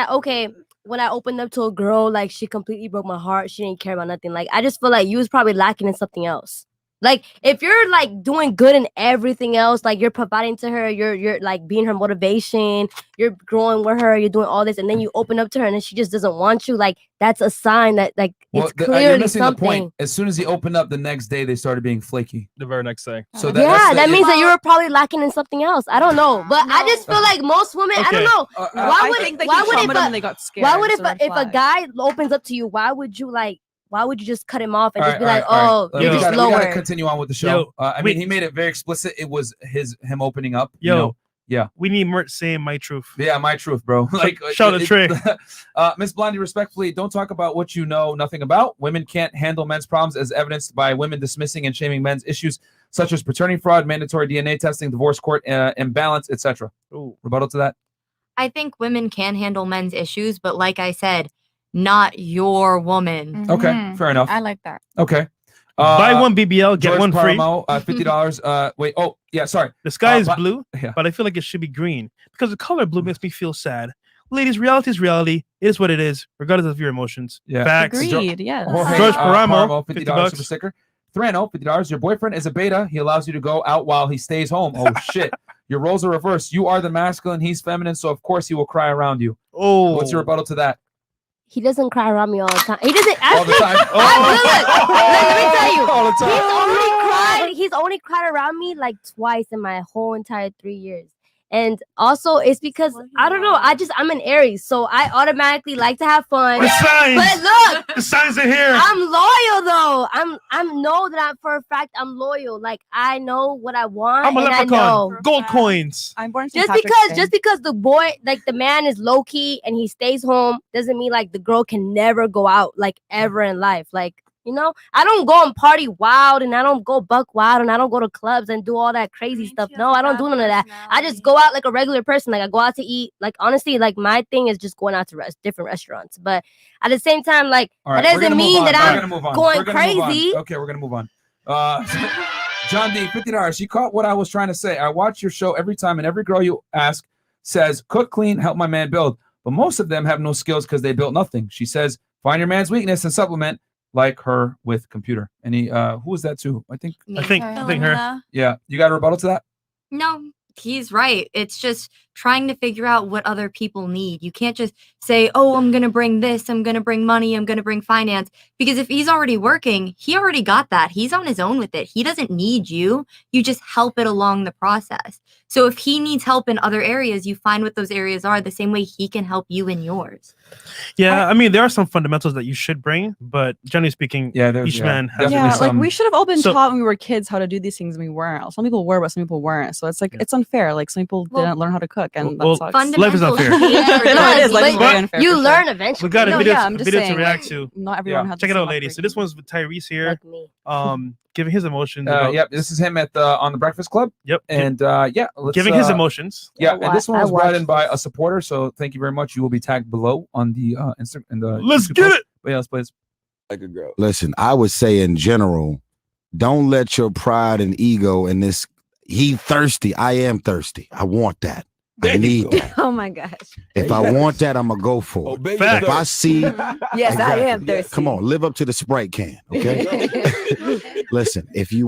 okay, when I opened up to a girl, like she completely broke my heart. She didn't care about nothing. Like I just feel like you was probably lacking in something else. Like if you're like doing good in everything else, like you're providing to her, you're like being her motivation, you're growing with her, you're doing all this, and then you open up to her and then she just doesn't want you. Like that's a sign that like it's clearly you're missing something. the point. As soon as he opened up the next day, they started being flaky. The very next day. So that means that you were probably lacking in something else. I don't know, but I just feel like most women. I don't know. Why would if a guy opens up to you, why would you just cut him off and just be like, oh, you're just lower? We gotta continue on with the show. I mean, he made it very explicit. It was him opening up. Yeah. We need Mert saying my truth. Yeah, my truth, bro. Like shout out Trey. Miss Blondie, respectfully, don't talk about what you know nothing about. Women can't handle men's problems as evidenced by women dismissing and shaming men's issues such as paternity fraud, mandatory DNA testing, divorce court imbalance, etc. Rebuttal to that? I think women can handle men's issues, but like I said, not your woman. Okay, fair enough. I like that. Okay. Buy one BBL, get George one free. Paramo, $50. Wait. Oh, yeah. Sorry. The sky is blue, but I feel like it should be green because the color blue makes me feel sad. Ladies, reality is reality. It is what it is, regardless of your emotions. Yeah. Facts. Agreed. Yes. George Paramo, $50 super sticker. Thrano, $50. Your boyfriend is a beta. He allows you to go out while he stays home. Oh shit. Your roles are reversed. You are the masculine. He's feminine. So of course he will cry around you. Oh. What's your rebuttal to that? He doesn't cry around me all the time. He doesn't all the time. Let me tell you. All the time. He's only cried around me like twice in my whole entire 3 years. And also it's because I don't know, I'm an Aries, so I automatically like to have fun. The signs. But look, the signs are here. I'm loyal though. I'm know that for a fact I'm loyal. Like I know what I want. I'm a leprechaun. Gold coins. I'm born just because the boy, like the man is low key and he stays home doesn't mean like the girl can never go out like ever in life. Like, you know, I don't go and party wild and I don't go buck wild and I don't go to clubs and do all that crazy stuff. No, I don't do none of that. I just go out like a regular person. Like I go out to eat. Like honestly, like my thing is just going out to different restaurants. But at the same time, like that doesn't mean that I'm going crazy. Okay, we're gonna move on. John D, $50. She caught what I was trying to say. I watch your show every time, and every girl you ask says, cook, clean, help my man build. But most of them have no skills because they built nothing. She says, find your man's weakness and supplement like her with computer. And who was that too? I think her. Yeah. You got a rebuttal to that? No, he's right. It's just trying to figure out what other people need. You can't just say, oh, I'm going to bring this. I'm going to bring money. I'm going to bring finance. Because if he's already working, he already got that. He's on his own with it. He doesn't need you. You just help it along the process. So if he needs help in other areas, you find what those areas are the same way he can help you in yours. Yeah, I mean, there are some fundamentals that you should bring, but generally speaking, each man has like we should have all been taught when we were kids how to do these things, and we weren't. Some people were, but some people weren't. So it's like it's unfair. Like some people didn't learn how to cook, and that sucks. Life is unfair. You learn eventually. We got a video, I'm just video saying, to react to. Not everyone has. Check it out, ladies. So this one's with Tyrese here. Giving his emotions. Yep, this is him at on the Breakfast Club. Yep, and let's, giving his emotions. Yeah, and this one was brought in by a supporter. So thank you very much. You will be tagged below on the Instagram. Let's get it. But yeah, let's play this. Like a girl. Listen, I would say in general, don't let your pride and ego in this. He thirsty. I am thirsty. I want that. I need that. Oh my gosh. If I want that, I'm gonna go for it. If I see, yes, I am thirsty. Come on, live up to the Sprite can. Okay. Listen, if you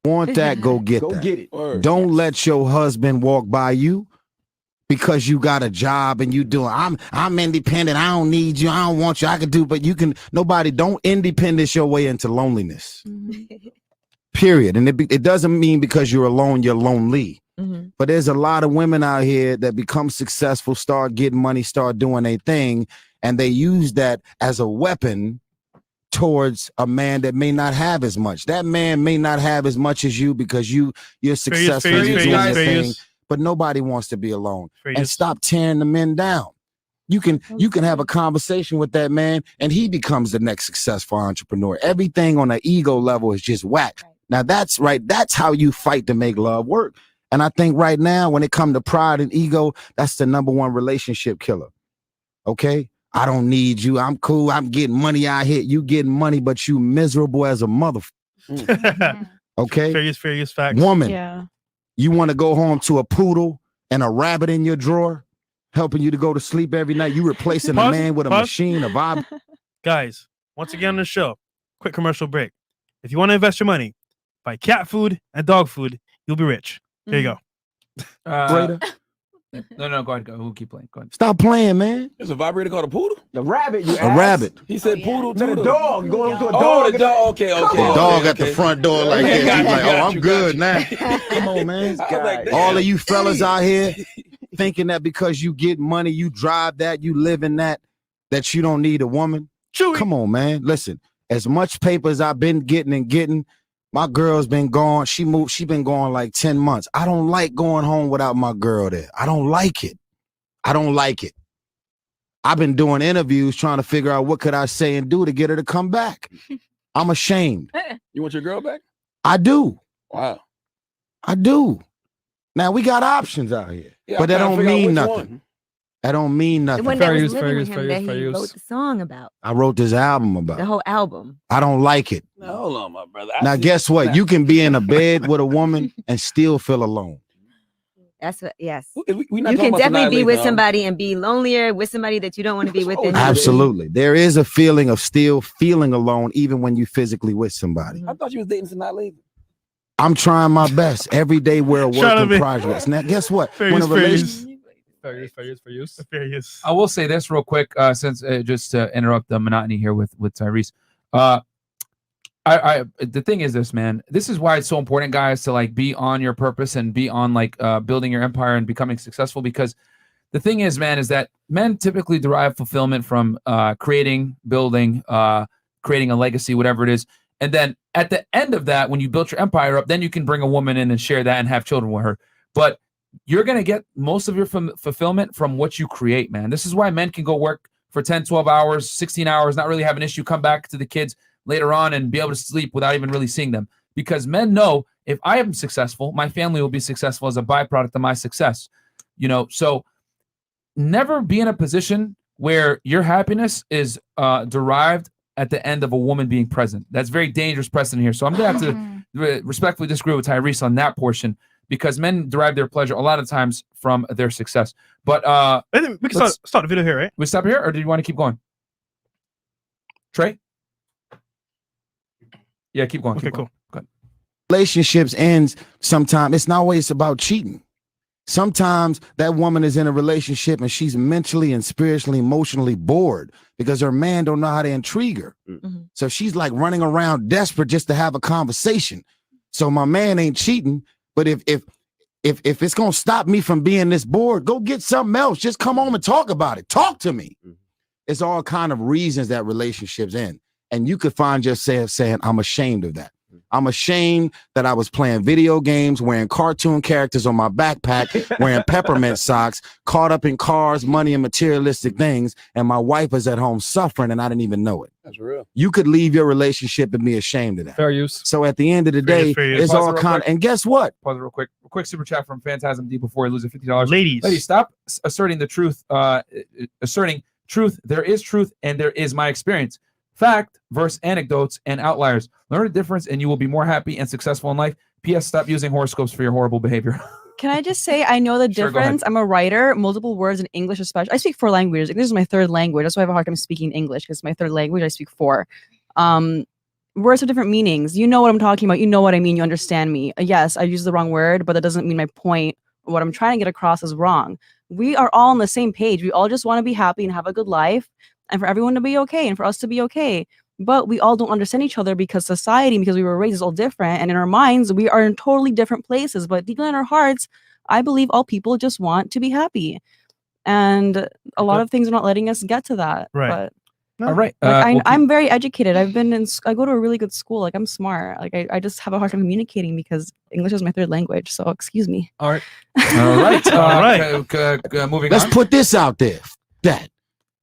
want that, go get that. Get it. Don't let your husband walk by you because you got a job and you doing. I'm independent. I don't need you. I don't want you. I can do, but you can. Nobody. Don't independence your way into loneliness. Period. And it doesn't mean because you're alone, you're lonely. But there's a lot of women out here that become successful, start getting money, start doing their thing, and they use that as a weapon towards a man that may not have as much. That man may not have as much as you because you're successful, you're doing your thing, but nobody wants to be alone. And stop tearing the men down. You can have a conversation with that man and he becomes the next successful entrepreneur. Everything on an ego level is just whack. Now that's right. That's how you fight to make love work. And I think right now, when it comes to pride and ego, that's the #1 relationship killer. Okay? I don't need you. I'm cool. I'm getting money out here. You getting money, but you miserable as a motherfucker. Okay? Fair use facts. Woman, you want to go home to a poodle and a rabbit in your drawer, helping you to go to sleep every night. You replacing a man with a machine, a vibe. Guys, once again on the show, quick commercial break. If you want to invest your money, buy cat food and dog food, you'll be rich. There you go. No, go ahead. We'll keep playing. Go ahead. Stop playing, man. There's a vibrator called a poodle? The rabbit, you A rabbit. He said poodle to the dog. Going to a dog. Oh, the dog. Okay. The dog at the front door like this. He's like, oh, I'm good now. Come on, man. All of you fellas out here thinking that because you get money, you drive that, you live in that you don't need a woman. Come on, man. Listen, as much paper as I've been getting, my girl's been gone. She been gone like 10 months. I don't like going home without my girl there. I don't like it. I've been doing interviews trying to figure out what could I say and do to get her to come back. I'm ashamed. You want your girl back? I do. Wow. I do. Now we got options out here, but that don't mean nothing. That don't mean nothing. The one that was living with him that he wrote the song about. I wrote this album about. The whole album. I don't like it. Now, hold on, my brother. Now, guess what? You can be in a bed with a woman and still feel alone. That's what, yes. We You can definitely be with somebody and be lonelier with somebody that you don't want to be with. Absolutely. There is a feeling of still feeling alone, even when you physically with somebody. I thought you was dating tonight, lady. I'm trying my best. Every day we're a work in progress. Now, guess what? When a relationship. Fair use. I will say this real quick, since just to interrupt the monotony here with Tyrese. The thing is this, man. This is why it's so important, guys, to like be on your purpose and be on like building your empire and becoming successful. Because the thing is, man, is that men typically derive fulfillment from creating, building, creating a legacy, whatever it is. And then at the end of that, when you build your empire up, then you can bring a woman in and share that and have children with her. But you're going to get most of your fulfillment from what you create, man. This is why men can go work for 10, 12 hours, 16 hours, not really have an issue, come back to the kids later on and be able to sleep without even really seeing them. Because men know if I am successful, my family will be successful as a byproduct of my success. You know, so never be in a position where your happiness is derived at the end of a woman being present. That's very dangerous precedent here. So I'm gonna have to respectfully disagree with Tyrese on that portion, because men derive their pleasure a lot of times from their success. But I think we can start the video here, right? We stop here, or do you want to keep going? Trey? Yeah, keep going. Okay, Keep going. cool. Relationships ends sometimes. It's not always about cheating. Sometimes that woman is in a relationship and she's mentally and spiritually, emotionally bored because her man don't know how to intrigue her. So she's like running around desperate just to have a conversation. So my man ain't cheating, but if it's gonna stop me from being this bored, go get something else. Just come home and talk about it. Talk to me. It's all kind of reasons that relationships end. And you could find yourself saying, I'm ashamed of that. I'm ashamed that I was playing video games, wearing cartoon characters on my backpack, wearing peppermint socks, caught up in cars, money, and materialistic things, and my wife was at home suffering and I didn't even know it. That's real. You could leave your relationship and be ashamed of that. Fair use. So at the end of the day, it's all kind of, and guess what? Pause it real quick. A quick super chat from Phantasm D before he loses $50. Ladies, stop asserting the truth. Asserting truth. There is truth, and there is my experience. Fact versus anecdotes and outliers. Learn the difference, and you will be more happy and successful in life. P.S. Stop using horoscopes for your horrible behavior. Can I just say I know the Sure, go ahead. difference? I'm a writer, multiple words in English especially. I speak 4 languages. This is my 3rd language. That's why I have a hard time speaking English, because my 3rd language, I speak 4. Words have different meanings. You know what I'm talking about. You know what I mean. You understand me. Yes, I use the wrong word, but that doesn't mean my point or what I'm trying to get across is wrong. We are all on the same page. We all just want to be happy and have a good life, and for everyone to be okay and for us to be okay. But we all don't understand each other because society, because we were raised, is all different. And in our minds, we are in totally different places. But deep in our hearts, I believe all people just want to be happy. And a lot of things are not letting us get to that. Right. But All right. like, I'm very educated. I go to a really good school. Like, I'm smart. Like, I just have a hard time communicating because English is my 3rd language. So excuse me. All right. All right. All right. Moving Let's on. put this out there. That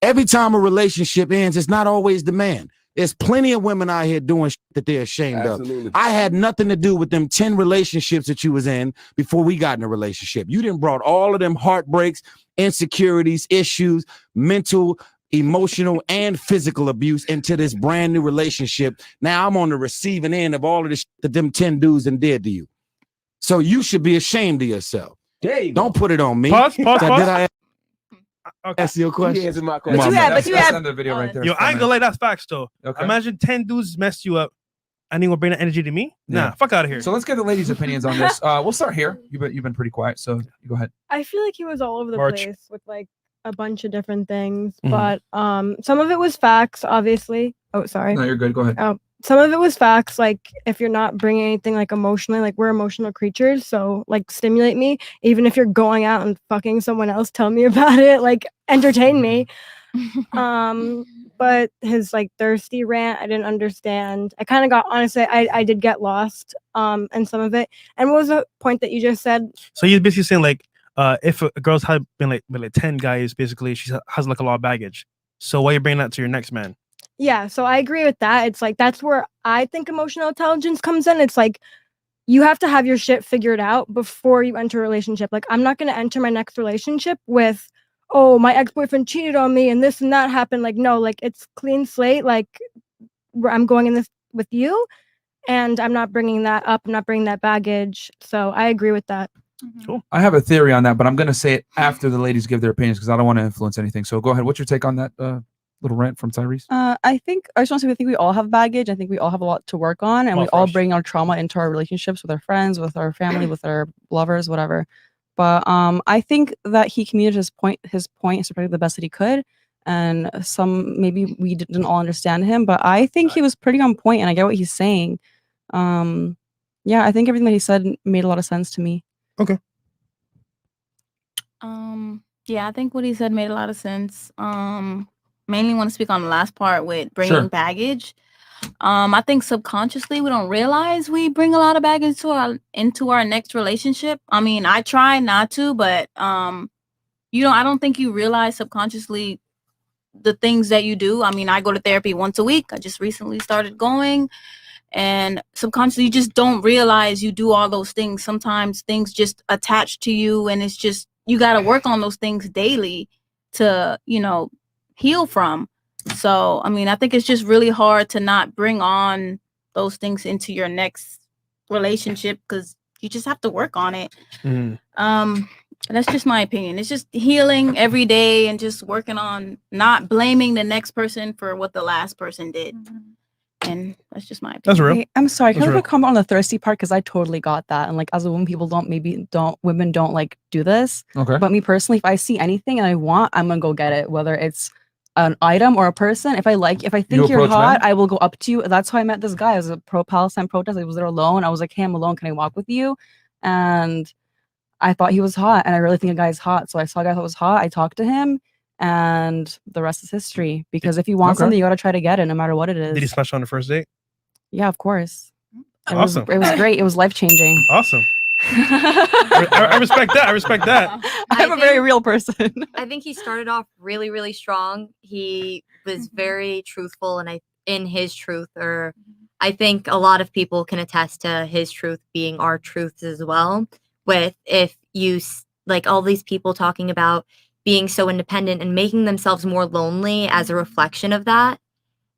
every time a relationship ends, it's not always the man. There's plenty of women out here doing shit that they're ashamed Absolutely. of. I had nothing to do with them 10 relationships that you was in before we got in a relationship. You done brought all of them heartbreaks, insecurities, issues, mental, emotional, and physical abuse into this brand new relationship. Now I'm on the receiving end of all of the shit that them 10 dudes and did to you. So you should be ashamed of yourself. There you Don't put it on me. Pause. Did I Okay. answer your You question? answered my Come question. on, But That's you the have end of the video right there. Yo, I ain't gonna lie, that's facts though. Okay. Imagine 10 dudes messed you up, and they gonna bring that energy to me. Nah, Yeah. fuck out of here. So let's get the ladies' opinions on this. We'll start here. You've been pretty quiet, so you go ahead. I feel like he was all over the March. place with like a bunch of different things, Mhm. but some of it was facts, obviously. Oh, sorry. No, you're good. Go ahead. Some of it was facts, like if you're not bringing anything like emotionally, like we're emotional creatures, so like stimulate me. Even if you're going out and fucking someone else, tell me about it, like entertain me. But his like thirsty rant, I didn't understand. I kind of got, honestly, I did get lost in some of it. And what was the point that you just said? So you're basically saying like, if a girl's had been like 10 guys, basically she has like a lot of baggage. So why you bring that to your next man? Yeah, so I agree with that. It's like that's where I think emotional intelligence comes in. It's like you have to have your shit figured out before you enter a relationship. Like I'm not going to enter my next relationship with, oh, my ex-boyfriend cheated on me and this and that happened. Like no, like it's clean slate. Like I'm going in this with you and I'm not bringing that up. I'm not bringing that baggage. So I agree with that. Cool. I have a theory on that, but I'm going to say it after the ladies give their opinions because I don't want to influence anything. So go ahead. What's your take on that little rant from Tyrese? I think I just want to say I think we all have baggage. I think we all have a lot to work on, and we all bring our trauma into our relationships with our friends, with our family, with our lovers, whatever. But I think that he communicated his point the best that he could, and maybe we didn't all understand him, but I think he was pretty on point, and I get what he's saying. Yeah, I think everything that he said made a lot of sense to me. Okay. Yeah, I think what he said made a lot of sense. Mainly want to speak on the last part with bringing baggage. I think subconsciously we don't realize we bring a lot of baggage into our next relationship. I mean, I try not to, but I don't think you realize subconsciously the things that you do. I mean, I go to therapy once a week. I just recently started going, and subconsciously you just don't realize you do all those things. Sometimes things just attach to you, and it's just you got to work on those things daily to heal from. So, I mean, I think it's just really hard to not bring on those things into your next relationship because you just have to work on it. That's just my opinion. It's just healing every day and just working on not blaming the next person for what the last person did. And that's just my opinion. That's real. Wait, I'm sorry. Can That's I have real. a comment on the thirsty part? Because I totally got that. And like as a woman, women don't like do this. Okay. But me personally, if I see anything and I want, I'm gonna go get it. Whether it's an item or a person. If I think you're approach hot, men? I will go up to you. That's how I met this guy. It was a pro-Palestine protest. I was there alone. I was like, hey, I'm alone. Can I walk with you? And I thought he was hot. And I really think a guy's hot. So I saw a guy that was hot. I talked to him. And the rest is history. Because if you want something, you gotta try to get it, no matter what it is. Did he smash on the first date? Yeah, of course. Awesome. It was great. It was life changing. Awesome. I respect that. I respect that. I'm a very real person. I think he started off really, really strong. He was very truthful, and in his truth, or I think a lot of people can attest to his truth being our truths as well. With if you like all these people talking about being so independent and making themselves more lonely as a reflection of that.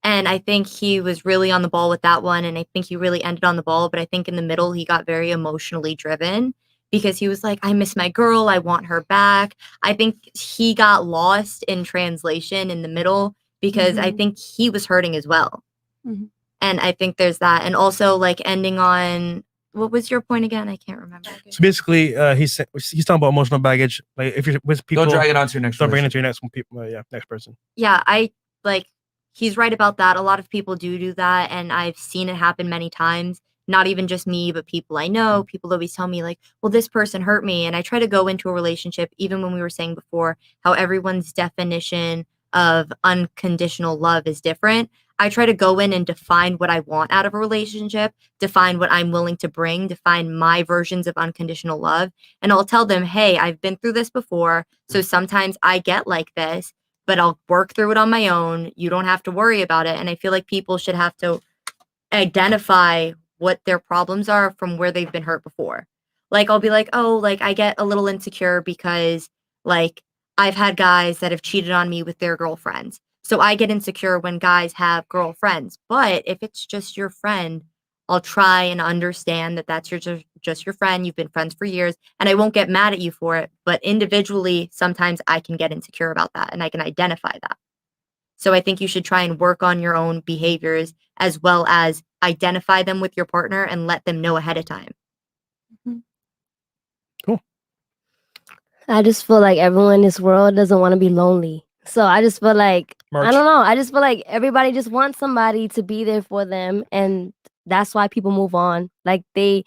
And I think he was really on the ball with that one. And I think he really ended on the ball. But I think in the middle, he got very emotionally driven because he was like, I miss my girl. I want her back. I think he got lost in translation in the middle because I think he was hurting as well. And I think there's that. And also like ending on, what was your point again? I can't remember. So basically, he's talking about emotional baggage. Like if you're with people, Don't drag it onto your next Don't bring it relationship. into your next people. Next person. Yeah, I like he's right about that. A lot of people do that, and I've seen it happen many times. Not even just me, but people I know. People always tell me like, well, this person hurt me. And I try to go into a relationship, even when we were saying before how everyone's definition of unconditional love is different. I try to go in and define what I want out of a relationship, define what I'm willing to bring, define my versions of unconditional love. And I'll tell them, hey, I've been through this before. So sometimes I get like this, but I'll work through it on my own. You don't have to worry about it. And I feel like people should have to identify what their problems are from where they've been hurt before. Like, I'll be like, oh, like I get a little insecure because like I've had guys that have cheated on me with their girlfriends. So I get insecure when guys have girlfriends. But if it's just your friend, I'll try and understand that that's just your friend. You've been friends for years, and I won't get mad at you for it. But individually, sometimes I can get insecure about that, and I can identify that. So I think you should try and work on your own behaviors as well as identify them with your partner and let them know ahead of time. Cool. I just feel like everyone in this world doesn't want to be lonely. So I just feel like, I don't know. I just feel like everybody just wants somebody to be there for them. And that's why people move on. Like they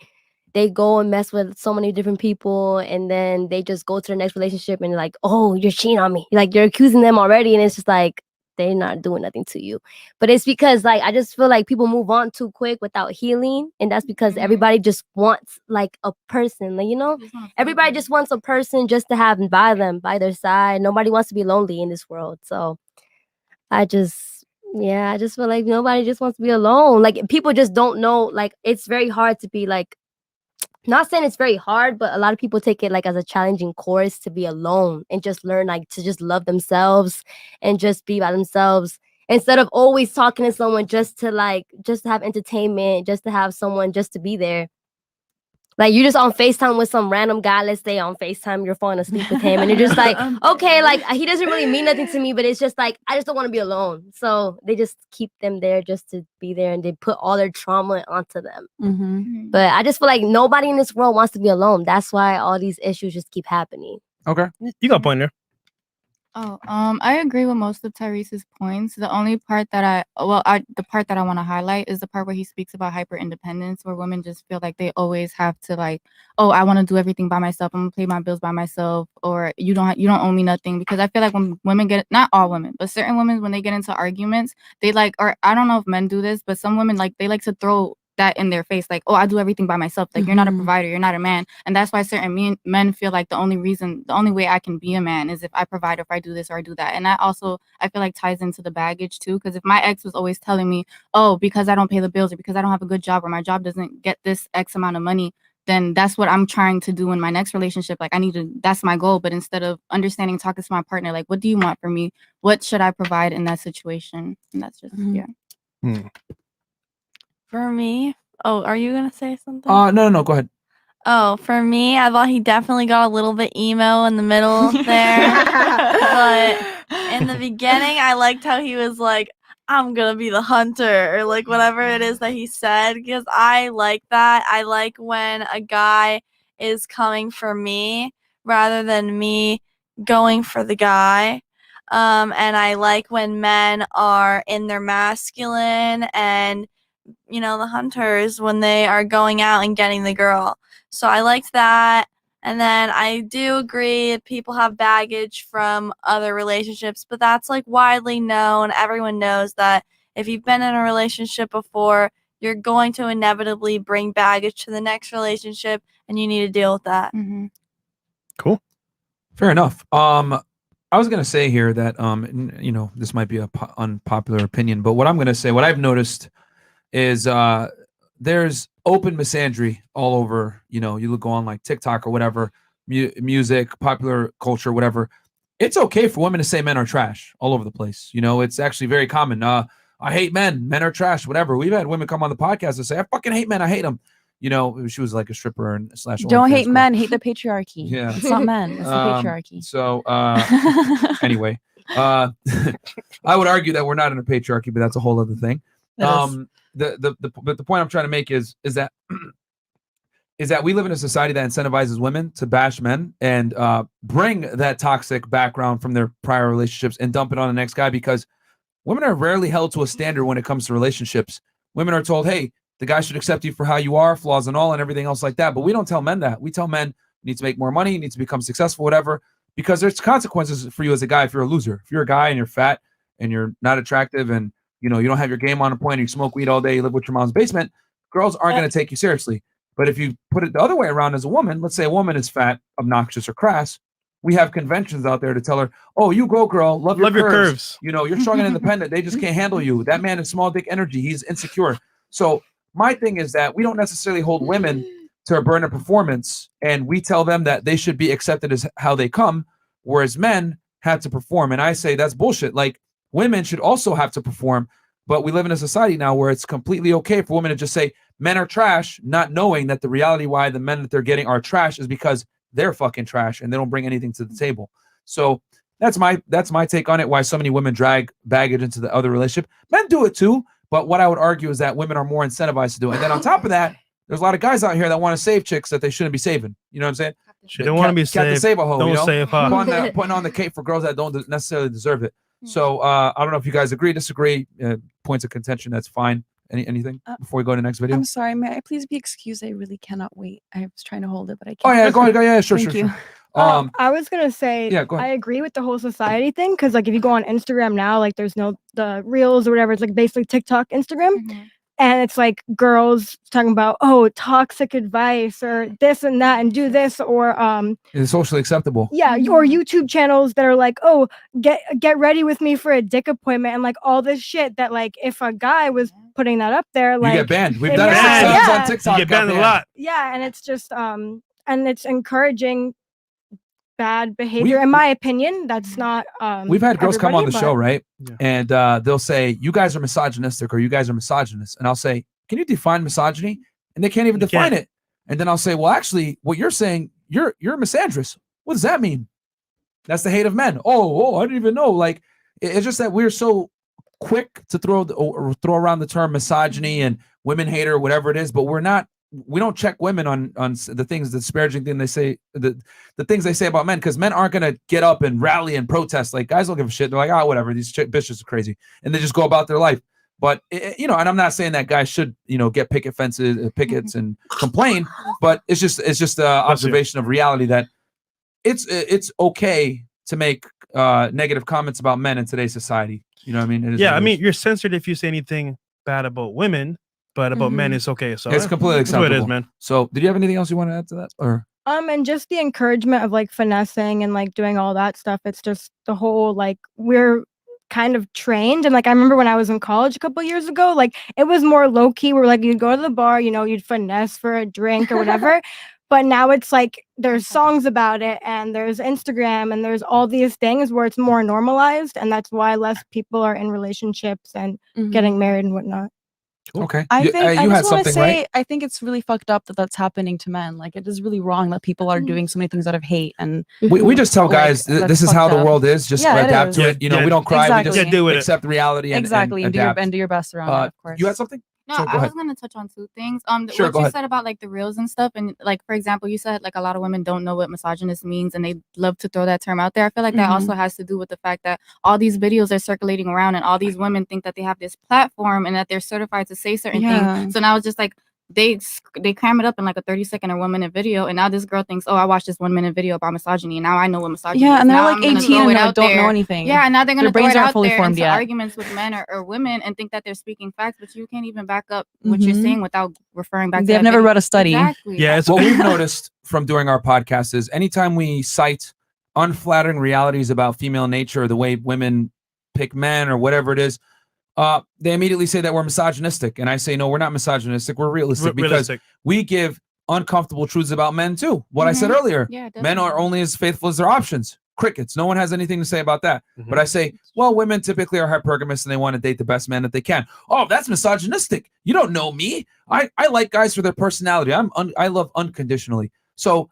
go and mess with so many different people, and then they just go to the next relationship and like, oh, you're cheating on me. Like you're accusing them already. And it's just like, they're not doing nothing to you. But it's because like, I just feel like people move on too quick without healing. And that's because everybody just wants like a person, like, you know, everybody just wants a person just to have by them, by their side. Nobody wants to be lonely in this world. So I just feel like nobody just wants to be alone. Like people just don't know, like it's very hard to be like, not saying it's very hard, but a lot of people take it like as a challenging course to be alone and just learn like to just love themselves and just be by themselves instead of always talking to someone just to have entertainment, just to have someone just to be there. Like you're just on FaceTime with some random guy. Let's say on FaceTime, you're falling asleep with him and you're just like, okay, like he doesn't really mean nothing to me, but it's just like, I just don't want to be alone. So they just keep them there just to be there, and they put all their trauma onto them. But I just feel like nobody in this world wants to be alone. That's why all these issues just keep happening. Okay. You got a point there. I agree with most of Tyrese's points. The only part that the part that I want to highlight is the part where he speaks about hyper independence, where women just feel like they always have to like, oh, I want to do everything by myself. I'm gonna pay my bills by myself, or you don't owe me nothing. Because I feel like when women get, not all women, but certain women, when they get into arguments, they like, or I don't know if men do this, but some women like they like to throw that in their face, like, oh, I do everything by myself. Like, you're not a provider, you're not a man. And that's why certain men feel like the only way I can be a man is if I provide, or if I do this or I do that. And that also, I feel like ties into the baggage too. Because if my ex was always telling me, oh, because I don't pay the bills, or because I don't have a good job, or my job doesn't get this X amount of money, then that's what I'm trying to do in my next relationship. Like, that's my goal. But instead of understanding, talking to my partner, like, what do you want from me? What should I provide in that situation? And that's just, For me, are you gonna say something? No, go ahead. Oh, for me, I thought he definitely got a little bit emo in the middle there. But in the beginning, I liked how he was like, I'm gonna be the hunter, or like whatever it is that he said, because I like that. I like when a guy is coming for me rather than me going for the guy. And I like when men are in their masculine and, you know, the hunters when they are going out and getting the girl. So I liked that. And then I do agree people have baggage from other relationships, but that's like widely known. Everyone knows that if you've been in a relationship before, you're going to inevitably bring baggage to the next relationship, and you need to deal with that. Cool. Fair enough. I was gonna say here that you know, this might be a unpopular opinion, but what I'm gonna say, what I've noticed is there's open misandry all over. You know, you go on like TikTok or whatever, music, popular culture, whatever. It's okay for women to say men are trash all over the place. You know, it's actually very common. I hate men. Men are trash. Whatever. We've had women come on the podcast and say, "I fucking hate men. I hate them." You know, she was like a stripper and slash. Don't OnlyFans hate girl. men, hate the patriarchy. Yeah. It's not men, it's the patriarchy. So anyway, I would argue that we're not in a patriarchy, but that's a whole other thing. The point I'm trying to make is that we live in a society that incentivizes women to bash men and bring that toxic background from their prior relationships and dump it on the next guy, because women are rarely held to a standard when it comes to relationships. Women are told, hey, the guy should accept you for how you are, flaws and all, and everything else like that. But we don't tell men that. We tell men you need to make more money, you need to become successful, whatever, because there's consequences for you as a guy if you're a loser. If you're a guy and you're fat and you're not attractive and you know you don't have your game on point, and you smoke weed all day, you live with your mom's basement, girls aren't going to take you seriously. But if you put it the other way around as a woman, let's say a woman is fat, obnoxious, or crass, we have conventions out there to tell her, oh, you go, girl, love your curves. You know, you're strong and independent. They just can't handle you. That man is small dick energy. He's insecure. So my thing is that we don't necessarily hold women to a burden of performance, and we tell them that they should be accepted as how they come, whereas men have to perform. And I say that's bullshit. Like, women should also have to perform, but we live in a society now where it's completely okay for women to just say men are trash, not knowing that the reality why the men that they're getting are trash is because they're fucking trash and they don't bring anything to the table. So that's my take on it, why so many women drag baggage into the other relationship. Men do it too, but what I would argue is that women are more incentivized to do it. And then on top of that, there's a lot of guys out here that want to save chicks that they shouldn't be saving. You know what I'm saying? She don't want to be saved. Save a hoe, don't you know? save her. Putting on the cape for girls that don't necessarily deserve it. So I don't know if you guys agree, disagree, points of contention. That's fine. Anything before we go to the next video? I'm sorry, may I please be excused? I really cannot wait. I was trying to hold it, but I can't. Oh yeah, go ahead. Yeah, sure, Thank sure, you. sure. I was gonna say, yeah, go ahead. I agree with the whole society thing, because like if you go on Instagram now, like there's the reels or whatever, it's like basically TikTok, Instagram, and it's like girls talking about toxic advice or this and that and do this, or It's socially acceptable. yeah, or YouTube channels that are like, get ready with me for a dick appointment, and like all this shit that like if a guy was putting that up there, like you get banned. We've done it 6 times on TikTok. You get banned a lot. Yeah, and it's just and it's encouraging bad behavior, in my opinion. That's not We've had girls come on the everybody, show, but- right? And they'll say, you guys are misogynistic, or you guys are misogynist. And I'll say, can you define misogyny? And they can't even define it. And then I'll say, well, actually, what you're saying, you're a misandrist. What does that mean? That's the hate of men. Oh, I didn't even know. Like, it's just that we're so quick to throw around the term misogyny and women hater, whatever it is, but we don't check women on the things, the disparaging thing they say, the things they say about men, because men aren't going to get up and rally and protest. Like, guys don't give a shit. They're like, whatever, these bitches are crazy. And they just go about their life. But, you know, and I'm not saying that guys should, you know, get pickets and complain, but it's just an observation of reality that it's okay to make negative comments about men in today's society. You know what I mean? It is Yeah, what I it mean, is. you're censored if you say anything bad about women, but about men it's okay. So It's completely that's what acceptable. it is, man. So did you have anything else you want to add to that? Or and just the encouragement of like finessing and like doing all that stuff. It's just the whole like we're kind of trained. And like I remember when I was in college a couple years ago, like it was more low key where like you'd go to the bar, you know, you'd finesse for a drink or whatever. But now it's like there's songs about it and there's Instagram and there's all these things where it's more normalized, and that's why less people are in relationships and getting married and whatnot. Okay. I You- think I you had just want to something, say right? I think it's really fucked up that that's happening to men. Like it is really wrong that people are doing so many things out of hate, and We just tell like, guys that's this is how fucked the up. world is. Just Yeah, it adapt is. to it. You know, we don't cry. Exactly. We just accept reality and exactly and do your adapt. do your best around it, of course. You had something? No, Sorry, go I was ahead. gonna touch on two things. Sure, What go you ahead. said about like the reels and stuff, and like for example, you said like a lot of women don't know what misogynist means, and they love to throw that term out there. I feel like that also has to do with the fact that all these videos are circulating around, and all these women think that they have this platform and that they're certified to say certain Yeah. things. So now it's just like they cram it up in like a 30-second or 1 minute video, and now this girl thinks, oh, I watched this 1 minute video about misogyny, and now I know what misogyny is. Yeah, and they're Now like I'm gonna 18 throw and it they out don't know there. anything. Yeah, and now they're Their gonna throw brains it aren't out fully there formed into yet. arguments with men or women and think that they're speaking facts, but you can't even back up what you're Mhm. saying without referring back to They've that never video. read a study. Exactly. Yeah, it's What we've noticed from doing our podcast is anytime we cite unflattering realities about female nature or the way women pick men or whatever it is, they immediately say that we're misogynistic. And I say, no, we're not misogynistic. We're realistic because realistic. we give uncomfortable truths about men too. What I said earlier, Yeah, men are only as faithful as their options. Crickets. No one has anything to say about that. But I say, well, women typically are hypergamous and they want to date the best man that they can. Oh, that's misogynistic. You don't know me. I like guys for their personality. I love unconditionally. So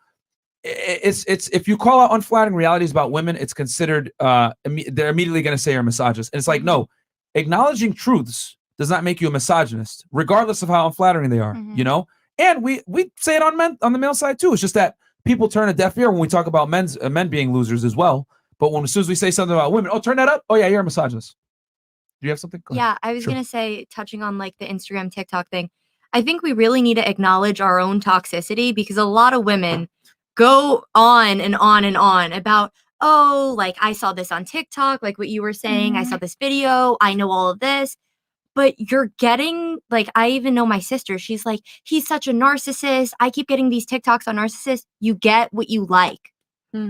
it's if you call out unflattering realities about women, it's considered they're immediately going to say you're a misogynist. And it's like, no, acknowledging truths does not make you a misogynist, regardless of how unflattering they are. You know, and we say it on the male side too. It's just that people turn a deaf ear when we talk about men being losers as well. But as soon as we say something about women, oh, turn that up. Oh yeah, you're a misogynist. Do you have something? Go ahead. Yeah, I was Sure. gonna say, touching on like the Instagram, TikTok thing, I think we really need to acknowledge our own toxicity, because a lot of women go on and on and on about, oh, like I saw this on TikTok, like what you were saying, I saw this video, I know all of this. But you're getting, like, I even know my sister, she's like, he's such a narcissist. I keep getting these TikToks on narcissists. You get what you like.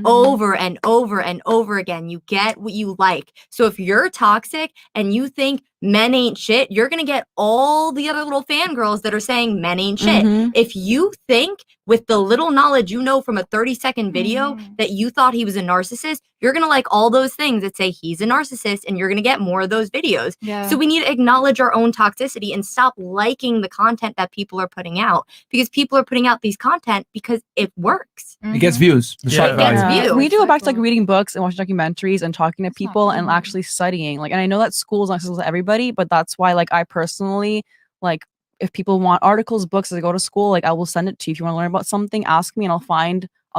Over and over and over again. You get what you like. So if you're toxic and you think men ain't shit, you're going to get all the other little fangirls that are saying men ain't shit. If you think with the little knowledge you know from a 30-second video that you thought he was a narcissist, you're going to like all those things that say he's a narcissist, and you're going to get more of those videos. Yeah. So we need to acknowledge our own toxicity and stop liking the content that people are putting out, because people are putting out these content because it works. It gets views. The shock value. We do go back to like reading books and watching documentaries and talking to people and actually studying. Like, and I know that school is not accessible to everybody, but that's why, like, I personally, like, if people want articles, books as I go to school, like, I will send it to you. If you want to learn about something, ask me and I'll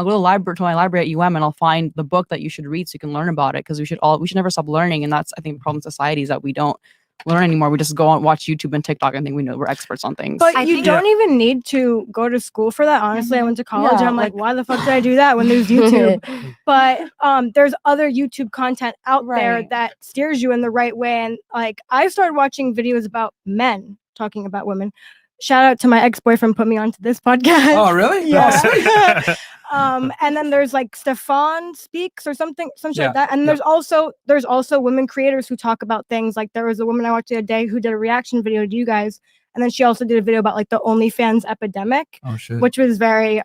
go to the library, to my library at UM, and I'll find the book that you should read so you can learn about it. Because we should never stop learning. And that's, I think, the problem in society is that we don't learn anymore. We just go on, watch YouTube and TikTok and think we know we're experts on things. But you don't even need to go to school for that. Honestly, I went to college and I'm like, why the fuck did I do that when there's YouTube? But there's other YouTube content out there that steers you in the right way. And like, I started watching videos about men talking about women. Shout out to my ex-boyfriend, put me onto this podcast. Oh, really? Yeah. And then there's like Stefan Speaks or some shit like that. And there's also women creators who talk about things. Like there was a woman I watched the other day who did a reaction video to you guys, and then she also did a video about like the OnlyFans epidemic, which was very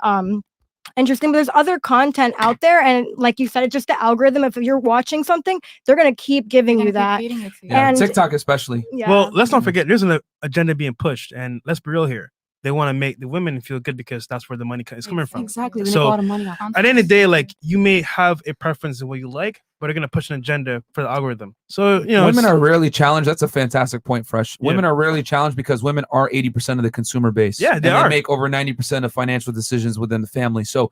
interesting. But there's other content out there, and like you said, it's just the algorithm. If you're watching something, they're gonna keep giving you that. Yeah, TikTok especially. Well, let's not forget there's an agenda being pushed, and let's be real here. They want to make the women feel good because that's where the money is coming from. Exactly. They make So a lot of money off at the end of the day, like, you may have a preference in what you like, but they're gonna push an agenda for the algorithm. So women are rarely challenged. That's a fantastic point, Fresh. Women are rarely challenged because women are 80% of the consumer base. Yeah, they are. They make over 90% of financial decisions within the family. So,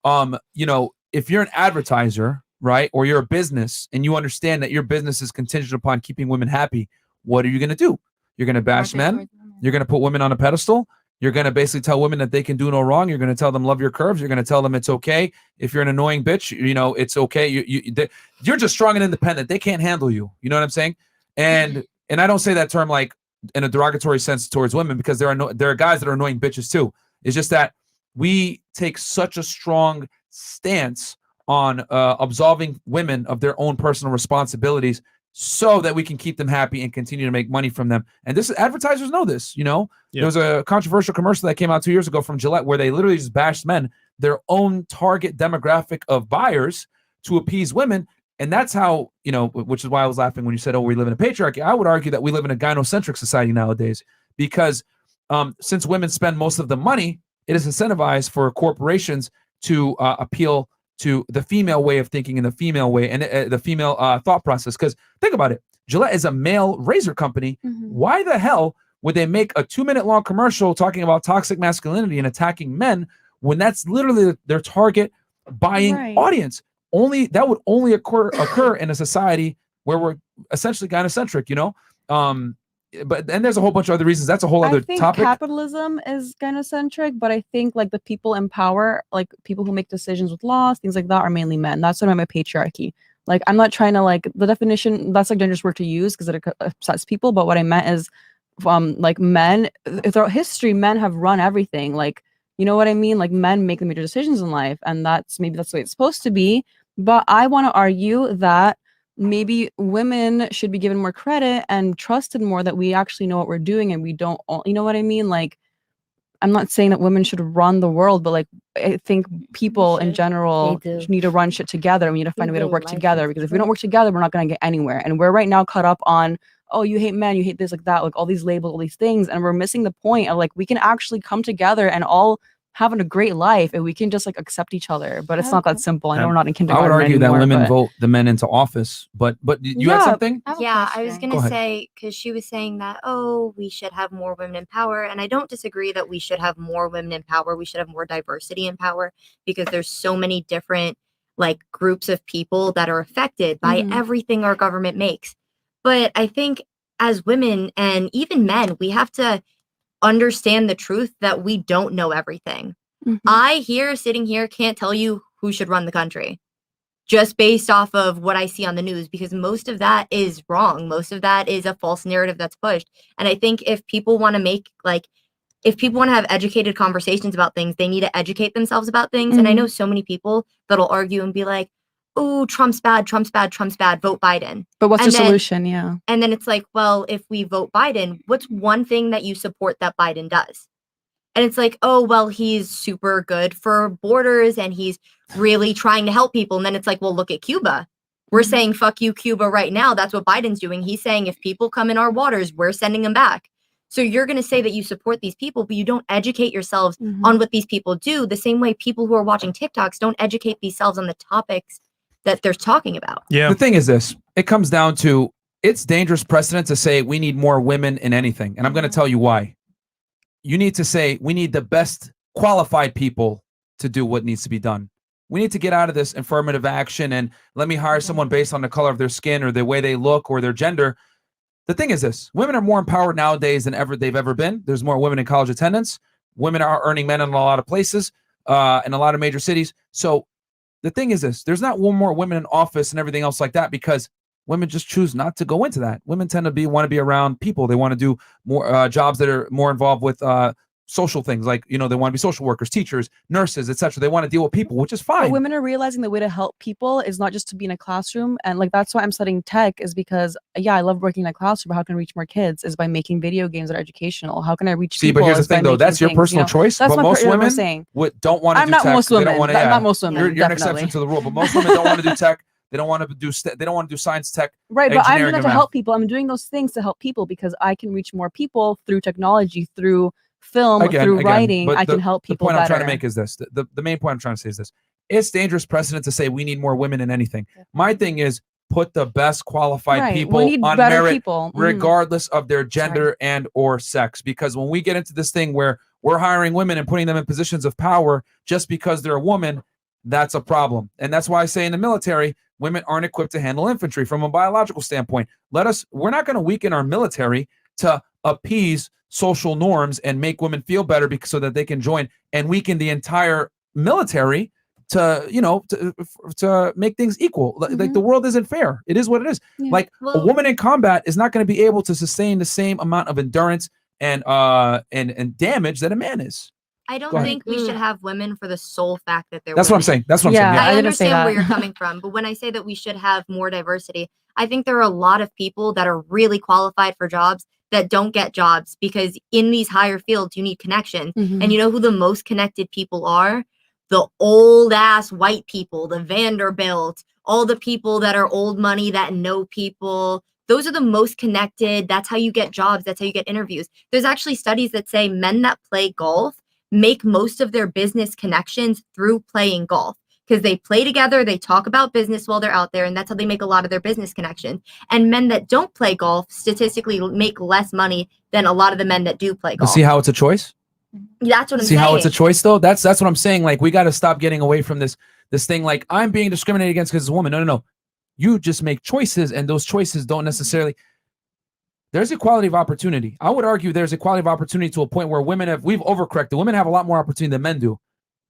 if you're an advertiser, right, or you're a business and you understand that your business is contingent upon keeping women happy, what are you gonna do? You're gonna bash men. You're gonna put women on a pedestal. You're going to basically tell women that they can do no wrong. You're going to tell them love your curves. You're going to tell them it's okay. If you're an annoying bitch, it's okay. You're just strong and independent. They can't handle you. You know what I'm saying? And I don't say that term like in a derogatory sense towards women, because there are guys that are annoying bitches too. It's just that we take such a strong stance on absolving women of their own personal responsibilities so that we can keep them happy and continue to make money from them. And this advertisers know this, you know. There was a controversial commercial that came out 2 years ago from Gillette where they literally just bashed men, their own target demographic of buyers, to appease women. And that's how, you know, which is why I was laughing when you said, oh, we live in a patriarchy. I would argue that we live in a gynocentric society nowadays, because since women spend most of the money, it is incentivized for corporations to appeal to the female way of thinking and the female way and the female thought process. Because think about it. Gillette is a male razor company. Why the hell would they make a 2-minute long commercial talking about toxic masculinity and attacking men when that's literally their target buying audience? That would only occur in a society where we're essentially gynocentric, you know? But and there's a whole bunch of other reasons. That's a whole other I think topic. capitalism is gynocentric, but I think like the people in power, like people who make decisions with laws, things like that, are mainly men. That's what I meant by patriarchy. Like, I'm not trying to, like, the definition, that's like dangerous word to use because it upsets people, but what I meant is like men throughout history, men have run everything. Like, you know what I mean? Like, men make the major decisions in life, and that's the way it's supposed to be. But I want to argue that maybe women should be given more credit and trusted more, that we actually know what we're doing and we don't, you know what I mean? Like, I'm not saying that women should run the world, but like, I think people in general need to run shit together. We need to find a way to work together, because if we don't work together, we're not going to get anywhere. And we're right now caught up on, oh, you hate men, you hate this, like that, like all these labels, all these things. And we're missing the point of like, we can actually come together and all having a great life, and we can just like accept each other. But it's not that simple. I know we're not in kindergarten. I would argue anymore, that women but vote the men into office, but you had something? Yeah, I was Go gonna ahead. say, because she was saying that, oh, we should have more women in power, and I don't disagree that we should have more women in power. We should have more diversity in power, because there's so many different like groups of people that are affected by everything our government makes. But I think as women and even men, we have to understand the truth that we don't know everything. I sitting here can't tell you who should run the country just based off of what I see on the news, because most of that is wrong. Most of that is a false narrative that's pushed. And I think if people want to have educated conversations about things, they need to educate themselves about things. And I know so many people that'll argue and be like, oh, Trump's bad, Trump's bad, Trump's bad, vote Biden. But what's the solution? Yeah. And then it's like, well, if we vote Biden, what's one thing that you support that Biden does? And it's like, oh, well, he's super good for borders and he's really trying to help people. And then it's like, well, look at Cuba. We're saying, fuck you, Cuba, right now. That's what Biden's doing. He's saying, if people come in our waters, we're sending them back. So you're going to say that you support these people, but you don't educate yourselves on what these people do. The same way people who are watching TikToks don't educate themselves on the topics that they're talking about. Yeah. The thing is this, it comes down to, it's dangerous precedent to say we need more women in anything. And I'm going to tell you why. You need to say we need the best qualified people to do what needs to be done. We need to get out of this affirmative action and let me hire someone based on the color of their skin or the way they look or their gender. The thing is this, women are more empowered nowadays than they've ever been. There's more women in college attendance. Women are earning men in a lot of places, in a lot of major cities. So the thing is this, there's not one more women in office and everything else like that, because women just choose not to go into that. Women tend to want to be around people. They want to do more jobs that are more involved with social things, like, you know, they want to be social workers, teachers, nurses, etc. They want to deal with people, which is fine. But women are realizing the way to help people is not just to be in a classroom. And like, that's why I'm studying tech, is because I love working in a classroom, but how can I reach more kids is by making video games that are educational. How can I reach people? But here's the thing though, that's your personal choice. That's but most women don't want to do tech. Not most women. They don't want to, I'm not most women. You're an exception to the rule, but most women don't want to do tech. They don't want to do science, tech, right? But I'm doing that to math. help people. I'm doing those things to help people because I can reach more people through technology, through film, through writing. I can help people. The point better. I'm trying to make is this: the main point I'm trying to say is this: it's dangerous precedent to say we need more women in anything. My thing is put the best qualified people on merit, regardless of their gender and or sex. Because when we get into this thing where we're hiring women and putting them in positions of power just because they're a woman, that's a problem. And that's why I say in the military, women aren't equipped to handle infantry from a biological standpoint. We're not going to weaken our military to appease social norms and make women feel better so that they can join, and weaken the entire military to, you know, to make things equal. Like the world isn't fair. It is what it is. Like a woman in combat is not going to be able to sustain the same amount of endurance and damage that a man is. I don't Go ahead. think we should have women for the sole fact that they're That's what I'm women. saying. That's what I'm saying. Yeah. I I didn't say understand where that. you're coming from, but when I say that we should have more diversity, I think there are a lot of people that are really qualified for jobs that don't get jobs because in these higher fields you need connections. And you know who the most connected people are? The old ass white people, the Vanderbilt, all the people that are old money that know people. Those are the most connected. That's how you get jobs. That's how you get interviews. There's actually studies that say men that play golf make most of their business connections through playing golf because they play together, they talk about business while they're out there, and that's how they make a lot of their business connections. And men that don't play golf statistically make less money than a lot of the men that do play But golf. see how it's a choice? That's what I'm See saying. how it's a choice though? That's what I'm saying. Like we got to stop getting away from this thing like I'm being discriminated against because it's a woman. No. You just make choices and those choices don't necessarily there's equality of opportunity. I would argue there's equality of opportunity to a point where we've overcorrected. Women have a lot more opportunity than men do.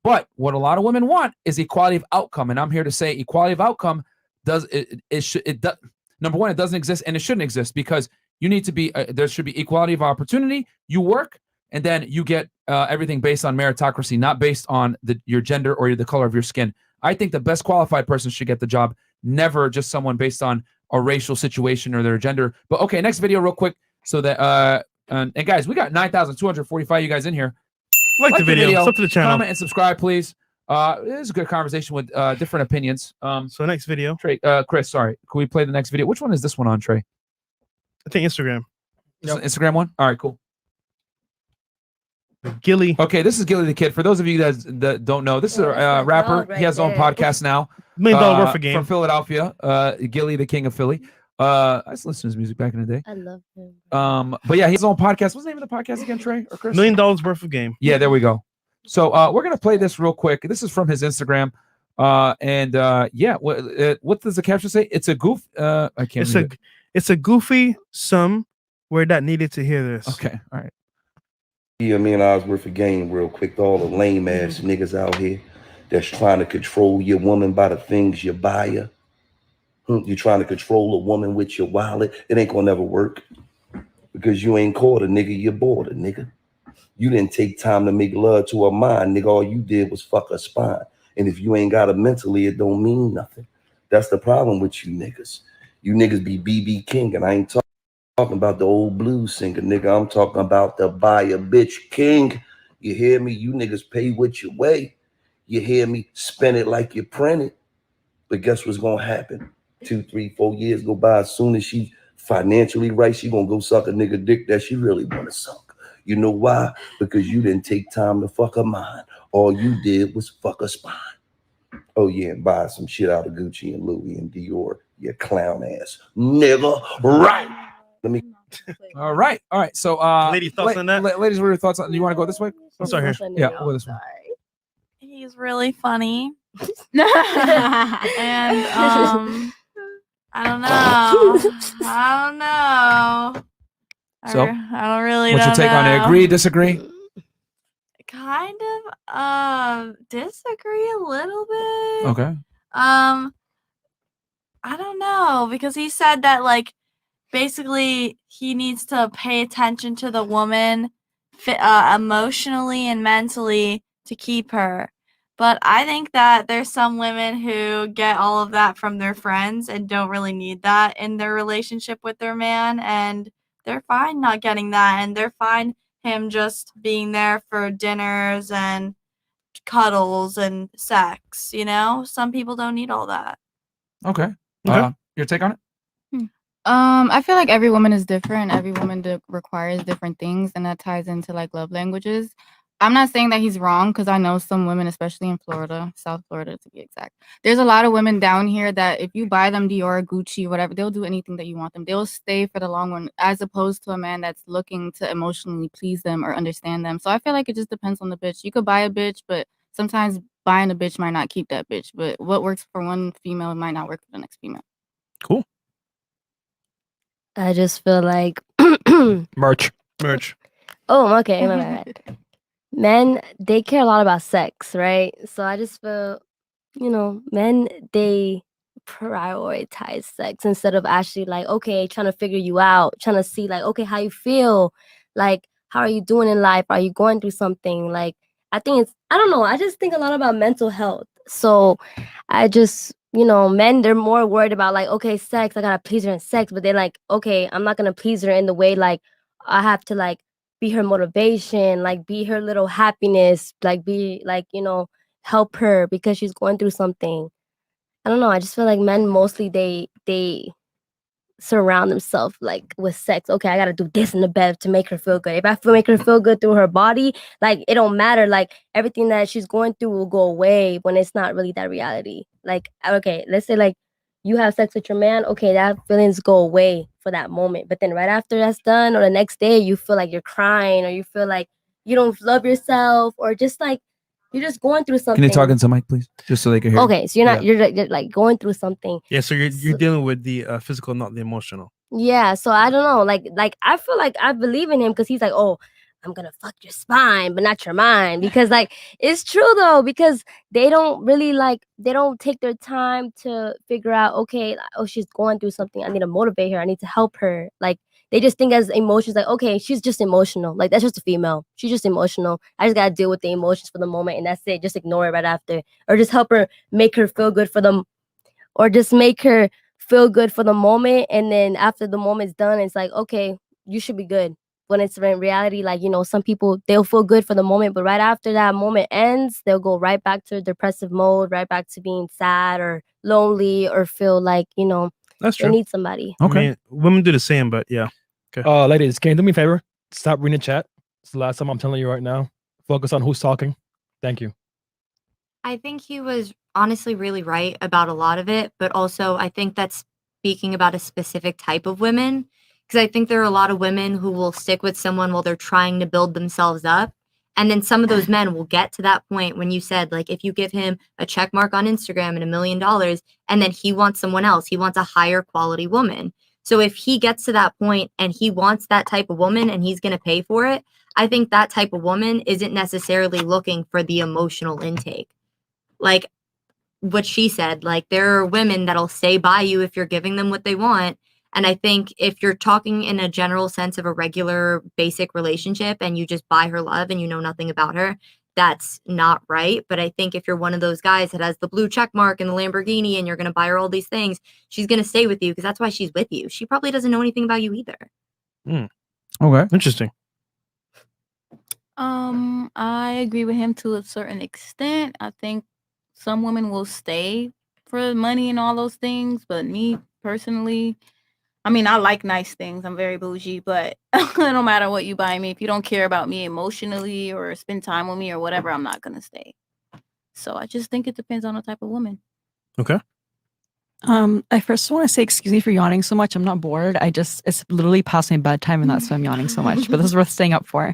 But what a lot of women want is equality of outcome. And I'm here to say equality of outcome number one, it doesn't exist and it shouldn't exist because you need to be, there should be equality of opportunity. You work and then you get everything based on meritocracy, not based on your gender or the color of your skin. I think the best qualified person should get the job, never just someone based on a racial situation or their gender. But okay, next video real quick. So that, and guys, we got 9,245 you guys in here. Like the video, sub to the channel. Comment and subscribe, please. It is a good conversation with different opinions. So next video. Trey, Chris, sorry. Can we play the next video? Which one is this one on, Trey? I think Instagram. This is the Instagram one? All right, cool. Gillie. Okay, this is Gillie the Kid. For those of you that don't know, this is a rapper. He has his own podcast now. $1 million worth of game. From Philadelphia. Gillie the King of Philly. I used to listen to his music back in the day. I love him. But yeah, his own podcast. What's the name of the podcast again, Trey or Chris? $1 million worth of game. Yeah, there we go. So we're gonna play this real quick. This is from his Instagram. Yeah, what does the caption say? It's a goof. I can't. It's a goofy sum where that needed to hear this. Okay, all right. $1 million worth of game real quick to all the lame ass niggas out here that's trying to control your woman by the things you buy her. You're trying to control a woman with your wallet. It ain't gonna never work because you ain't caught a nigga, you bought a nigga. You didn't take time to make love to her mind, nigga. All you did was fuck her spine. And if you ain't got her mentally, it don't mean nothing. That's the problem with you niggas. You niggas be BB King, and I ain't talking about the old blues singer, nigga. I'm talking about the buy a bitch king. You hear me? You niggas pay what you weigh. You hear me? Spend it like you print it. But guess what's gonna happen? 2, 3, 4 years go by. As soon as she financially right, she gonna go suck a nigga dick that she really wanna suck. You know why? Because you didn't take time to fuck her mind. All you did was fuck her spine. Oh yeah, and buy some shit out of Gucci and Louis and Dior. You clown ass nigga. Right. Let me. All right. So, lady thoughts on that? Ladies, what are your thoughts on? You want to go this way? I'm sorry. Yeah, we'll go this way. He's really funny. And I don't know. So, I don't really what's your take on it? Agree, disagree? Kind of disagree a little bit. Okay. I don't know because he said that like basically he needs to pay attention to the woman emotionally and mentally to keep her. But I think that there's some women who get all of that from their friends and don't really need that in their relationship with their man, and they're fine not getting that, and they're fine him just being there for dinners and cuddles and sex, you know? Some people don't need all that. Okay. Your take on it? I feel like every woman is different. Every woman requires different things, and that ties into like love languages. I'm not saying that he's wrong because I know some women, especially in Florida, South Florida to be exact. There's a lot of women down here that if you buy them Dior, Gucci, whatever, they'll do anything that you want them. They'll stay for the long run, as opposed to a man that's looking to emotionally please them or understand them. So I feel like it just depends on the bitch. You could buy a bitch, but sometimes buying a bitch might not keep that bitch. But what works for one female might not work for the next female. Cool. I just feel like merch. Oh, okay. My bad. Men, they care a lot about sex, right? So I just feel, men, they prioritize sex instead of actually like, okay, trying to figure you out, trying to see like, okay, how you feel, like, how are you doing in life? Are you going through something? Like, I think it's, I don't know. I just think a lot about mental health. So I just, you know, men, they're more worried about like, okay, sex, I gotta please her in sex, but they're like, okay, I'm not gonna please her in the way like I have to like be her motivation, like be her little happiness, like be like, you know, help her because she's going through something. I don't know. I just feel like men mostly they surround themselves like with sex. Okay, I gotta do this in the bed to make her feel good. If I make her feel good through her body, like it don't matter. Like everything that she's going through will go away when it's not really that reality. Like okay, let's say like you have sex with your man. Okay, that feelings go away for that moment, but then right after that's done, or the next day, you feel like you're crying, or you feel like you don't love yourself, or just like you're just going through something. Can you talk into mic, please, just so they can hear? you? Okay, so you're like going through something. Yeah, so you're dealing with the physical, not the emotional. Yeah, so I don't know, like I feel like I believe in him because he's like, oh, I'm gonna fuck your spine, but not your mind, because like it's true though, because they don't really like they don't take their time to figure out, okay, like, oh, she's going through something, I need to motivate her, I need to help her. Like they just think as emotions, like okay, she's just emotional, like that's just a female, she's just emotional, I just gotta deal with the emotions for the moment and that's it, just ignore it right after, or just help her, make her feel good for them, or just make her feel good for the moment, and then after the moment's done, it's like, okay, you should be good. When it's in reality, like, you know, some people, they'll feel good for the moment, but right after that moment ends, they'll go right back to depressive mode, right back to being sad or lonely, or feel like, you know, That's they true. need somebody. I mean, women do the same, but yeah. Okay. Ladies, can you do me a favor? Stop reading the chat. It's the last time I'm telling you right now. Focus on who's talking. Thank you. I think he was honestly really right about a lot of it, but also I think that's speaking about a specific type of women, because I think there are a lot of women who will stick with someone while they're trying to build themselves up. And then some of those men will get to that point when you said, like, if you give him a check mark on Instagram and $1 million, and then he wants someone else, he wants a higher quality woman. So if he gets to that point and he wants that type of woman and he's going to pay for it, I think that type of woman isn't necessarily looking for the emotional intake. Like what she said, like there are women that'll stay by you if you're giving them what they want. And I think if you're talking in a general sense of a regular basic relationship and you just buy her love and you know nothing about her, that's not right. But I think if you're one of those guys that has the blue check mark and the Lamborghini and you're going to buy her all these things, she's going to stay with you because that's why she's with you. She probably doesn't know anything about you either. Okay. Interesting. I agree with him to a certain extent. I think some women will stay for money and all those things, but me personally, I mean, I like nice things. I'm very bougie, but no matter what you buy me, if you don't care about me emotionally or spend time with me or whatever, I'm not gonna stay. So I just think it depends on the type of woman. Okay. I first want to say excuse me for yawning so much. I'm not bored. It's literally past my bedtime and that's why I'm yawning so much. But this is worth staying up for.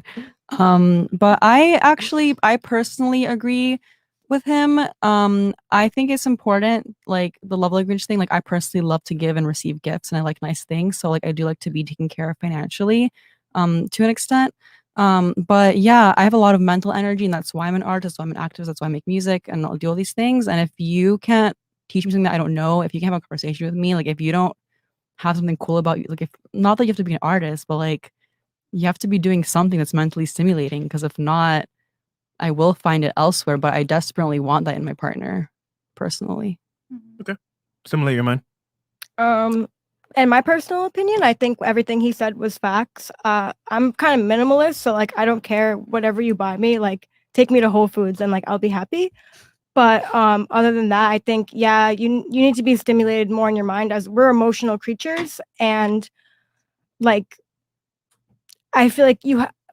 But I personally agree with him. I think it's important, like the love language thing. Like I personally love to give and receive gifts, and I like nice things. So like I do like to be taken care of financially, to an extent. But yeah, I have a lot of mental energy, and that's why I'm an artist. That's why I'm an activist. That's why I make music and I'll do all these things. And if you can't teach me something that I don't know, if you can't have a conversation with me, like if you don't have something cool about you, like if not that you have to be an artist, but like you have to be doing something that's mentally stimulating, because if not, I will find it elsewhere. But I desperately want that in my partner, personally. Okay. Stimulate your mind. In my personal opinion, I think everything he said was facts. I'm kind of minimalist, so like I don't care whatever you buy me. Like take me to Whole Foods and like I'll be happy. But other than that, I think yeah, you need to be stimulated more in your mind, as we're emotional creatures, and like I feel like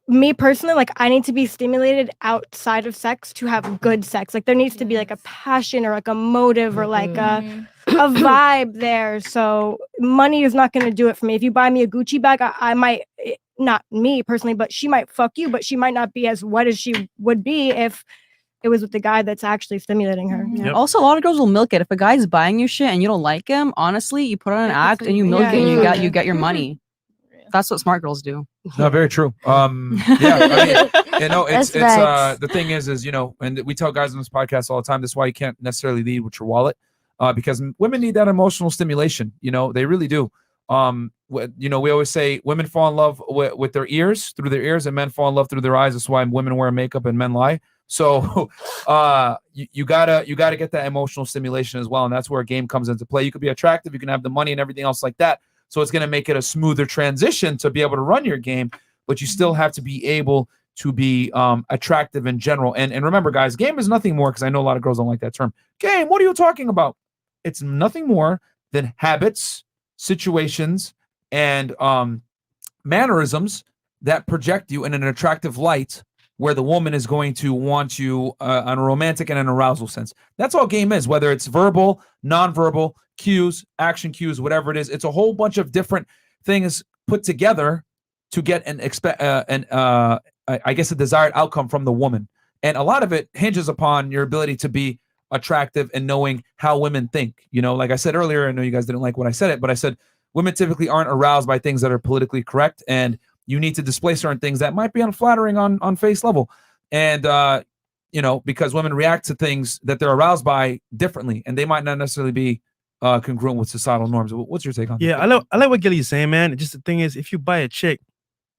me personally, like I need to be stimulated outside of sex to have good sex. Like there needs to be like a passion or like a motive or like a vibe there. So money is not going to do it for me. If you buy me a Gucci bag, I might, not me personally, but she might fuck you, but she might not be as wet as she would be if it was with the guy that's actually stimulating her. Yeah. Also, a lot of girls will milk it. If a guy's buying you shit and you don't like him, honestly, you put on an act and you milk it and you get your money. That's what smart girls do. No, very true. Yeah, I mean, you know, it's facts. the thing is, you know, and we tell guys on this podcast all the time, that's why you can't necessarily lead with your wallet, because women need that emotional stimulation. You know, they really do. You know, we always say women fall in love with their ears, through their ears, and men fall in love through their eyes. That's why women wear makeup and men lie. So you gotta get that emotional stimulation as well, and that's where a game comes into play. You could be attractive, you can have the money and everything else like that. So it's gonna make it a smoother transition to be able to run your game, but you still have to be able to be attractive in general. And remember, guys, game is nothing more, because I know a lot of girls don't like that term. Game, what are you talking about? It's nothing more than habits, situations, and mannerisms that project you in an attractive light, where the woman is going to want you on a romantic and an arousal sense. That's all game is, whether it's verbal, nonverbal, cues, action cues, whatever it is. It's a whole bunch of different things put together to get I guess a desired outcome from the woman. And a lot of it hinges upon your ability to be attractive and knowing how women think. You know, like I said earlier, I know you guys didn't like when I said it, but I said women typically aren't aroused by things that are politically correct, and you need to display certain things that might be unflattering on face level. And you know, because women react to things that they're aroused by differently, and they might not necessarily be congruent with societal norms. What's your take on that? Yeah, I like what Gillie's saying, man. Just the thing is, if you buy a chick,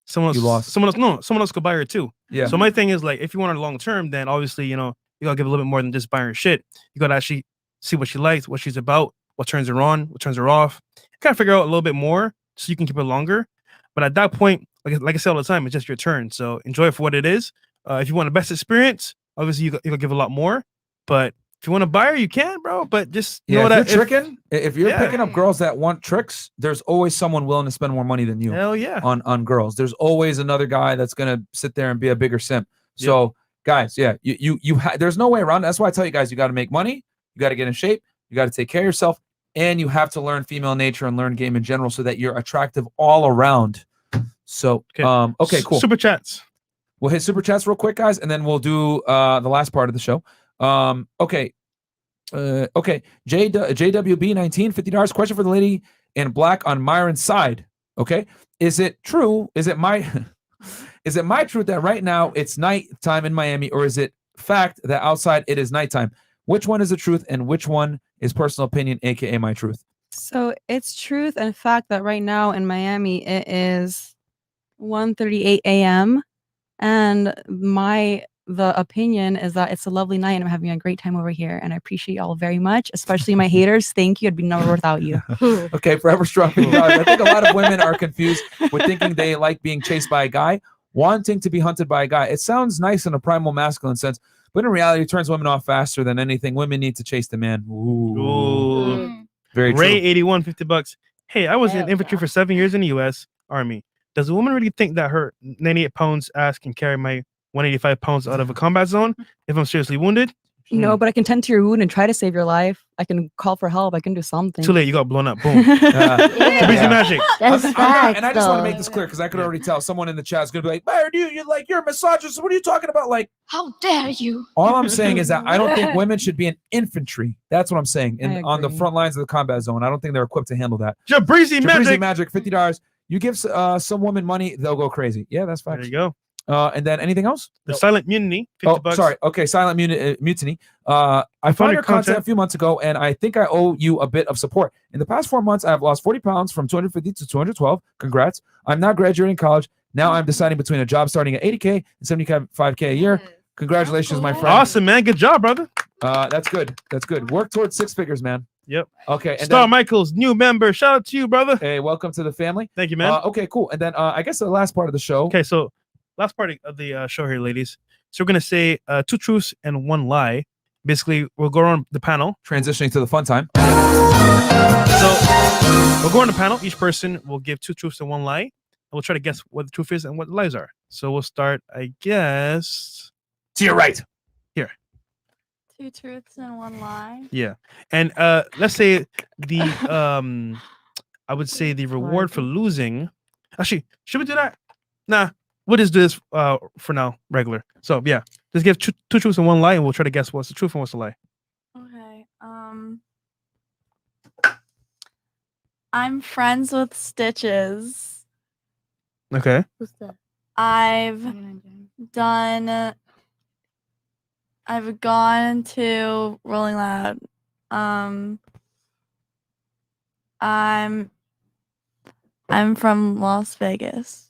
someone else could buy her too. Yeah. So my thing is, like, if you want her long term, then obviously, you know, you gotta give a little bit more than just buying her shit. You gotta actually see what she likes, what she's about, what turns her on, what turns her off. Kind of figure out a little bit more so you can keep her longer. But at that point, like I say all the time, it's just your turn. So enjoy it for what it is. If you want the best experience, obviously you gotta give a lot more. But if you want to buy her, you can, bro. But just know that if you're picking up girls that want tricks, there's always someone willing to spend more money than you. Hell yeah. On girls, there's always another guy that's gonna sit there and be a bigger simp. So guys, there's no way around it. That's why I tell you guys, you got to make money, you got to get in shape, you got to take care of yourself, and you have to learn female nature and learn game in general so that you're attractive all around. So okay, cool. Super chats. We'll hit super chats real quick, guys, and then we'll do the last part of the show. Okay. JWB 19, $50. Question for the lady in black on Myron's side. Okay. Is it true? Is it my truth that right now it's nighttime in Miami, or is it fact that outside it is nighttime? Which one is the truth and which one is personal opinion, aka my truth? So it's truth and fact that right now in Miami it is 1:38 a.m. and the opinion is that it's a lovely night and I'm having a great time over here, and I appreciate y'all very much, especially my haters. Thank you. I'd be nowhere without you. Okay, forever strong. I think a lot of women are confused with thinking they like being chased by a guy, wanting to be hunted by a guy. It sounds nice in a primal masculine sense, but in reality, it turns women off faster than anything. Women need to chase the man. Ooh. Very true. Ray 81, $50. Hey, I was in infantry for 7 years in the U.S. Army. Does a woman really think that her 98 pounds ass can carry my 185 pounds out of a combat zone if I'm seriously wounded? No, but I can tend to your wound and try to save your life. I can call for help. I can do something. Too late. You got blown up. Boom. Tyrese magic. That's and I just want to make this clear because I could already tell someone in the chat is going to be like, Byron, you're a misogynist. What are you talking about? Like, how dare you? All I'm saying is that I don't think women should be in infantry. That's what I'm saying. And on the front lines of the combat zone, I don't think they're equipped to handle that. Jabrizi magic, $50. You give some women money, they'll go crazy. Yeah, that's fine. There you go. And then anything else? The Silent Mutiny, $50. Sorry. Okay, Silent Mutiny. I found your content a few months ago, and I think I owe you a bit of support. In the past 4 months, I have lost 40 pounds from 250 to 212. Congrats. I'm now graduating college. Now I'm deciding between a job starting at 80K and 75K a year. Congratulations, my friend. Awesome, man. Good job, brother. That's good. That's good. Work towards 6 figures, man. Yep. Okay. And Star Michaels, new member. Shout out to you, brother. Hey, welcome to the family. Thank you, man. Okay, cool. And then I guess the last part of the show. Okay, so last part of the show here, ladies. So we're going to say 2 truths and 1 lie. Basically, we'll go around the panel. Transitioning to the fun time. So we'll go on the panel. Each person will give 2 truths and 1 lie. And we'll try to guess what the truth is and what the lies are. So we'll start, I guess, to your right. Here. 2 truths and 1 lie. Yeah. And let's say the I would say the reward for losing. Actually, should we do that? Nah. We'll just do this for now, regular. So yeah, just give 2 truths and 1 lie, and we'll try to guess what's the truth and what's the lie. Okay. I'm friends with Stitches. Okay. Who's that? I've gone to Rolling Loud. I'm from Las Vegas.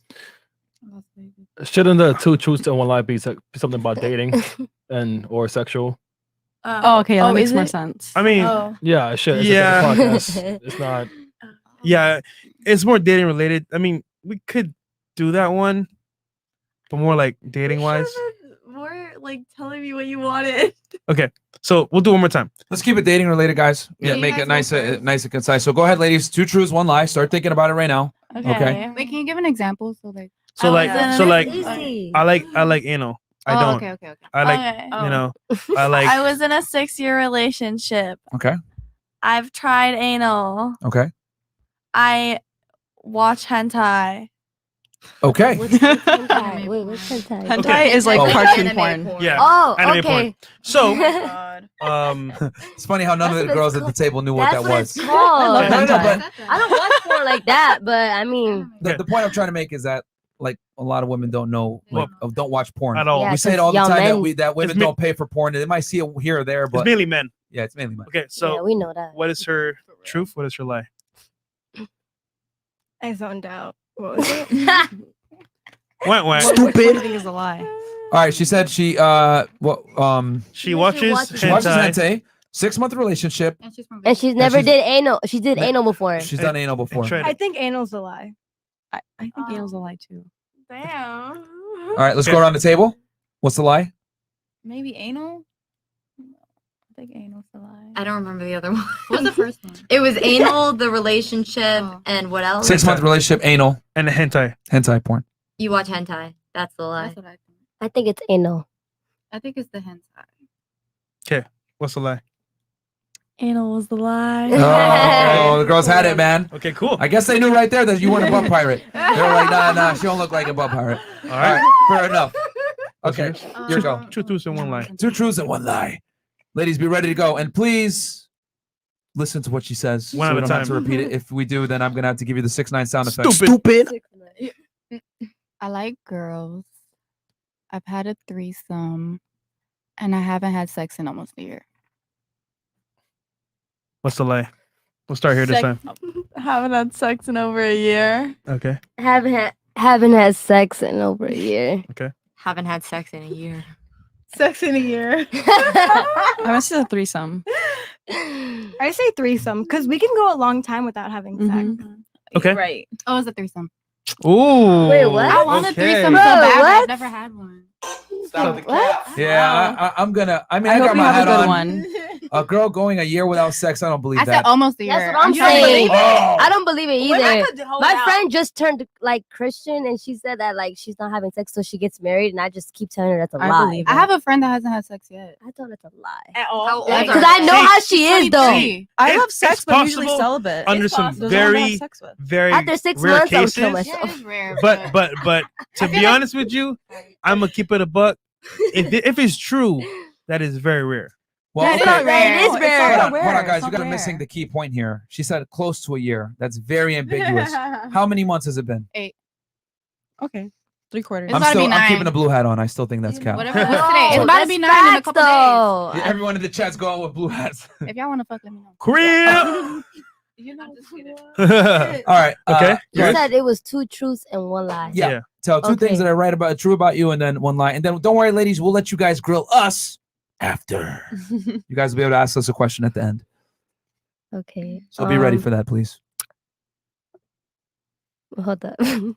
Shouldn't the 2 truths and 1 lie be something about dating? and or sexual. Oh, okay, that makes is more it? sense. I mean, Yeah, it should. It's Yeah. a different podcast. It's not. yeah, it's more dating related. I mean, we could do that one, but more like dating wise. More like telling me what you wanted. Okay, so we'll do one more time. Let's keep it dating related, guys. Yeah. Make guys it go nice, first. nice and concise. So go ahead, ladies. 2 truths, 1 lie. Start thinking about it right now. Okay. Wait, can you give an example? So like. So like, was so in- like, Easy. I like anal. I Oh, don't. okay, okay, okay. I like, Okay. you know, I like. I was in a 6-year relationship. Okay. I've tried anal. Okay. I watch hentai. Okay. What's hentai? Wait, what's hentai? Hentai Okay. is like Oh. cartoon porn. Yeah. Oh, anime okay. porn. So, God. It's funny how none of That's the what girls it's at the table knew what That's that what was. it's called. love No, no, hentai. but I don't watch porn like that, but I mean, the point I'm trying to make is that like a lot of women don't know, like, don't watch porn at all. Yeah, we say it 'cause all the y'all time men- that women It's me- don't pay for porn. And they might see it here or there, It's but mainly men. yeah, it's mainly men. Okay, so yeah, we know that. what is her truth? What is her lie? I zoned out. What was it? Went. What do you think is a lie? All right, she said she She She watches watches she watches hentai. hentai, 6-month relationship. And she's from And she's never she's- did anal. She did Ne- anal before. She's done anal before. tried I think anal's a lie. I think anal's a lie too. Damn. All right, let's go around the table. What's the lie? Maybe anal. I think anal's a lie. I don't remember the other one. What's the first one? It was anal, the relationship, Oh. and what else? 6-month relationship, anal, And the hentai. hentai porn. You watch hentai. That's the lie. That's what I think. I think it's anal. I think it's the hentai. Okay, what's the lie? Anal was the lie. Oh, the girls had it, man. Okay, cool. I guess they knew right there that you weren't a butt pirate. They were like, nah, she don't look like a butt pirate. All All right. right, fair enough. What's Okay, yours? here you go. Two truths and one lie. 2 truths and 1 lie. Ladies, be ready to go. And please listen to what she says. One at we a don't have time. to repeat it. If we do, then I'm going to have to give you the 6-9 sound effect. Stupid. I like girls. I've had a threesome, and I haven't had sex in almost a year. What's the lie? We'll start here this time. Haven't had sex in over a year. Okay. Haven't had sex in over a year. Haven't had sex in a year. Sex in a year. I must have a threesome. I say threesome because we can go a long time without having sex. Mhm. Okay. Right. Oh, it's a threesome. Ooh. Wait, what? I want a okay. threesome Bro, so bad, but what? I've never had one. What? Yeah, I'm going to. I mean, I I hope got you my have a hat good on. one. A girl going a year without sex, I don't believe I that. said almost a year. That's what I'm trying to saying. believe it. Oh. I don't believe it Women either. could hold My out. friend just turned like Christian, and she said that like she's not having sex till she gets married, and I just keep telling her that's a I lie. believe I have a friend that hasn't had sex yet. I thought it's a lie. At all. How old Like, are Because I know they? how she is though. 23. I It's- have sex, it's but I'm usually possible celibate. Under It's some possible. There's no one to have very, sex with. very After 6 rare months, I would cases. kill Yeah, myself. it is rare. But to be honest with you, I'm gonna keep it a buck. If it's true, that is very rare. Well, That okay. is rare. It is It's rare. not Hold on, rare. hold on, guys. It's You not guys are rare. missing the key point here. She said close to a year. That's very ambiguous. How many months has it been? Okay, 3/4. It's about to be I'm 9. keeping a blue hat on. I still think that's cap. Whatever. What's today? It's No, about to that's be 9 in a facts, couple though. Yeah, everyone in the chat's going with blue hats. days. If y'all want to fuck, let me know. Crib. You know, All right. Okay. You Chris, said it was 2 truths and 1 lie. Yeah. Tell 2 things Okay. that are right about true about you, and then 1 lie. And then don't worry, ladies. We'll let you guys grill us after. You guys will be able to ask us a question at the end. Okay. So be ready for that, please. Hold up. I'm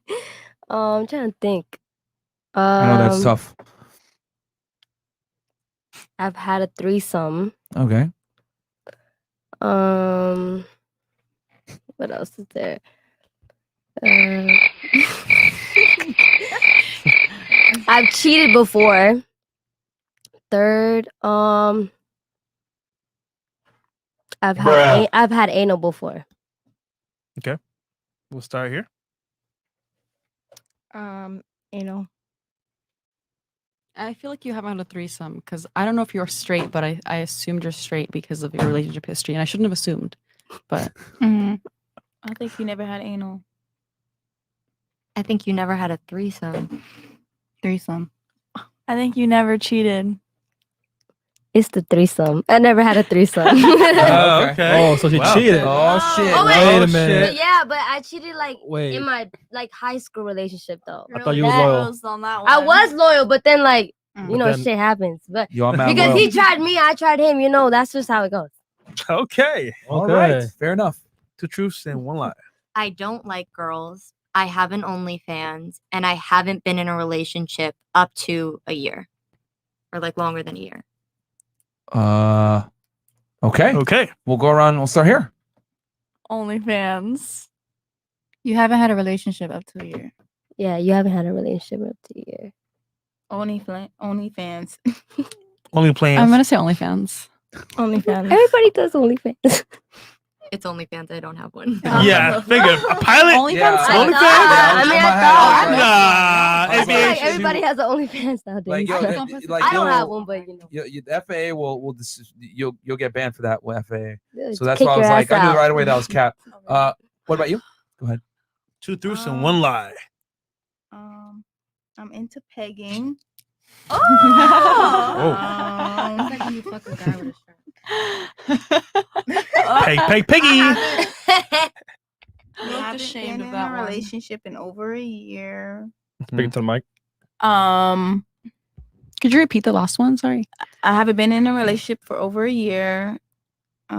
trying to think. I know that's tough. I've had a threesome. Okay. What else is there? I've cheated before. Third, I've had anal before. Okay. We'll start here. Anal. I feel like you haven't had a threesome because I don't know if you're straight, but I assumed you're straight because of your relationship history, and I shouldn't have assumed. But Mm-hmm. I think you never had anal. I think you never had a threesome. Threesome. I think you never cheated. It's the threesome. I never had a threesome. Oh, okay. Oh, so she Wow. cheated. Oh shit. Oh, Wait a But minute. yeah, but I cheated like Wait. in my like high school relationship though. I thought you was That loyal. Was on that I one. was loyal, but then like You know, shit happens. But Yo, I'm mad because loyal. he tried me, I tried him. You know, that's just how it goes. Okay. All right. Fair enough. 2 truths and 1 lie. I don't like girls. I have an OnlyFans, and I haven't been in a relationship up to a year, or like longer than a year. Okay. Okay. We'll go around. We'll start here. OnlyFans. You haven't had a relationship up to a year. Yeah, you haven't had a relationship up to a year. OnlyFans. Only playing. I'm gonna say OnlyFans. OnlyFans. Everybody does OnlyFans. It's OnlyFans. I don't have one. Yeah, figure. A pilot? OnlyFans? Yeah. I OnlyFans? I mean, I Nah. feel like everybody has an OnlyFans nowadays. Like, yo, I don't have one, but you know. The FAA will you'll get banned for that with FAA. Yeah, So that's kick why I was your like, ass I knew out. right away that was cap. What about you? Go ahead. 2 truths and 1 lie. I'm into pegging. It's like when you fuck a guy with a strap. Peg, piggy. I haven't ashamed been of in that a one. relationship in over a year. Speak into the mic. Could you repeat the last one? Sorry. I haven't been in a relationship for over a year. I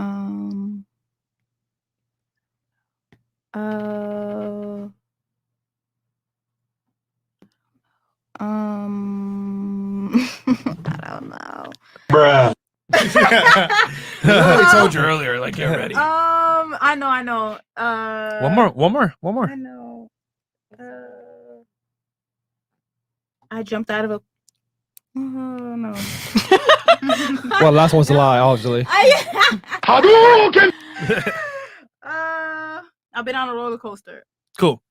don't know. Bruh. I already told you earlier, like, get ready. I know. One more. I know. I jumped out of a. Oh no. Well, last one's a lie, obviously. I've been on a roller coaster. Cool.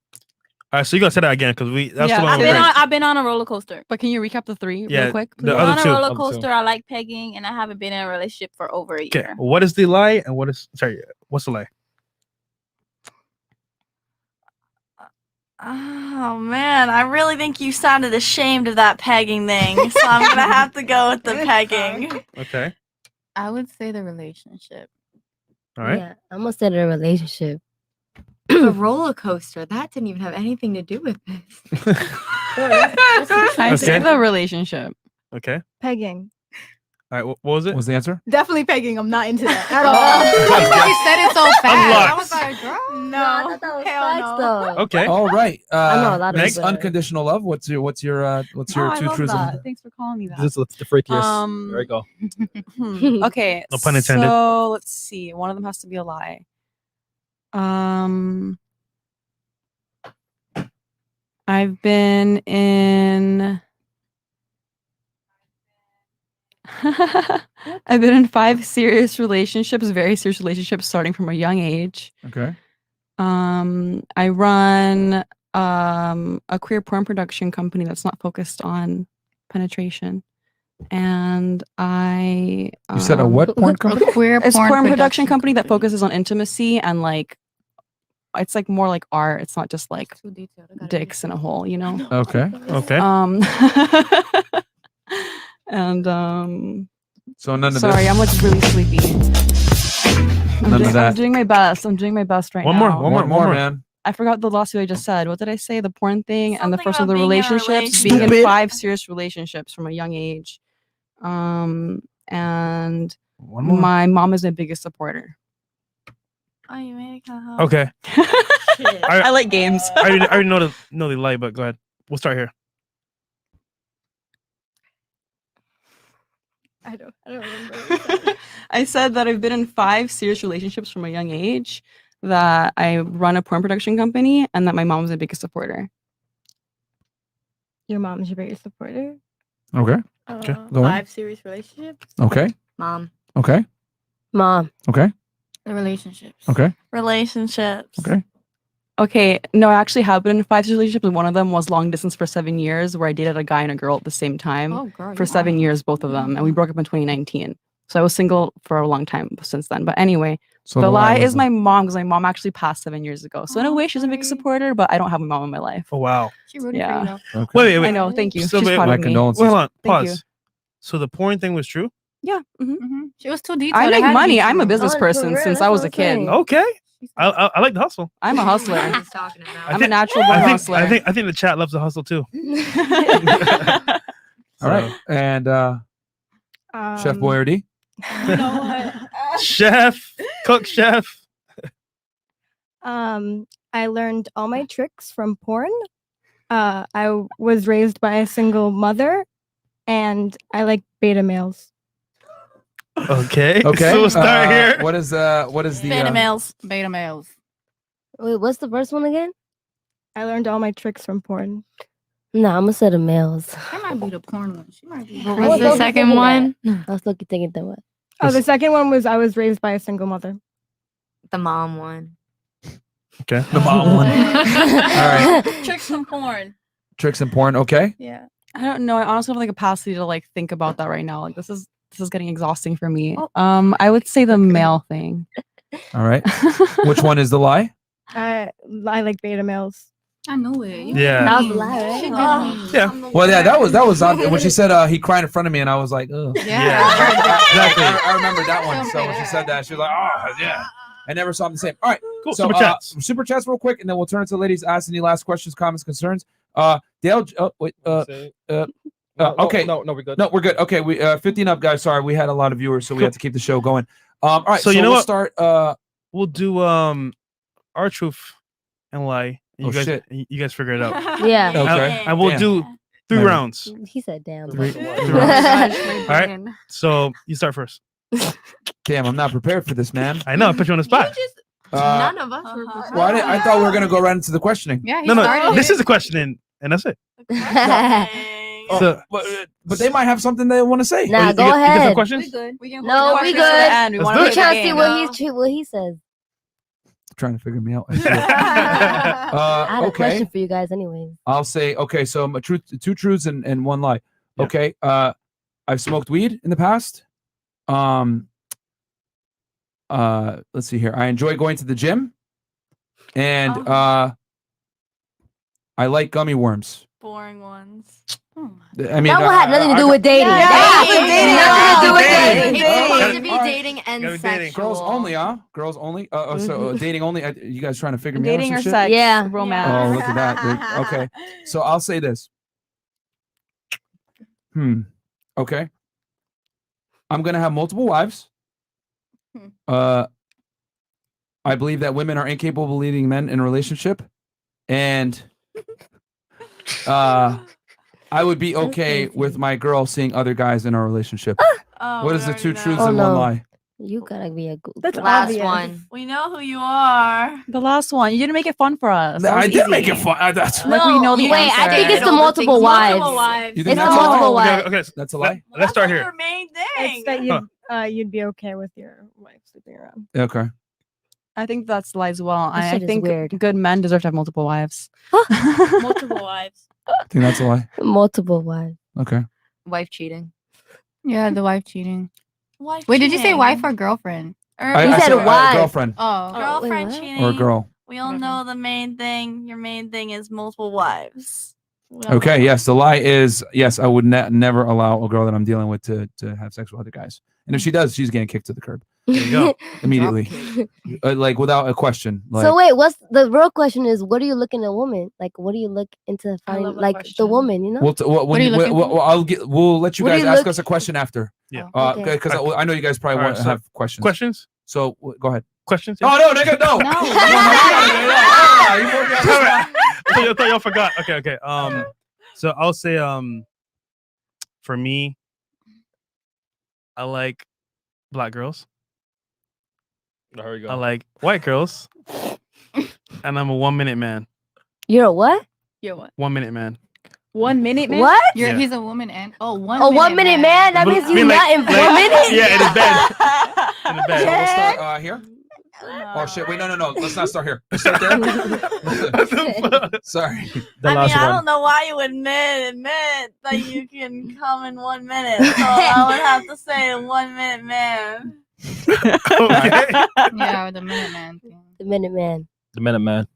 All right, so you gotta say that again because that's Yeah, the one. I've been on a roller coaster. But can you recap the 3 Yeah, real quick? the please? other On a 2. roller coaster, I like pegging, and I haven't been in a relationship for over a Okay. year. What is the lie and what's the lie? Oh man, I really think you sounded ashamed of that pegging thing, so I'm gonna have to go with the pegging. Okay. I would say the relationship. All right. Yeah, I'm gonna say the relationship. The roller coaster. That didn't even have anything to do with this. I say Okay. the relationship. Okay. Pegging. All right. What was it? What was the answer? Definitely pegging. I'm not into that at Oh, all. you said it so fast. I Unlocked. was like, girl. No, I thought that was hell facts, no. though. Okay. All right. I know a lot of next, people. unconditional love. What's your Oh, 2 I truths? love And, that. Thanks for calling me that. This is the freakiest. There you go. Okay. No pun intended. So let's see. One of them has to be a lie. I've been in. I've been in 5 serious relationships, very serious relationships, starting from a young age. okay. I run a queer porn production company that's not focused on penetration, and I. You said a what porn company? It's porn production company that focuses on intimacy and like. It's like more like art. It's not just like Too detailed. I gotta dicks in a hole, you know. Okay. Okay. And So none of sorry, this. I'm like really sleepy. None of that. I'm doing my best. I'm doing my best right One now. more. One more, man. I forgot the last two I just said. What did I say? The porn thing and the Something first of about the being in a relationships. Being in relationship. 5 serious relationships from a young age. And One more. my mom is my biggest supporter. Oh, you made it kind of hard. Okay. Shit. I like games. I already know the lie, but go ahead. We'll start here. I don't remember. I said that I've been in 5 serious relationships from a young age, that I run a porn production company, and that my mom is the biggest supporter. Your mom's your biggest supporter. Okay. Okay. Go on. 5 serious relationships. Okay. Mom. Okay. Mom. Okay. The relationships. Okay. Relationships. Okay. Okay, no, I actually have been in 5 relationships, and one of them was long distance for 7 years, where I dated a guy and a girl at the same time Oh, girl. for 7 years, both of them, and we broke up in 2019. So I was single for a long time since then. But anyway, So the lie was is my mom, because my mom actually passed 7 years ago. So in a way, she's a big sorry. supporter, but I don't have a mom in my life. Oh wow. She rooting Yeah. for you though. Okay. Wait. I know, thank you. So She's wait, proud My of me. condolences. Well, hold on. Thank Pause. you. So the porn thing was true? Yeah. mhm. She was too detailed. I It make had to be money. I'm a true. business Oh, for person real, since that's I was what a I'm kid. saying. Okay. I like the hustle. I'm a hustler. He's talking about. I'm a natural born hustler. I think the chat loves the hustle too. All right. And Chef Boyardee. You know what? Chef, cook chef. I learned all my tricks from porn. I was raised by a single mother, and I like beta males. Okay. Okay. So we'll start here. What is the Beta males. Beta males. Wait, what's the first one again? I learned all my tricks from porn. No, I'm gonna say the males. That might be the porn one. She might be. What was the second one? I was still thinking that one. Oh, the second one was I was raised by a single mother. The mom one. Okay. The mom one. All right. Tricks from porn. Tricks and porn. Okay. Yeah. I don't know. I honestly don't have the capacity to like think about that right now. Like this is getting exhausting for me. Oh. I would say the male thing. All right. Which one is the lie? I like beta males. I know it. Yeah. That was a lie, right? Yeah. Well, yeah, that was when she said he cried in front of me, and I was like, ugh. Exactly. I remember that one. So when she said that, she was like, oh yeah. I never saw them the same. All right. Cool. So Super chats. super chats real quick, and then we'll turn it to the ladies. Ask any last questions, comments, concerns. Dale. Wait. Okay. No, we're good. No, we're good. Okay, we 15 up, guys. Sorry, we had a lot of viewers, so we had to keep the show going. All right. So you know we'll what? Start. We'll do our truth and lie. And Oh, shit. You guys figure it out. Yeah. Okay. And we'll Damn. do 3 Maybe. rounds. He said damn. Three Oh rounds. All right. So you start first. Damn, I'm not prepared for this, man. I know. I put you on the spot. None of us were. Well, I thought we were gonna go right into the questioning. Yeah. He No. started This it. is the question, and that's it. Oh, So- but they might have something they want to say. Nah, you go get some ahead. questions? good. We can No, we questions good. to the end. We Let's wanna do We're it. play trying the to see game. what he says. Trying to figure me out. I see it. I had a Okay. question for you guys, anyways. I'll say okay. So I'm a truth, 2 truths and 1 lie. Yeah. Okay. I've smoked weed in the past. Let's see here. I enjoy going to the gym, and I like gummy worms. Boring ones. I mean, That one had nothing to do with dating. Yeah, That dating. had nothing to do with Dating. dating. It's supposed to Dating. be All right. dating and Gotta be dating. sexual. Girls only, huh? Girls only. So dating only. You guys trying to figure me out? Dating some or shit? sex? Yeah. Romance. Oh, look at that. Okay. So I'll say this. Okay. I'm gonna have multiple wives. I believe that women are incapable of leading men in a relationship, and I would be okay with my girl seeing other guys in our relationship. Oh, What we is the already 2 know. truths Oh, and no. 1 lie? You gotta be a good. That's Last obvious. one. We know who you are. The last one. You didn't make it fun for us. That I was did make easy. it fun. That's Like we know the Wait, I answer. think it's the All the multiple things- wives. Multiple wives. You It's think the that's a lie? multiple Okay, wives. okay. That's a lie. Let's start That's here. your main It's thing. that you'd be okay with your wife sleeping around. Okay. I think that's lie as well. This I shit is think weird. good men deserve to have multiple wives. Multiple wives. I think that's a lie. Multiple wives. Okay. Wife cheating. Yeah, the wife cheating. Wife Wait, did you say cheating. wife or girlfriend? Or I said said wife. girlfriend Oh, girlfriend wait, what? cheating. or girl. We all know the main thing. Your main thing is multiple wives. We all Okay. know. Yes. The lie is yes. I would never allow a girl that I'm dealing with to have sex with other guys. And if she does, she's getting kicked to the curb There you go. immediately, like without a question. Like, So wait, what's the real question? Is what do you look in a woman? Like, what do you look into finding? love that Like the question. woman, you know? When are you looking for? we'll let you What do guys you ask look- us a question after. Yeah. Okay. Because I know you guys probably All want right, to so have questions. Questions? So go ahead. Questions? Oh no, nigga, no. No. You broke me out. I thought y'all forgot. Okay. So I'll say for me, I like black girls. There we go. I like white girls. And I'm a 1 minute man. You're a what? You're what? 1 minute man. 1 minute, man. What? Yeah. He's a woman and A 1 minute man? That But- means I you mean, not in 1 minute? Yeah, in the bed. In the So bed. we'll start here. Oh shit! Wait, no. Let's not start here. Let's start there. Sorry. I mean, I don't know why you would admit that you can come in 1 minute. So I would have to say 1 minute man. Okay. Yeah, the minute man thing. The minute man. The Minute Man.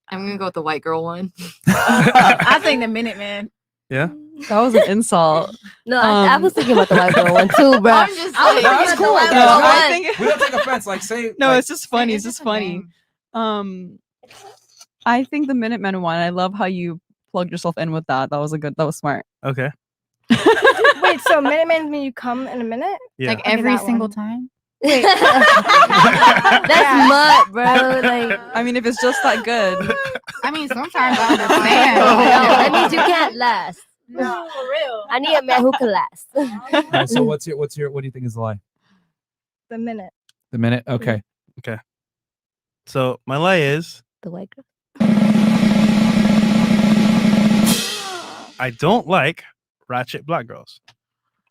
I'm gonna go with the white girl one. I think the minute man. Yeah. That was an insult. No, I was thinking about the white girl one too, bro. I'm just I was saying. That's thinking cool. the white That's girl cool. one. I think We don't take offense. Like say. no, like, it's just funny. It's just funny. I think the Minutemen one. I love how you plugged yourself in with that. That was smart. Okay. Wait, so minute man mean you come in a minute? Yeah. Like Okay, every that single one. time. Wait. That's mud, bro. Like, I mean, if it's just that good. I mean, sometimes I understand. no, that means you can't last. No, for real. I need a man who can last. All right, so what do you think is the lie? The minute. The minute? Okay. Okay. So my lie is The white girl. I don't like ratchet black girls.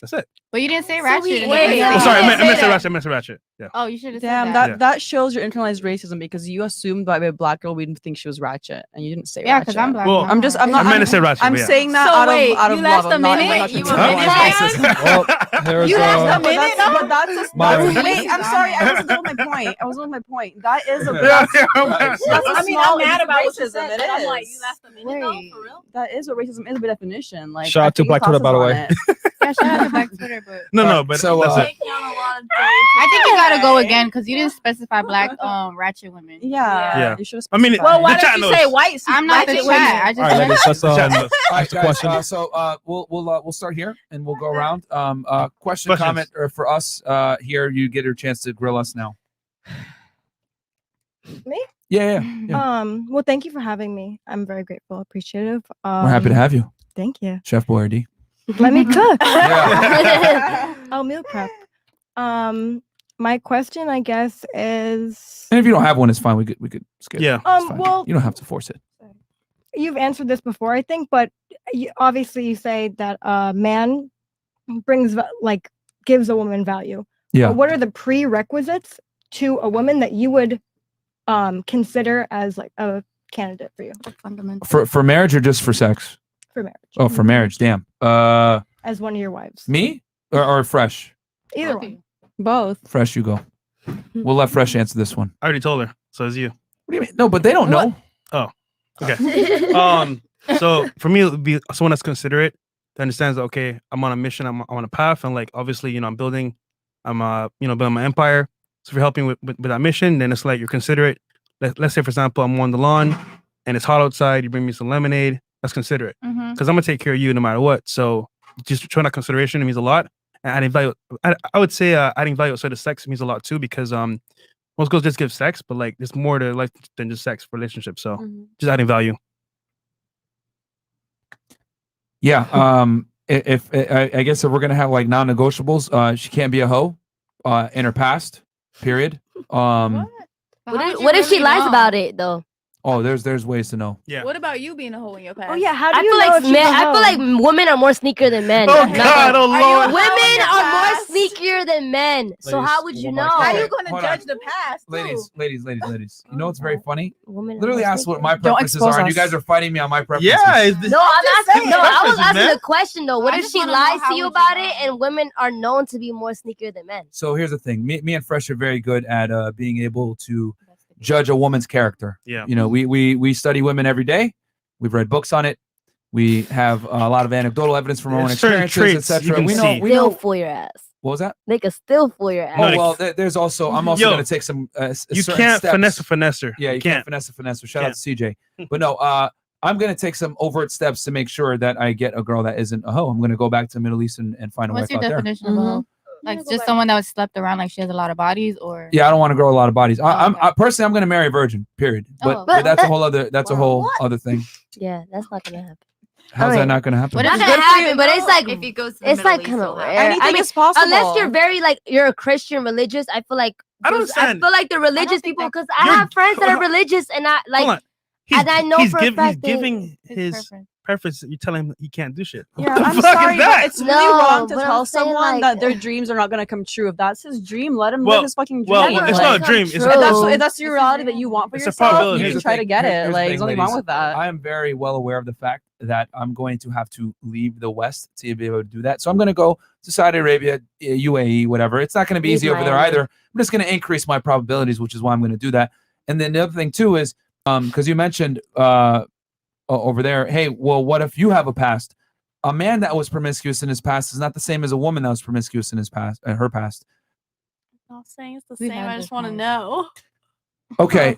That's it. But you didn't say ratchet. in the wait, beginning. Oh, sorry, I meant to say that. ratchet. I meant to say ratchet. Yeah. Oh, you should have Damn, said that Yeah. that shows your internalized racism because you assumed by a black girl we didn't think she was ratchet, and you didn't say Yeah, ratchet. because I'm black. Well, I'm just. I'm not. I meant to I'm, say ratchet. I'm but yeah. saying that So out wait, of you last love. a I'm not- I'm minute? not You trying a to- minute man? Well, here's You last a But minute? that's Myron. wait. I'm sorry. I wasn't done with my point. I wasn't done with my point. That is a. Yeah, That's, yeah, that's a I mean, small I'm mad about what you racism. said, It but I'm like, is. you last a minute though, Wait. for real? That is what racism is by definition. Like, Shout I out to think Black Twitter, by the classes way. on it. Yeah, shout out to Black Twitter, but No, but So, that's it. Taking on a lot of I think you gotta go again because you didn't specify black ratchet women. Yeah. Yeah. You should have. I mean, Well, why the don't chat you knows. say white? I'm not the ratchet chat. women? I just All right, ladies, let's Chat knows. All right, the guys. question. So we'll start here and we'll go around. Question, Questions. comment, or for us here, you get your chance to grill us now. Me? Yeah. Well, thank you for having me. I'm very grateful, appreciative. We're happy to have you, Thank you. Chef Boyardee. Let me cook. Yeah. I'll meal prep. My question, I guess, is And if you don't have one, it's fine. We could skip. Yeah. It's fine. well, You don't have to force it. you've answered this before, I think, but obviously you say that a man brings gives a woman value. Yeah. But what are the prerequisites to a woman that you would consider as like a candidate for you fundamental. For marriage or just for sex? for marriage? Oh, for marriage. Damn. As one of your wives. Me or Fresh? Either one. Both. Fresh, you go. We'll let Fresh answer this one. I already told her, so it's you. What do you mean? No, but they don't know. Oh, okay. So for me, it would be someone that's considerate, that understands that, okay, I'm on a mission, I'm on a path, and like obviously, I'm building building my empire. So if you're helping with that mission, then it's like you're considerate. Let's say, for example, I'm on the lawn and it's hot outside, you bring me some lemonade. That's considerate because I'm gonna take care of you no matter what. So just showing that consideration, it means a lot. And adding value, I would say adding value outside of sex means a lot too, because most girls just give sex, but like there's more to life than just sex for relationships. So just adding value. Yeah. I guess if we're gonna have like non-negotiables, she can't be a hoe in her past. Period. What if she lies about it though? Oh, there's ways to know. Yeah. What about you being a hoe in your past? Oh yeah, how do I you feel know like if she's men, a I feel hoe? like women are more sneaker than men. Oh Not God, gonna- oh Lord. Women are more sneakier than men. So Ladies, how would you one know? more How time. you gonna Hold judge on. the past? Ladies. You know what's very funny? Women are Literally more asked what sneakier. my preferences expose are, and you us. guys are fighting me on my preferences. Yeah. Is this, No, I'm asking. No, I was preferences, asking man. a question though. What I if just she wanna know lies how to you would you about know? it, and women are known to be more sneakier than men? So here's the thing. Me and Fresh are very good at being able to judge a woman's character. Yeah. You know, we study women every day. We've read books on it. We have a lot of anecdotal evidence from our own There's certain experiences, traits you etc. can We see. know. Still fool your ass. What was that? They could still fool your ass. Oh No, well, there's also. I'm also Yo, going to take some. You certain can't steps. finesse a finesser. Yeah, you can't finesse a finesse. Shout out Can't. to CJ. But no, I'm going to take some overt steps to make sure that I get a girl that isn't a hoe. I'm going to go back to the Middle East and find a What's wife your out there. definition of a hoe? Like just someone that was slept around, like she has a lot of bodies, or Yeah, I don't want to grow a lot of bodies. Oh, okay. I personally, I'm going to marry a virgin. Period. But, Oh, but okay. that's a whole other. That's a whole What? other thing. Yeah, that's not gonna happen. How's that not going to happen? What Not if gonna it's happen, but it's like if he goes to the it's Middle like East, kind of he'll rare. have- Anything is possible. Unless you're very like you're a Christian religious. I feel like I don't I understand. feel like the religious people, because I You're- have friends that are hold on. religious, and I Hold on. like. And I know for a he's fact that- giving his his preference. You tell him he can't do shit. Yeah, What the I'm fuck sorry, is but that? it's really No, wrong to but I'm tell saying, someone like- that their dreams are not going to come true. If that's his dream, let him Well- live his fucking dream. well, Never it's let not it a dream. come It's true. If that's your reality that you want for It's a yourself, probability. you Here's can the try thing. to get Here's it. the Like, thing, there's nothing wrong ladies. with that. I am very well aware of the fact that I'm going to have to leave the West to be able to do that. So I'm going to go to Saudi Arabia, UAE, whatever. It's not going to be Leave easy over there Miami. either. I'm just going to increase my probabilities, which is why I'm going to do that. And then the other thing too is, because you mentioned over there, hey, well, what if you have a past? A man that was promiscuous in his past is not the same as a woman that was promiscuous in his past, her past. I'm not saying it's the We same. had I this just want to conversation. know. Okay.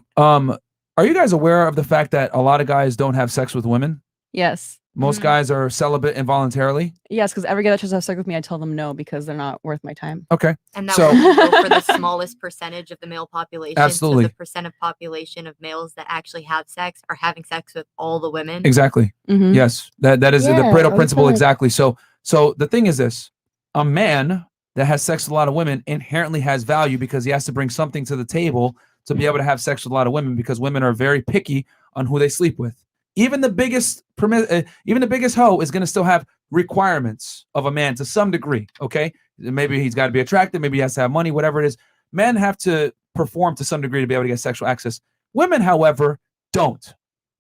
Are you guys aware of the fact that a lot of guys don't have sex with women? Yes. Most guys are celibate involuntarily. Yes, because every guy that tries to have sex with me, I tell them no because they're not worth my time. Okay. And that So- would go for the smallest percentage of the male population. Absolutely. So the percent of population of males that actually have sex are having sex with all the women. Exactly. Mhm. Yes. That is the Yeah, Pareto I principle. feel like- Exactly. So the thing is this: a man that has sex with a lot of women inherently has value because he has to bring something to the table to be able to have sex with a lot of women, because women are very picky on who they sleep with. Even the biggest hoe is going to still have requirements of a man to some degree. Okay, maybe he's got to be attractive, maybe he has to have money, whatever it is. Men have to perform to some degree to be able to get sexual access. Women, however, don't.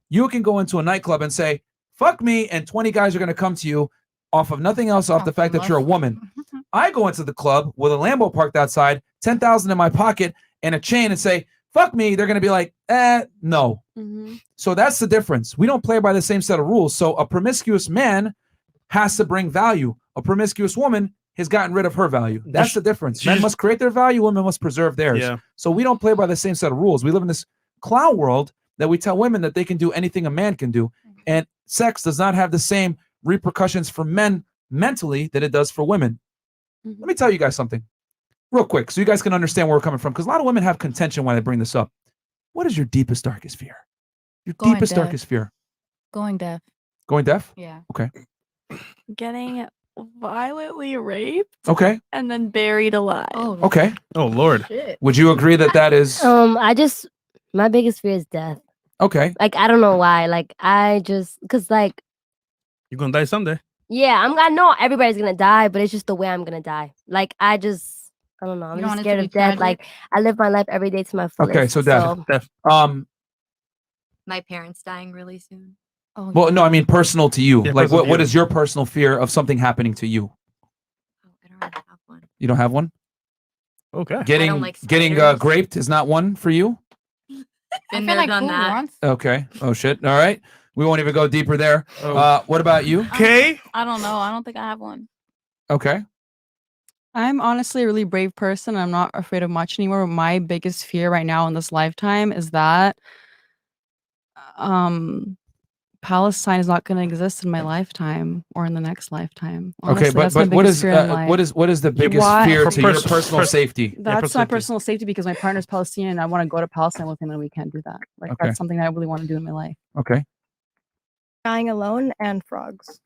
You can go into a nightclub and say, "Fuck me," and 20 guys are going to come to you off of nothing else, off the fact that you're a woman. I go into the club with a Lambo parked outside, 10,000 in my pocket, and a chain, and say, "Fuck me." They're going to be like, no. So that's the difference. We don't play by the same set of rules. So a promiscuous man has to bring value. A promiscuous woman has gotten rid of her value. That's the difference. Men must create their value. Women must preserve theirs. Yeah. So we don't play by the same set of rules. We live in this clown world that we tell women that they can do anything a man can do. And sex does not have the same repercussions for men mentally that it does for women. Let me tell you guys something real quick so you guys can understand where we're coming from, because a lot of women have contention when they bring this up. What is your deepest, darkest fear? Your Going deepest, deaf. darkest fear? Going deaf. Going deaf? Yeah. Okay. Getting violently raped Okay. and then buried alive. Oh, Okay. Oh Lord. Would you agree that that is My biggest fear is death. okay? Like I don't know why. Like cause like You're gonna die someday. yeah, I know everybody's gonna die, but it's just the way I'm gonna die. Like I don't know. I'm You don't just want it to scared be of death. tragic? Like I live my life every day to my fullest. Okay, so death. So, My parents dying really soon. Oh, Well, no, I mean personal to you. Yeah, Like personal to what you. is your personal fear of something happening to you? You don't have one? Okay. Getting like graped is not one for you? Been there, done that. Okay. Oh shit. All right. We won't even go deeper there. What about you? Okay. I don't know. I don't think I have one. Okay. I'm honestly a really brave person. I'm not afraid of much anymore. My biggest fear right now in this lifetime is that Palestine is not going to exist in my lifetime or in the next lifetime. Honestly, Okay, but that's my what biggest is fear in life. what is the biggest Why- fear to your personal safety? That's my personal safety because my partner's Palestinian and I want to go to Palestine with him and we can't do that. Like Okay. that's something I really want to do in my life. Okay. Dying alone and frogs.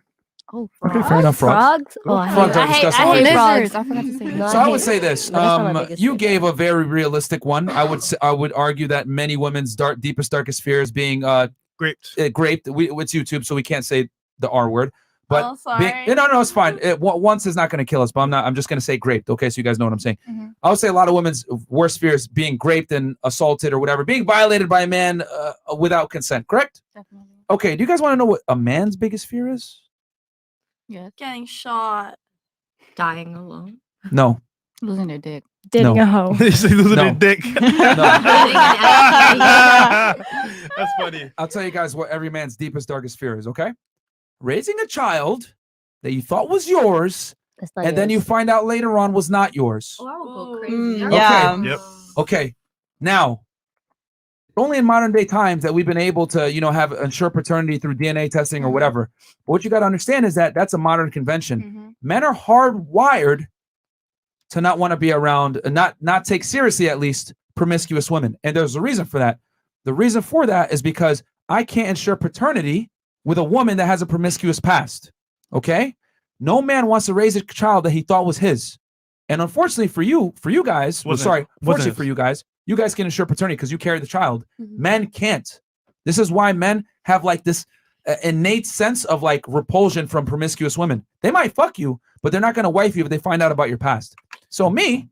Oh, Okay, fair enough. Frogs. Oh, I Frogs are hate disgusting. frogs. Lizards. I forgot to say No, So I would hate- say this. but that's not my biggest You fear. gave a very realistic one. I would argue that many women's deepest, darkest fear is being graped. Graped. It's YouTube, so we can't say the R word. But Oh, sorry. no, it's fine. Once is not going to kill us, but I'm just going to say graped. Okay, so you guys know what I'm saying. I would say a lot of women's worst fear is being graped and assaulted or whatever, being violated by a man without consent. Correct? Definitely. Okay. Do you guys want to know what a man's biggest fear is? Yeah. Getting shot. Dying alone. No. Losing their dick. Dating No. a hoe. They say losing No. their dick. That's funny. I'll tell you guys what every man's deepest, darkest fear is, okay? Raising a child that you thought was yours, not and then you yours. find out later on was not yours. Oh, I will go crazy. Mm, Okay. yeah. Yep. Okay. Now, only in modern day times that we've been able to, have ensure paternity through DNA testing or whatever. But what you got to understand is that that's a modern convention. Men are hardwired to not want to be around, not take seriously at least promiscuous women, and there's a reason for that. The reason for that is because I can't ensure paternity with a woman that has a promiscuous past. Okay, no man wants to raise a child that he thought was his, and unfortunately for you guys, fortunately for you guys can ensure paternity because you carry the child. Men can't. This is why men have like this innate sense of like repulsion from promiscuous women. They might fuck you, but they're not going to wife you if they find out about your past. So me,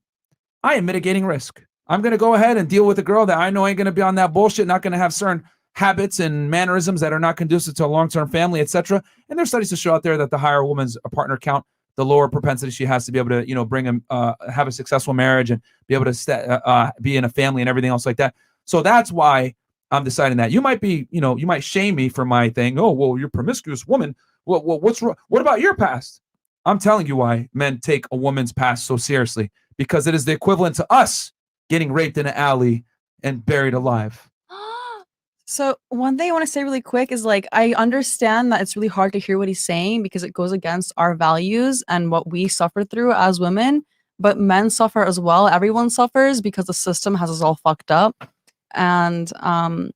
I am mitigating risk. I'm going to go ahead and deal with a girl that I know ain't going to be on that bullshit, not going to have certain habits and mannerisms that are not conducive to a long-term family, etc. And there's studies to show out there that the higher a woman's partner count, the lower propensity she has to be able to, bring have a successful marriage and be able to be in a family and everything else like that. So that's why I'm deciding that. You might be, you might shame me for my thing. Oh, well, you're a promiscuous woman. What's wrong? What about your past? I'm telling you why men take a woman's past so seriously, because it is the equivalent to us getting raped in an alley and buried alive. So one thing I want to say really quick is like I understand that it's really hard to hear what he's saying because it goes against our values and what we suffer through as women. But men suffer as well. Everyone suffers because the system has us all fucked up. And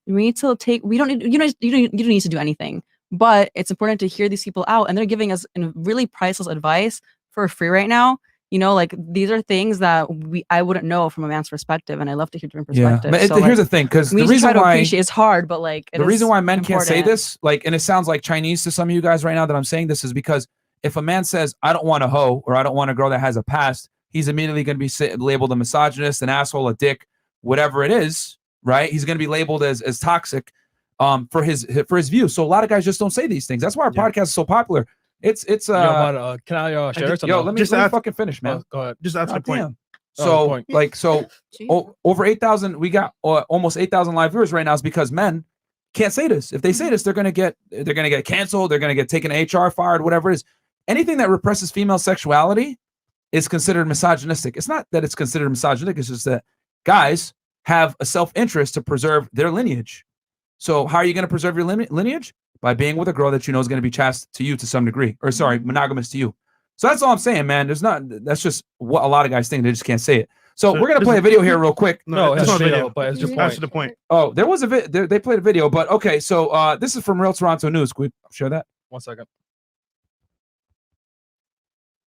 we need to take. We don't need. You don't need to do anything. But it's important to hear these people out, and they're giving us really priceless advice for free right now. You know, like these are things that I wouldn't know from a man's perspective, and I love to hear different perspectives. But So, here's like, the thing, because we the need to try reason to why appreciate it's hard, but like the reason why men can't say this, like, and it sounds like Chinese to some of you guys right now that I'm saying this, is because if a man says I don't want a hoe or I don't want a girl that has a past, he's immediately going to be labeled a misogynist, an asshole, a dick, whatever it is, right? He's going to be labeled as toxic for his view. So a lot of guys just don't say these things. That's why our podcast is so popular. It's Yo, but, can I share some? let me fucking finish, man. Go ahead. Just answer the point. Damn. So over 8,000, we got almost 8,000 live viewers right now is because men can't say this. If they say this, they're gonna get canceled. They're gonna get taken to HR, fired, whatever it is. Anything that represses female sexuality is considered misogynistic. It's not that it's considered misogynistic. It's just that guys have a self-interest to preserve their lineage. So how are you going to preserve your lineage? By being with a girl that you know is going to be chaste to you to some degree, or sorry, monogamous to you. So that's all I'm saying, man. That's just what a lot of guys think. They just can't say it. So we're going to play a video here real quick. No, it's not a video, but it's just Answer the point. Oh, there was they played a video, but okay. So this is from Real Toronto News. Can we share that? 1 second.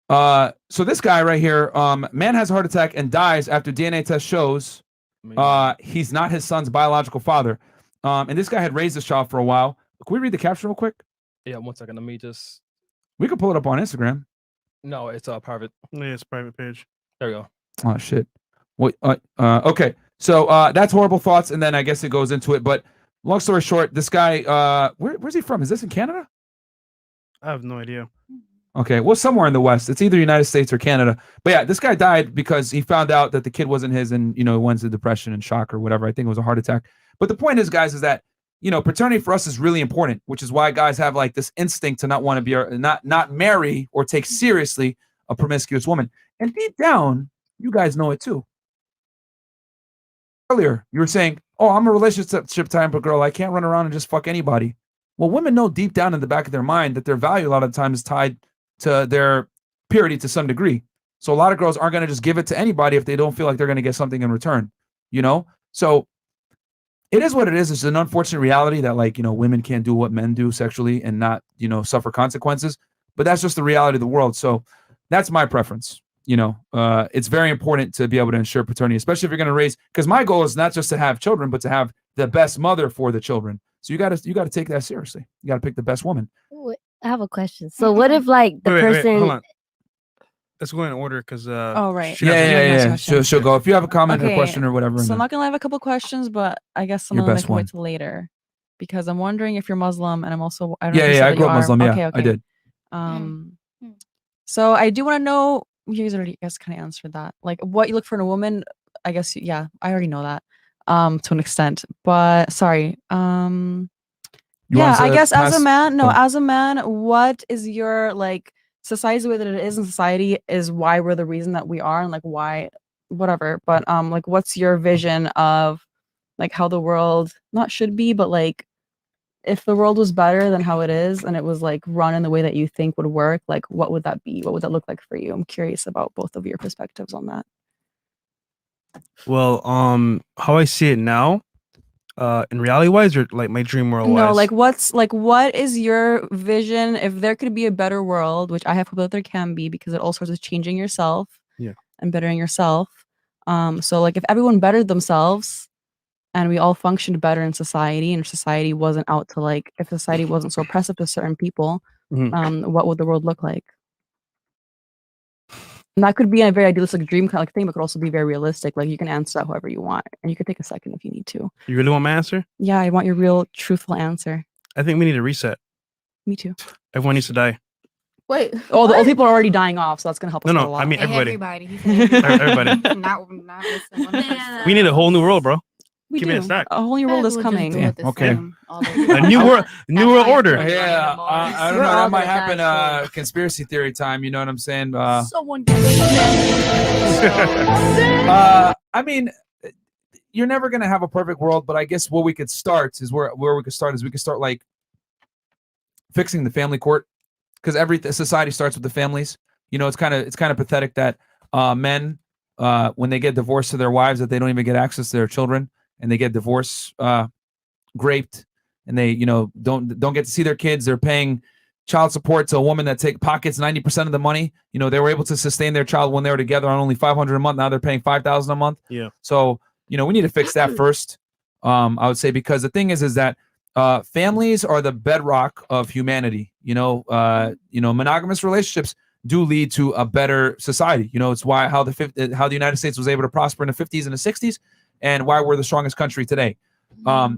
So this guy right here, man has a heart attack and dies after DNA test shows he's not his son's biological father. And this guy had raised this child for a while. Can we read the caption real quick? Yeah, 1 second. Let me just. We could pull it up on Instagram. No, it's private. Yeah, it's a private page. There we go. Oh shit. What? Okay. So that's horrible thoughts, and then I guess it goes into it. But long story short, this guy, where's he from? Is this in Canada? I have no idea. Okay, well, somewhere in the West. It's either United States or Canada. But yeah, this guy died because he found out that the kid wasn't his, and went into depression and shock or whatever. I think it was a heart attack. But the point is, guys, is that paternity for us is really important, which is why guys have like this instinct to not want to be not marry or take seriously a promiscuous woman. And deep down, you guys know it too. Earlier, you were saying, "Oh, I'm a relationship type of girl. I can't run around and just fuck anybody." Well, women know deep down in the back of their mind that their value a lot of the time is tied to their purity to some degree. So a lot of girls aren't going to just give it to anybody if they don't feel like they're going to get something in return, So it is what it is. It's an unfortunate reality that women can't do what men do sexually and not, suffer consequences. But that's just the reality of the world. So that's my preference. It's very important to be able to ensure paternity, especially if you're going to raise, because my goal is not just to have children, but to have the best mother for the children. So you got to take that seriously. You got to pick the best woman. I have a question. So what if like the person? Hold on. Let's go in order because oh right. Yeah. She'll go. If you have a comment or question or whatever. So I'm not gonna have a couple questions, but I guess some of them I can wait till later, because I'm wondering if you're Muslim, and I'm also I grew up Muslim. Yeah, okay. I did. So I do want to know. You guys already kind of answered that. Like what you look for in a woman. I guess I already know that to an extent. But sorry. I guess as a man, what is your society's the way that it is in society is why we're the reason that we are, and why whatever. But what's your vision of how the world not should be, but if the world was better than how it is and it was run in the way that you think would work, what would that be? What would that look like for you? I'm curious about both of your perspectives on that. Well, how I see it now, in reality wise, or my dream world wise? No, what is your vision if there could be a better world, which I have hope that there can be, because it all starts with changing yourself and bettering yourself. So if everyone bettered themselves and we all functioned better in society, and society wasn't out to if society wasn't so oppressive to certain people, what would the world look like? And that could be a very idealistic dream kind of thing, but could also be very realistic. You can answer that however you want, and you can take a second if you need to. You really want my answer? Yeah, I want your real, truthful answer. I think we need a reset. Me too. Everyone needs to die. Wait. Oh, the old people are already dying off, so that's gonna help us. No, a lot. I mean everybody. Everybody. Everybody. We need a whole new world, bro. We do. A whole new world is coming. Yeah, okay. A new world order. Yeah, I don't know. That might happen. Conspiracy theory time. You know what I'm saying? Someone. I mean, you're never gonna have a perfect world, but I guess where we could start is where we could start like fixing the family court, because every society starts with the families. It's kind of pathetic that men when they get divorced to their wives, that they don't even get access to their children, and they get divorce raped, and they don't get to see their kids. They're paying child support to a woman that pockets 90% of the money. They were able to sustain their child when they were together on only $500 a month. Now they're paying $5,000 a month. Yeah. So we need to fix that first. I would say, because the thing is that families are the bedrock of humanity. Monogamous relationships do lead to a better society. It's why how the United States was able to prosper in the 50s and the 60s, and why we're the strongest country today.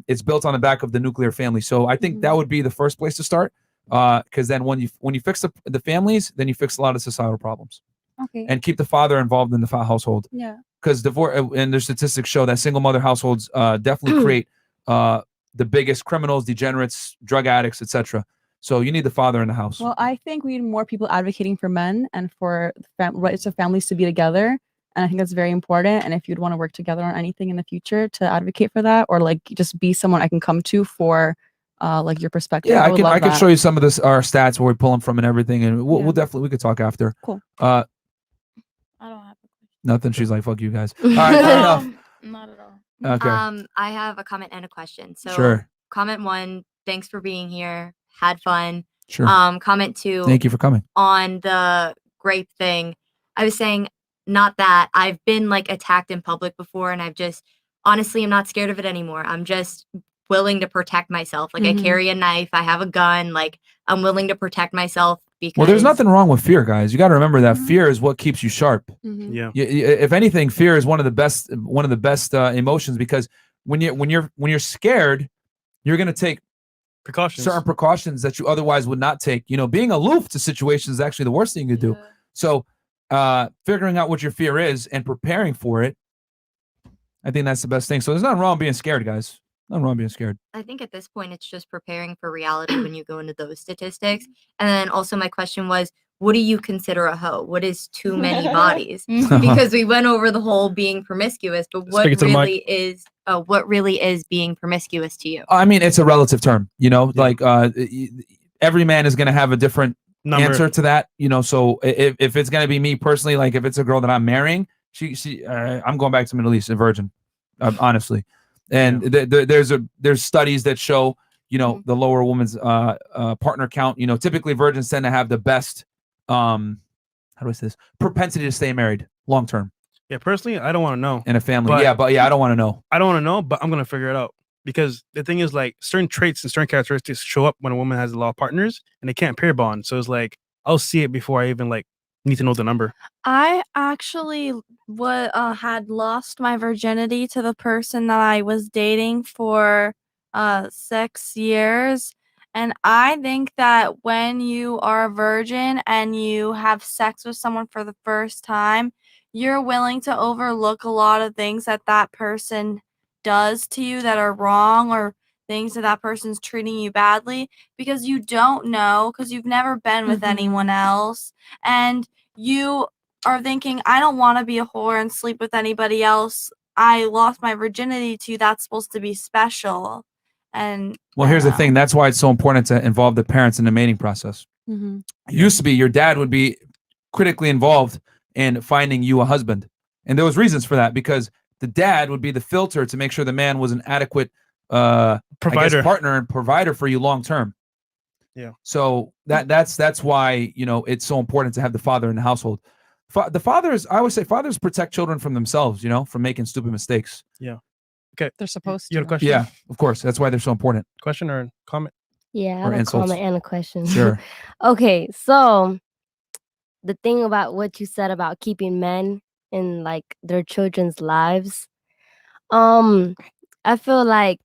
It's built on the back of the nuclear family. So I think that would be the first place to start. Because then when you fix the families, then you fix a lot of societal problems. Okay. And keep the father involved in the household. Yeah. Because divorce, and their statistics show that single mother households definitely create the biggest criminals, degenerates, drug addicts, etc. So you need the father in the house. Well, I think we need more people advocating for men and for rights of families to be together. And I think that's very important. And if you'd want to work together on anything in the future to advocate for that, or like just be someone I can come to for like your perspective. Yeah, I can that. show you some of our stats where we pull them from and everything, and we'll definitely, we could talk after. Cool. I don't have Nothing. She's like, fuck you guys. All right, fair enough. not at all. Okay. I have a comment and a question. So Sure. Comment 1, thanks for being here. Had fun. Sure. Comment 2. Thank you for coming. On the grape thing, I was saying, not that I've been like attacked in public before, and I've just honestly, I'm not scared of it anymore. I'm just willing to protect myself. Like I carry a knife, I have a gun, like I'm willing to protect myself because Well, there's nothing wrong with fear, guys. You got to remember that fear is what keeps you sharp. Yeah. If anything, fear is one of the best emotions, because when you're scared, you're gonna take Precautions. certain precautions that you otherwise would not take. Being aloof to situations is actually the worst thing you could do. So figuring out what your fear is and preparing for it, I think that's the best thing. So there's nothing wrong being scared, guys. Nothing wrong being scared. I think at this point it's just preparing for reality when you go into those statistics. And then also my question was, what do you consider a hoe? What is too many bodies? Because we went over the whole being promiscuous, but what really is being promiscuous to you? I mean, it's a relative term, like every man is going to have a different answer to that, so if it's going to be me personally, like if it's a girl that I'm marrying, I'm going back to Middle East, a virgin, honestly. And there's studies that show, the lower woman's partner count, typically virgins tend to have the best, how do I say this, propensity to stay married long term. Yeah, personally, I don't want to know. In a family. But I don't want to know. I don't want to know, but I'm going to figure it out. Because the thing is, like, certain traits and certain characteristics show up when a woman has a lot of partners and they can't pair bond. So it's like, I'll see it before I even like need to know the number. I actually had lost my virginity to the person that I was dating for 6 years. And I think that when you are a virgin and you have sex with someone for the first time, you're willing to overlook a lot of things that person does to you that are wrong, or things that person's treating you badly, because you don't know, because you've never been with anyone else, and you are thinking, I don't want to be a whore and sleep with anybody else. I lost my virginity to you. That's supposed to be special. And well, here's the thing. That's why it's so important to involve the parents in the mating process. It used to be your dad would be critically involved in finding you a husband. And there was reasons for that, because the dad would be the filter to make sure the man was an adequate provider, partner and provider for you long term. Yeah. So that's why it's so important to have the father in the household. The fathers, I always say, fathers protect children from themselves, from making stupid mistakes. Yeah. Okay. They're supposed to. You have a question? Yeah, of course. That's why they're so important. Question or comment? Yeah, I Or have a insults. comment and a question. Sure. Okay, so the thing about what you said about keeping men in like their children's lives, I feel like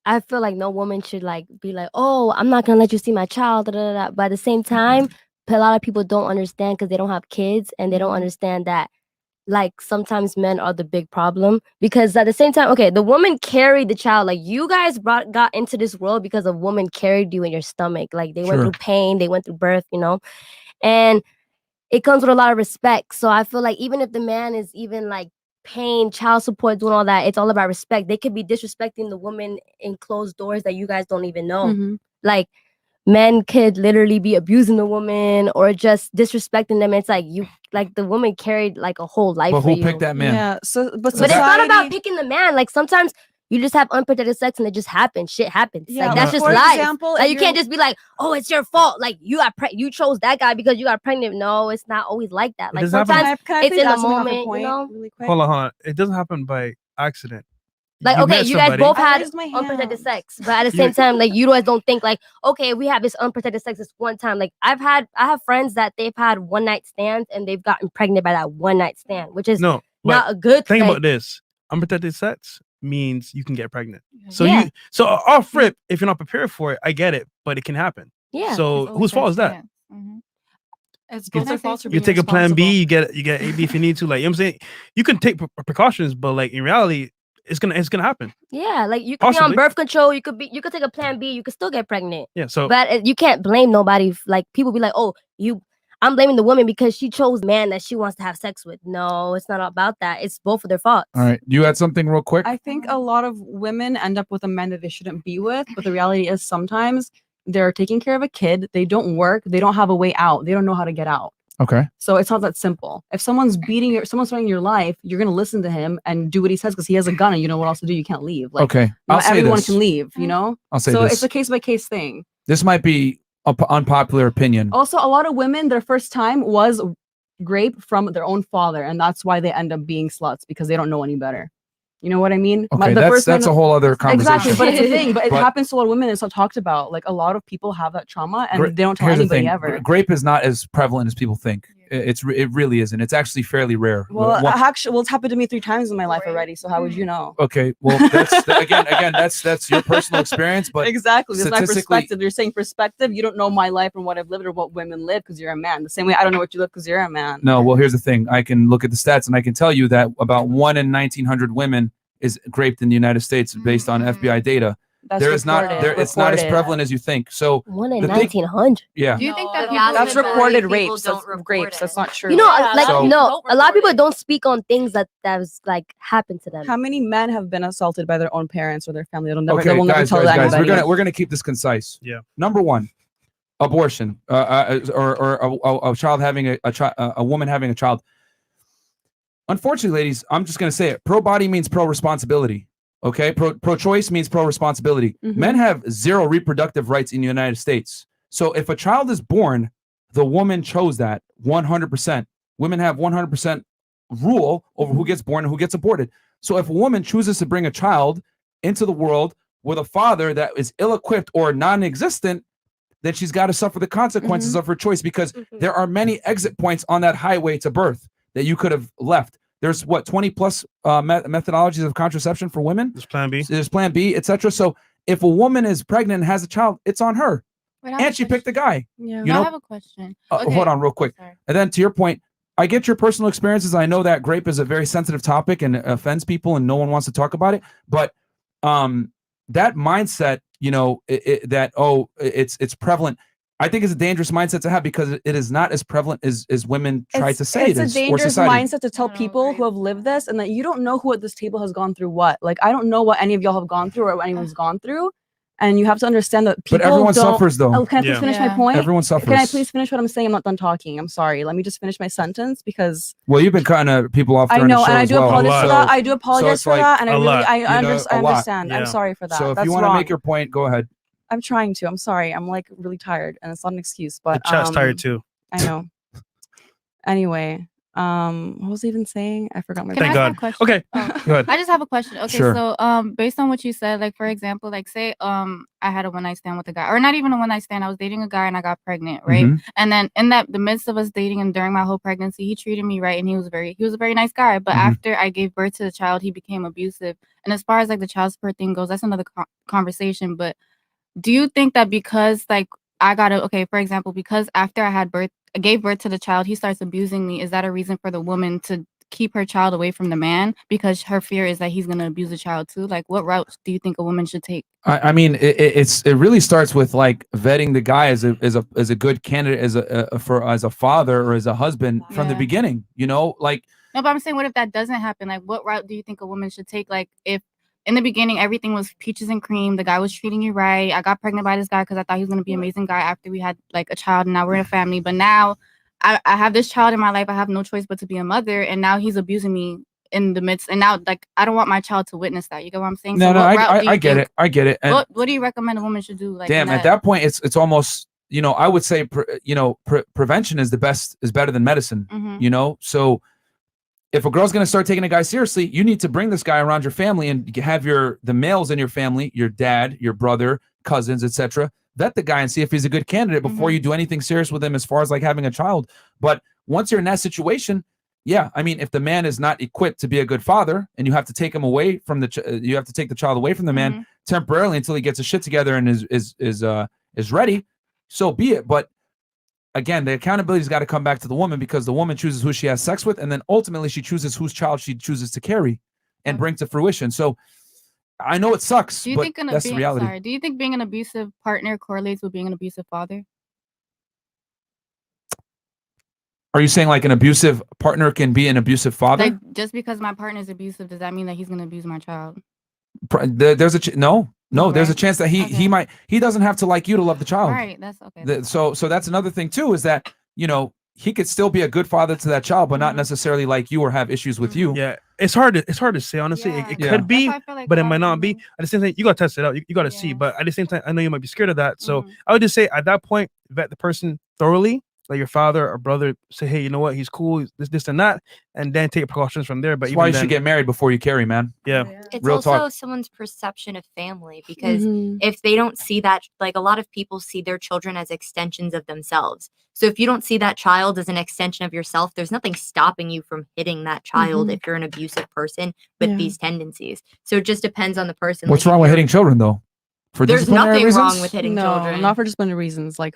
no woman should like be like, oh, I'm not gonna let you see my child. Da, da, da. But at the same time, a lot of people don't understand because they don't have kids, and they don't understand that like sometimes men are the big problem, because at the same time, okay, the woman carried the child. Like you guys got into this world because a woman carried you in your stomach. Like they went through pain, they went through birth, and it comes with a lot of respect. So I feel like even if the man is even like paying child support, doing all that. It's all about respect. They could be disrespecting the woman in closed doors that you guys don't even know. Mhm. Like men could literally be abusing the woman or just disrespecting them. It's like the woman carried like a whole life But for who you. picked that man? Yeah. So, but But it's not about society- picking the man. Like sometimes you just have unprotected sex and it just happens. Shit happens. Yeah, like that's but just for life. example, Like if you can't you're- just be like, oh, it's your fault. Like you chose that guy because you got pregnant. No, it's not always like that. Like doesn't happen- sometimes Can I it's please in the ask something off your moment. You point know. really quick? Hold on. It doesn't happen by accident. Like, You okay, met you guys somebody- both I had raised my unprotected hand. sex, but at the same time, like you guys don't think like, okay, we have this unprotected sex this one time. Like I have friends that they've had one night stands and they've gotten pregnant by that one night stand, which is No, not but a good think thing. about this. Unprotected sex means you can get pregnant. So Yeah. so off rip, if you're not prepared for it, I get it, but it can happen. Yeah. So whose fault is that? It's You- both their faults for You being take a plan responsible. B, you get A, B if you need to. Like you know what I'm saying, you can take precautions, but like in reality, it's gonna happen. Yeah, like you could be Possibly. on birth control. You could take a plan B. You could still get pregnant. Yeah. So But you can't blame nobody. Like people be like, oh, I'm blaming the woman because she chose man that she wants to have sex with. No, it's not about that. It's both of their faults. All right. You had something real quick? I think a lot of women end up with a man that they shouldn't be with, but the reality is sometimes they're taking care of a kid, they don't work, they don't have a way out, they don't know how to get out. Okay. So it's not that simple. If someone's someone's threatening your life, you're gonna listen to him and do what he says because he has a gun and you know what else to do. You can't leave. Like, Okay, I'll not say everyone this. can leave. You know. I'll say so this. it's a case by case thing. This might be an unpopular opinion. Also, a lot of women, their first time was rape from their own father, and that's why they end up being sluts because they don't know any better. You know what I mean? Okay, The first that's one- a whole other conversation. Exactly, but it's a thing. But it But- happens to a lot of women. It's not talked about. Like a lot of people have that trauma, and Gra- they don't tell here's the anybody thing. ever. Grape is not as prevalent as people think. It really isn't. It's actually fairly rare. Well, One- actually, it's happened to me 3 times in my life already. So how would you know? okay, well, that's again, that's your personal experience, but exactly, that's my statistically, perspective. You're saying perspective. You don't know my life and what I've lived or what women live because you're a man. The same way I don't know what you live because you're a man. no. Well, here's the thing. I can look at the stats and I can tell you that about 1 in 1,900 women is raped in the United States based on FBI data. That's There is not reported, there. It's not as reported. prevalent as you think. So 1 in the thing- 1,900. Yeah. Do you think that That's people recorded rapes. That's rapes. That's not true. You know, like So- no, a lot of people don't speak on things that was like happened to them. How many men have been assaulted by their own parents or their family? They Okay, will never guys, tell guys, anybody. we're gonna keep this concise. Yeah. Number one, abortion, or a child having a woman having a child. Unfortunately, ladies, I'm just gonna say it. Pro body means pro responsibility. Okay, pro choice means pro responsibility. Men have 0 reproductive rights in the United States. So if a child is born, the woman chose that 100%. Women have 100% rule over who gets born and who gets aborted. So if a woman chooses to bring a child into the world with a father that is ill-equipped or non-existent, then she's got to suffer the consequences of her choice because there are many exit points on that highway to birth that you could have left. There's what 20 plus methodologies of contraception for women. There's Plan B. There's Plan B, etc. So if a woman is pregnant and has a child, it's on her, Wait, I have and a she picked the guy. Yeah. You No, know. I have a question. Okay. Hold on, real quick. And then to your point, I get your personal experiences. I know that grape is a very sensitive topic and offends people, and no one wants to talk about it. But that mindset, you know, it's prevalent. I think it's a dangerous mindset to have because it is not as prevalent as women try to say it is. It's a or dangerous society. mindset to tell people who have lived this and that you don't know who at this table has gone through what. Like, I don't know what any of y'all have gone through or what anyone's gone through. And you have to understand that people everyone don't- suffers, though. Oh, can I please Yeah. finish my Yeah. point? Everyone Can I suffers. please finish what I'm saying? I'm not done talking. I'm sorry. Let me just finish my sentence because Well, you've been cutting people off I during know, the show and I as do well. apologize for that. I do So apologize it's for like that, and I a really, lot, I you know, a lot. understand. I'm sorry for that. So if That's you want to wrong. make your point, go ahead. I'm trying to. I'm sorry. I'm like really tired, and it's not an excuse. But The chat's tired too. I know. Anyway, what was I even saying? I forgot my. Can I Thank ask God. a question? Okay. Go ahead. I just have a question. Okay, Sure. so based on what you said, like for example, like say I had a one night stand with a guy, or not even a one night stand. I was dating a guy and I got pregnant, right? Mhm. And then in the midst of us dating and during my whole pregnancy, he treated me right, and he was a very nice guy. But Mhm. after I gave birth to the child, he became abusive. And as far as like the child support thing goes, that's another conversation. But do you think that because like I got to, okay, for example, because after I gave birth to the child, he starts abusing me, is that a reason for the woman to keep her child away from the man because her fear is that he's gonna abuse the child too. Like, what route do you think a woman should take? I mean, it really starts with like vetting the guy as a good candidate as a father or as a husband from the beginning. You know, like. No, but I'm saying, what if that doesn't happen? Like, what route do you think a woman should take? Like, if in the beginning everything was peaches and cream, the guy was treating you right. I got pregnant by this guy because I thought he was gonna be an amazing guy after we had like a child, and now we're in a family. But now I have this child in my life. I have no choice but to be a mother, and now he's abusing me in the midst. And now, like, I don't want my child to witness that. You get what I'm saying? No, so I get it. I get it. And what do you recommend a woman should do? Like, damn, at that point, it's almost, you know, I would say, prevention is better than medicine. Mhm. You know, so if a girl's gonna start taking a guy seriously, you need to bring this guy around your family and have the males in your family, your dad, your brother, cousins, etc. Vet the guy and see if he's a good candidate before you do anything serious with him as far as like having a child. But once you're in that situation, yeah, I mean, if the man is not equipped to be a good father and you have to take him away from you have to take the child away from the man temporarily until he gets his shit together and is ready, so be it. But again, the accountability's got to come back to the woman because the woman chooses who she has sex with, and then ultimately she chooses whose child she chooses to carry and bring to fruition. So I know it sucks, Do you but think that's the reality. Sorry, do you think being an abusive partner correlates with being an abusive father? Are you saying like an abusive partner can be an abusive father? Like, just because my partner is abusive, does that mean that he's gonna abuse my child? There's there's a chance that he doesn't have to like you to love the child. All right, that's okay. So that's another thing too, is that, you know, he could still be a good father to that child, but not necessarily like you or have issues with you. Yeah, it's hard to say, honestly. It could be, but it might not be. At the same time, you gotta test it out. You gotta see. But at the same time, I know you might be scared of that. So I would just say at that point, vet the person thoroughly. Like your father or brother, say, hey, you know what, he's cool, this and that, and then take precautions from there. But That's why you should get married before you carry, man. Yeah. It's Real also talk. someone's perception of family, because if they don't see that, like a lot of people see their children as extensions of themselves. So if you don't see that child as an extension of yourself, there's nothing stopping you from hitting that child if you're an abusive person with these tendencies. So it just depends on the person. What's wrong with hitting children though? For There's disciplinary nothing wrong reasons? with hitting No, children. not for disciplinary reasons. Like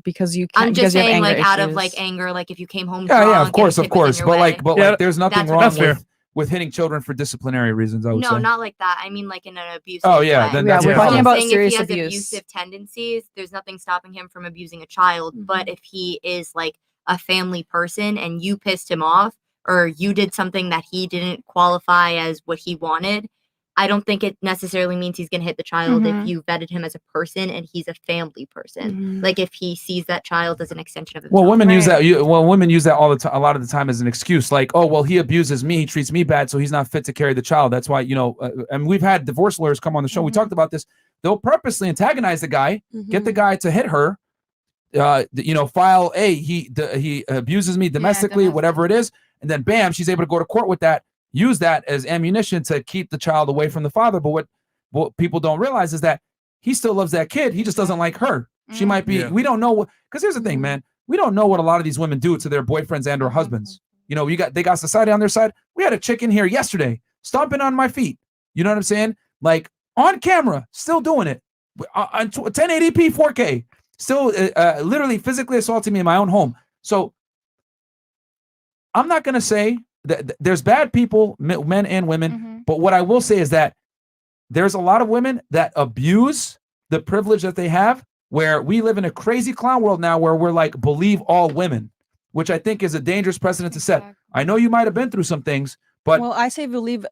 because you can't. I'm just because you have saying, anger like out of issues. like anger, like if you came home Yeah, drunk of course, and a kid was in your but way. like there's nothing That's wrong what I'm saying. with hitting children for disciplinary reasons, I would No, say. not like that. I mean, like in an abusive Oh, yeah, way. then that's we're a talking problem. about saying serious if he has abuse. abusive tendencies, there's nothing stopping him from abusing a child. But if he is like a family person and you pissed him off or you did something that he didn't qualify as what he wanted, I don't think it necessarily means he's going to hit the child if you vetted him as a person and he's a family person. Like if he sees that child as an extension of himself. Well, women use that. Women use that all the time, a lot of the time, as an excuse. Like, oh, well, he abuses me, he treats me bad, so he's not fit to carry the child. That's why, and we've had divorce lawyers come on the show. We talked about this. They'll purposely antagonize the guy, get the guy to hit her. File he abuses me domestically, whatever it is, and then bam, she's able to go to court with that. Use that as ammunition to keep the child away from the father. But what people don't realize is that he still loves that kid. He just doesn't like her. She might be. We don't know what. Because here's the thing, man. We don't know what a lot of these women do to their boyfriends and or husbands. You know, they got society on their side. We had a chick in here yesterday stomping on my feet. You know what I'm saying? Like on camera, still doing it on 1080p 4K. Still, literally physically assaulting me in my own home. So I'm not gonna say there's bad people, men and women, but what I will say is that there's a lot of women that abuse the privilege that they have, where we live in a crazy clown world now where we're like, believe all women, which I think is a dangerous precedent to set. I know you might have been through some things, but well, I say believe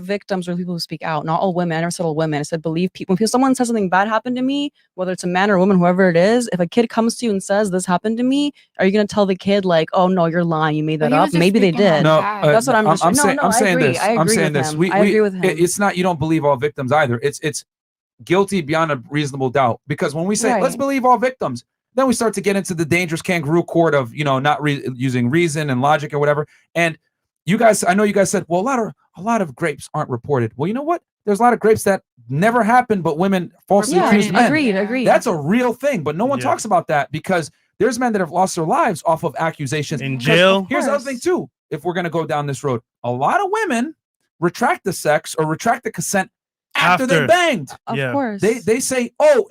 victims or people who speak out. Not all women. I never said all women. I said believe people. When someone says something bad happened to me, whether it's a man or a woman, whoever it is, if a kid comes to you and says this happened to me, are you gonna tell the kid like, oh no, you're lying, you made that up? Maybe they did. No, that's what I'm saying. I'm saying this. I agree with him. It's not, you don't believe all victims either. It's guilty beyond a reasonable doubt, because when we say let's believe all victims, then we start to get into the dangerous kangaroo court of not using reason and logic or whatever. And you guys, I know you guys said, well, a lot of grapes aren't reported. Well, you know what? There's a lot of grapes that never happened, but women falsely accuse men. Agreed. That's a real thing, but no one talks about that, because there's men that have lost their lives off of accusations in jail. Here's the other thing too. If we're gonna go down this road, a lot of women retract the sex or retract the consent after they banged. Of course. They say, oh,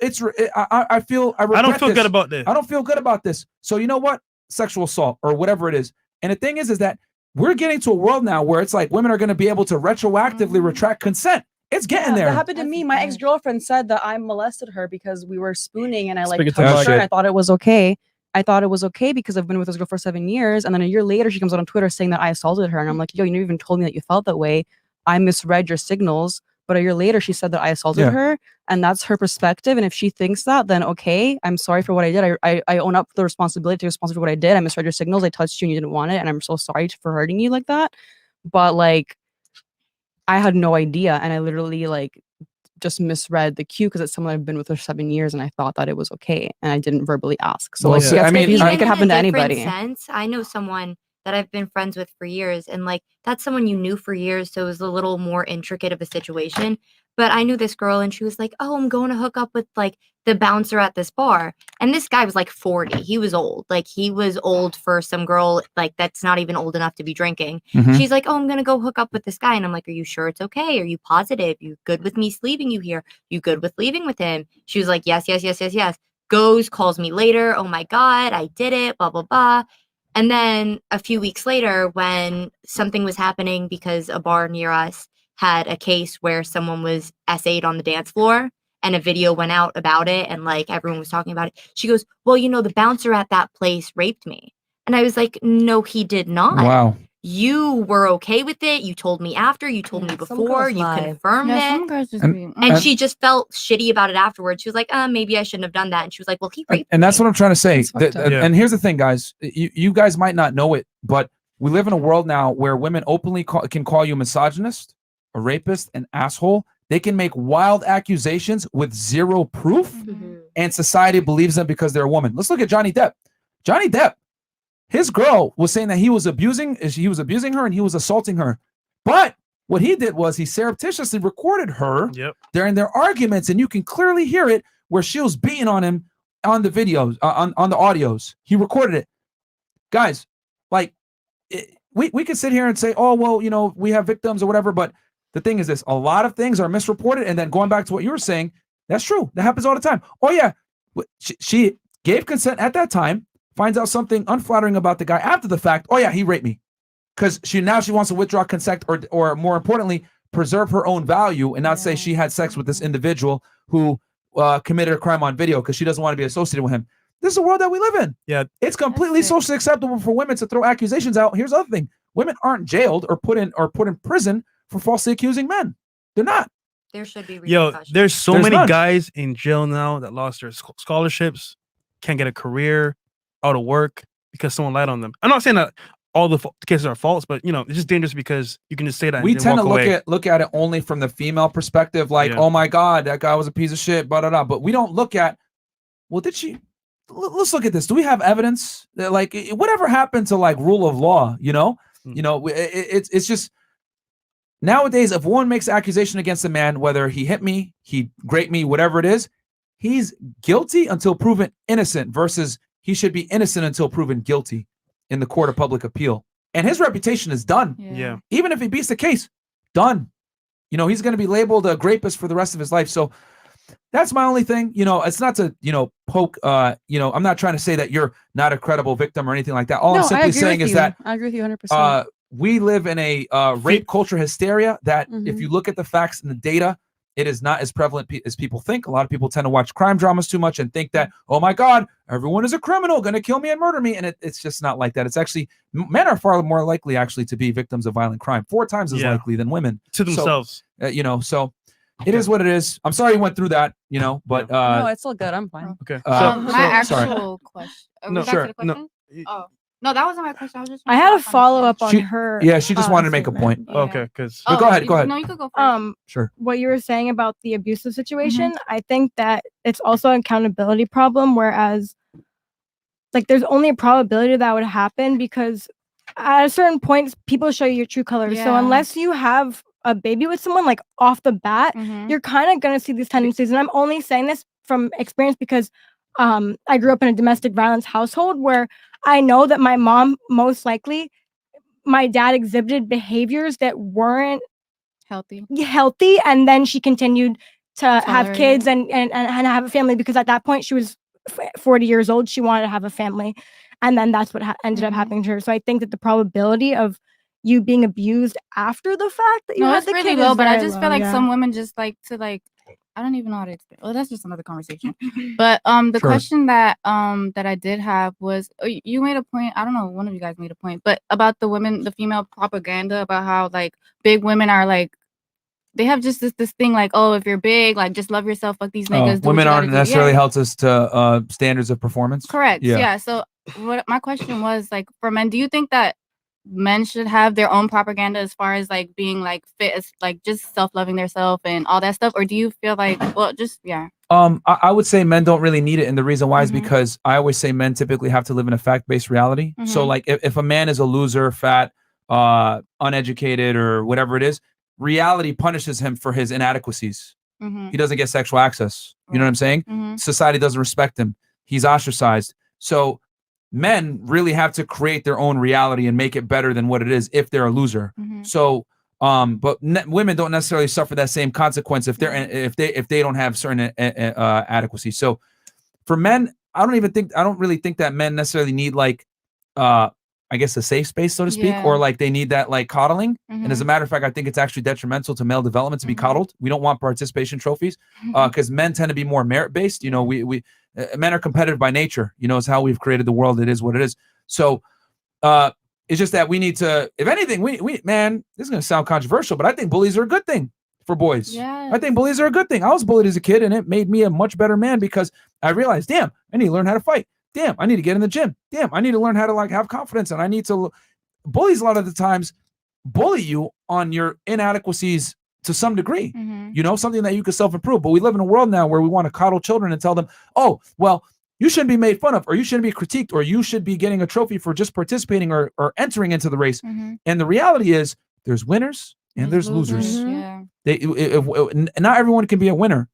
I don't feel good about this. I don't feel good about this. So you know what? Sexual assault or whatever it is. And the thing is that we're getting to a world now where it's like women are going to be able to retroactively retract consent. It's getting there. That happened to me. My ex-girlfriend said that I molested her because we were spooning and I like Speaking too touched much. her and I thought it was okay. I thought it was okay because I've been with this girl for 7 years. And then a year later, she comes out on Twitter saying that I assaulted her. And I'm like, yo, you never even told me that you felt that way. I misread your signals. But a year later, she said that I assaulted her. And that's her perspective. And if she thinks that, then okay, I'm sorry for what I did. I own up for the responsibility, to responsible for what I did. I misread your signals. I touched you and you didn't want it. And I'm so sorry for hurting you like that. But like, I had no idea. And I literally like just misread the cue because it's someone I've been with for 7 years and I thought that it was okay and I didn't verbally ask. So Well, like, see, I mean, even it can happen in to a different anybody. sense, I know someone that I've been friends with for years, and like that's someone you knew for years, so it was a little more intricate of a situation. But I knew this girl, and she was like, "Oh, I'm going to hook up with like the bouncer at this bar," and this guy was like 40. He was old, like he was old for some girl like that's not even old enough to be drinking. Mhm. She's like, "Oh, I'm gonna go hook up with this guy," and I'm like, "Are you sure it's okay? Are you positive? You good with me leaving you here? You good with leaving with him?" She was like, "Yes, yes, yes, yes, yes." Goes, calls me later. "Oh my God, I did it, blah, blah, blah." And then a few weeks later, when something was happening because a bar near us had a case where someone was SA'd on the dance floor and a video went out about it and like everyone was talking about it. She goes, "Well, you know, the bouncer at that place raped me." And I was like, "No, he did not. Wow. You were okay with it. You told me after, you told me before, you confirmed Yeah, some it." girls just And- be. And and- she just felt shitty about it afterwards. She was like, maybe I shouldn't have done that. And she was like, "Well, he raped And that's what I'm trying to say. fucked up. And here's the thing, guys. You guys might not know it, but we live in a world now where women openly can call you misogynist, a rapist, an asshole. They can make wild accusations with zero proof, and society believes them because they're a woman. Let's look at Johnny Depp. Johnny Depp, his girl was saying that he was abusing her and he was assaulting her. But what he did was he surreptitiously recorded her during their arguments, and you can clearly hear it where she was beating on him on the videos, on the audios. He recorded it. Guys, like, we could sit here and say, oh, well, you know, we have victims or whatever, but the thing is this, a lot of things are misreported, and then going back to what you were saying, that's true. That happens all the time. Oh, yeah, she gave consent at that time, finds out something unflattering about the guy after the fact. Oh, yeah, he raped me. Because she wants to withdraw consent or more importantly, preserve her own value and not say she had sex with this individual who committed a crime on video because she doesn't want to be associated with him. This is the world that we live in. Yeah, it's completely socially acceptable for women to throw accusations out. Here's the other thing: women aren't jailed or put in prison for falsely accusing men. They're not. There should be Yo, repercussions. there's There's many none. guys in jail now that lost their scholarships, can't get a career, out of work because someone lied on them. I'm not saying that all the cases are false, but you know, it's just dangerous because you can just say that. We and tend to walk away. look at it only from the female perspective, like, Yeah. oh my God, that guy was a piece of shit, blah, blah, blah. But we don't look at, well, did she? Let's look at this. Do we have evidence that, like, whatever happened to like rule of law? You know, it's just nowadays. If one makes an accusation against a man, whether he hit me, he raped me, whatever it is, he's guilty until proven innocent. Versus he should be innocent until proven guilty in the court of public appeal, and his reputation is done. Yeah. Even if he beats the case, done. You know, he's going to be labeled a rapist for the rest of his life. So that's my only thing. You know, it's not to, you know, poke, you know, I'm not trying to say that you're not a credible victim or anything like that. All I'm No, I simply agree saying with is you. that I agree with you 100%. we live in a rape culture hysteria that if Mhm. you look at the facts and the data, it is not as prevalent as people think. A lot of people tend to watch crime dramas too much and think that, oh my God, everyone is a criminal, going to kill me and murder me. And it's just not like that. It's actually, men are far more likely actually to be victims of violent crime, 4 times as Yeah. likely than women. To So, themselves. you know, so it is what it is. I'm sorry you went through that, you know, but no, it's all good. I'm fine. Okay. My sorry. actual question. No, Was that sure. the question? Oh. No, that wasn't my question. I was just. I had a follow up on She- her. yeah, she just wanted to make a point. Okay, because But go ahead, go ahead. No, you could go first. Sure. What you were saying about the abusive situation, I think that it's also an accountability problem, whereas like there's only a probability that would happen because at a certain point people show you your true colors. So Yeah. unless you have a baby with someone like off the bat, you're kind of gonna see these tendencies. And I'm only saying this from experience because I grew up in a domestic violence household where I know that my mom most likely my dad exhibited behaviors that weren't healthy, and then she continued to have Tolerate kids and have a family because at that point she was 40 years old. She wanted to have a family, and then that's what ended up happening to her. So I think that the probability of you being abused after the fact that you No, had it's the really kid low, is but I very just low, feel like yeah. some women just like to like I don't even know how to explain. Well, that's just another conversation. But the Sure. question that I did have was you made a point. I don't know, one of you guys made a point, but about the female propaganda about how like big women are like they have just this thing like, oh, if you're big, like just love yourself, fuck these niggas. Do what Women you aren't gotta do. necessarily Yeah. held us to standards of performance. Correct. Yeah. Yeah. So what my question was like for men, do you think that men should have their own propaganda as far as like being like fit as like just self-loving themselves and all that stuff? Or do you feel like well just yeah. I would say men don't really need it, and the reason why is Mhm. because I always say men typically have to live in a fact-based reality. So Mhm. like if a man is a loser, fat, uneducated, or whatever it is, reality punishes him for his inadequacies. Mhm. He doesn't get sexual access. You know what I'm saying? Mhm. Society doesn't respect him. He's ostracized. So men really have to create their own reality and make it better than what it is if they're a loser. Mhm. So but women don't necessarily suffer that same consequence if they don't have certain adequacy. So for men, I don't really think that men necessarily need like I guess a safe space, so to speak, or Yeah. like they need that like coddling. And as a Mhm. matter of fact, I think it's actually detrimental to male development to be coddled. We don't want participation trophies because men tend to be more merit based. You know, we men are competitive by nature. You know, it's how we've created the world. It is what it is. So it's just that we need to, if anything, we man, this is gonna sound controversial, but I think bullies are a good thing for boys. I think bullies are a good thing. I was bullied as a kid, and it made me a much better man because I realized, damn, I need to learn how to fight. Damn, I need to get in the gym. Damn, I need to learn how to like have confidence, and I need to. Bullies a lot of the times bully you on your inadequacies to some degree. Mhm. You know, something that you could self-improve. But we live in a world now where we want to coddle children and tell them, oh, well, you shouldn't be made fun of, or you shouldn't be critiqued, or you should be getting a trophy for just participating or entering into the race. Mhm. And the reality is there's winners and there's losers. Yeah. Not everyone can be a winner.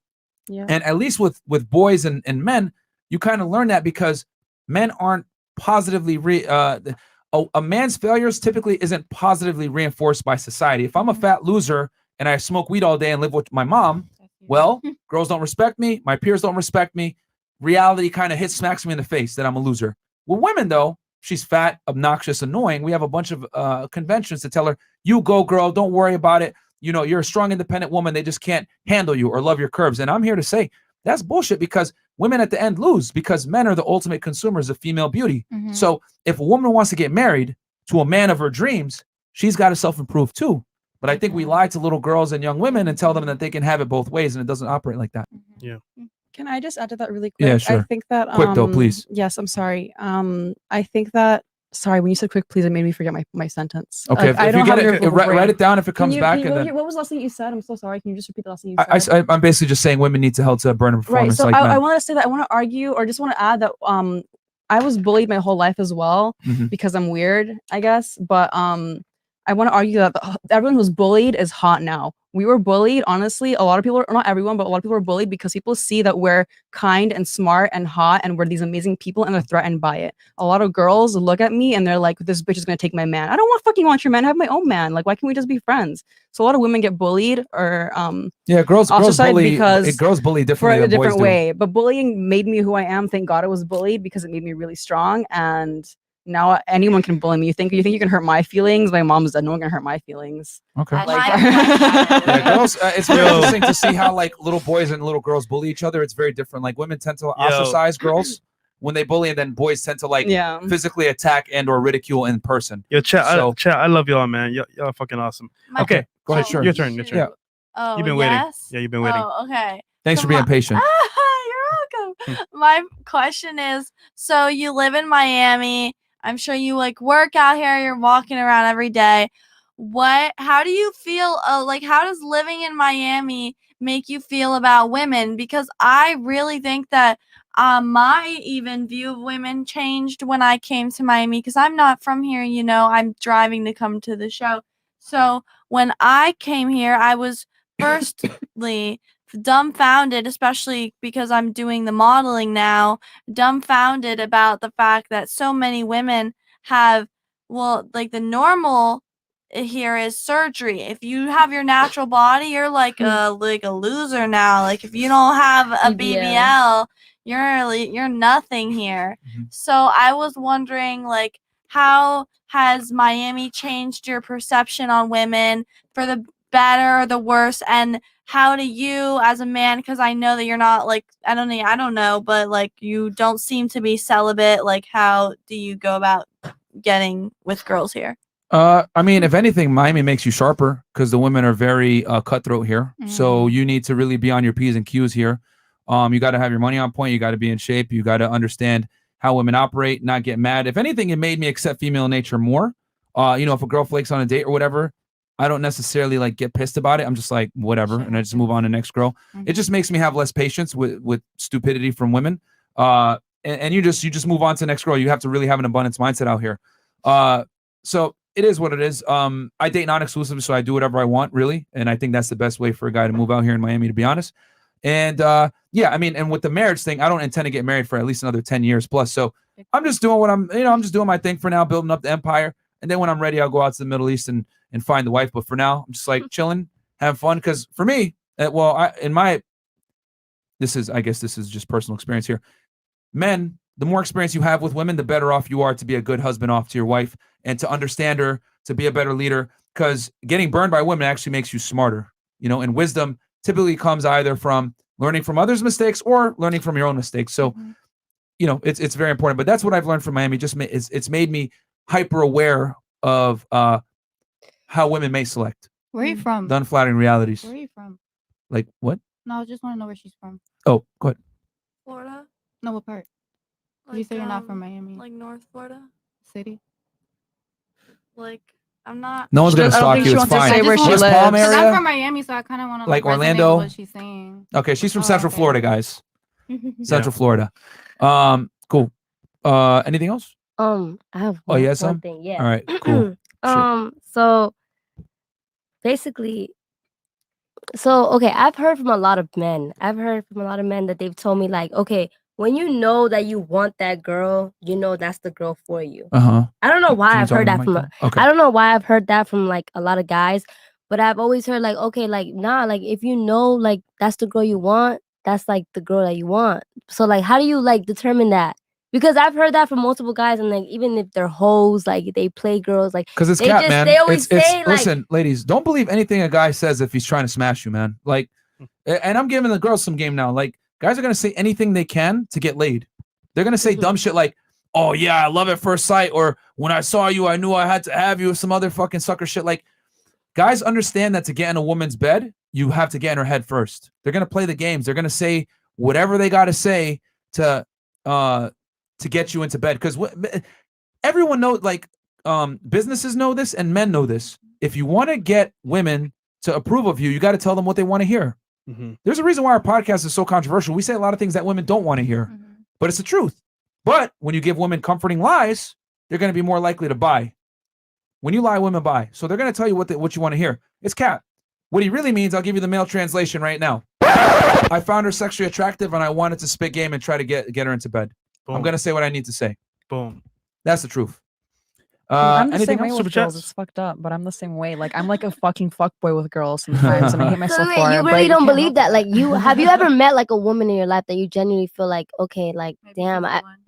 Yeah. And at least with boys and men, you kind of learn that because men aren't positively a man's failures typically isn't positively reinforced by society. If I'm a fat loser and I smoke weed all day and live with my mom, well, girls don't respect me, my peers don't respect me. Reality kind of smacks me in the face that I'm a loser. With women, though, she's fat, obnoxious, annoying. We have a bunch of conventions to tell her, you go, girl, don't worry about it. You know, you're a strong, independent woman. They just can't handle you or love your curves. And I'm here to say that's bullshit because women at the end lose because men are the ultimate consumers of female beauty. Mhm. So if a woman wants to get married to a man of her dreams, she's got to self-improve too. But I think we lie to little girls and young women and tell them that they can have it both ways, and it doesn't operate like that. Yeah. Can I just add to that really quick? Yeah, I sure. think that Quick though, please. Yes, I'm sorry. I think that sorry, when you said quick, please, it made me forget my sentence. Okay, Like, I if don't you have get your it, verbal write brain. it down if it comes Can back. you, And then what was the last thing you said? I'm so sorry. Can you just repeat the last thing you said? I'm basically just saying women need to help to burn a Right. performance So like I men. want to say that I want to argue or just want to add that I was bullied my whole life as well Mhm. because I'm weird, I guess. But I want to argue that everyone who's bullied is hot now. We were bullied, honestly. A lot of people, not everyone, but a lot of people were bullied because people see that we're kind and smart and hot and we're these amazing people and they're threatened by it. A lot of girls look at me and they're like, this bitch is going to take my man. I don't fucking want your man. I have my own man. Like, why can't we just be friends? So a lot of women get bullied or Yeah, girls ostracized bully because girls bully for differently a than boys different do. way. But bullying made me who I am. Thank God I was bullied because it made me really strong. And now anyone can bully me. You think you can hurt my feelings? My mom's dead. No one can hurt my feelings. Okay. Like, Yeah, girls, it's very Yo. interesting to see how like little boys and little girls bully each other. It's very different. Like women tend to ostracize girls when they bully, and then boys tend to like Yeah. physically attack and or ridicule in person. Yo, chat, So- chat, I love y'all, man. Y'all are fucking awesome. Okay, Go ahead, sure. Your turn. Your turn. Yeah. Oh, You've been waiting. yes? Yeah, you've been waiting. Oh, okay. Thanks for being patient. You're welcome. My question is, so you live in Miami. I'm sure you like work out here. You're walking around every day. How do you feel? Like, how does living in Miami make you feel about women? Because I really think that my even view of women changed when I came to Miami because I'm not from here. You know, I'm driving to come to the show. So when I came here, I was firstly dumbfounded, especially because I'm doing the modeling now, dumbfounded about the fact that so many women have, well, like the normal here is surgery. If you have your natural body, you're like a loser now. Like if you don't have a BBL, you're nothing here. So I was wondering, like, how has Miami changed your perception on women for the better or the worse? And how do you, as a man, because I know that you're not like, I don't know, but like you don't seem to be celibate. Like, how do you go about getting with girls here? I mean, if anything, Miami makes you sharper because the women are very cutthroat here. So you need to really be on your P's and Q's here. You got to have your money on point. You got to be in shape. You got to understand how women operate, not get mad. If anything, it made me accept female nature more. If a girl flakes on a date or whatever, I don't necessarily like get pissed about it. I'm just like, whatever. And I just move on to the next girl. It just makes me have less patience with stupidity from women. And you just move on to the next girl. You have to really have an abundance mindset out here. So it is what it is. I date non-exclusively, so I do whatever I want, really. And I think that's the best way for a guy to move out here in Miami, to be honest. And yeah, I mean, and with the marriage thing, I don't intend to get married for at least another 10 years plus. So I'm just doing I'm just doing my thing for now, building up the empire. And then when I'm ready, I'll go out to the Middle East and find the wife. But for now, I'm just like chilling, having fun. Because for me, I guess this is just personal experience here. Men, the more experience you have with women, the better off you are to be a good husband off to your wife and to understand her, to be a better leader. Because getting burned by women actually makes you smarter, and wisdom typically comes either from learning from others' mistakes or learning from your own mistakes. So, it's very important. But that's what I've learned from Miami. It's made me hyper aware of how women may select. Where are you from? The unflattering realities. Where are you from? Like what? No, I just want to know where she's from. Oh, go ahead. Florida? No, what part? You say you're not from Miami. Like North Florida? City? Like, I'm not. No one's gonna stalk you. It's fine. West Palm I'm area, from Miami, so I kind of want to like resonate with Orlando. what she's saying. Okay, she's from Central Florida, guys. Central Yeah. Florida. Cool. Anything else? I have Oh, you had one some? thing. Yeah. All right, cool. So basically, okay, I've heard from a lot of men. That they've told me like, okay, when you know that you want that girl, that's the girl for you. Uh-huh. I don't know why Can you I've talk heard in the that from. mic then? Okay. I don't know why I've heard that from like a lot of guys, but I've always heard like, okay, like nah, like if you know like that's the girl you want, that's like the girl that you want. So like, how do you like determine that? Because I've heard that from multiple guys, and like even if they're hoes, like they play girls, like Because it's they cat, man. They always say like, listen, ladies, don't believe anything a guy says if he's trying to smash you, man. Like, and I'm giving the girls some game now. Like, guys are gonna say anything they can to get laid. They're gonna say dumb shit like, "Oh yeah, I love at first sight," or "When I saw you, I knew I had to have you," or some other fucking sucker shit. Like, guys understand that to get in a woman's bed, you have to get in her head first. They're gonna play the games. They're gonna say whatever they gotta say to get you into bed. Because everyone knows, like, businesses know this and men know this. If you want to get women to approve of you, you got to tell them what they want to hear. There's a reason why our podcast is so controversial. We say a lot of things that women don't want to hear, but it's the truth. But when you give women comforting lies, they're going to be more likely to buy. When you lie, women buy. So they're going to tell you what you want to hear. It's cat. What he really means, I'll give you the male translation right now. I found her sexually attractive and I wanted to spit game and try to get her into bed. Boom. I'm going to say what I need to say. Boom. That's the truth. I'm the Anything same way else? with girls. It's fucked up, but I'm the same way. Like I'm like a fucking fuckboy with girls sometimes, and I hate so myself wait, for it. you but really don't can't believe that? Like have you ever met like a woman in your life that you genuinely feel like, okay, like damn,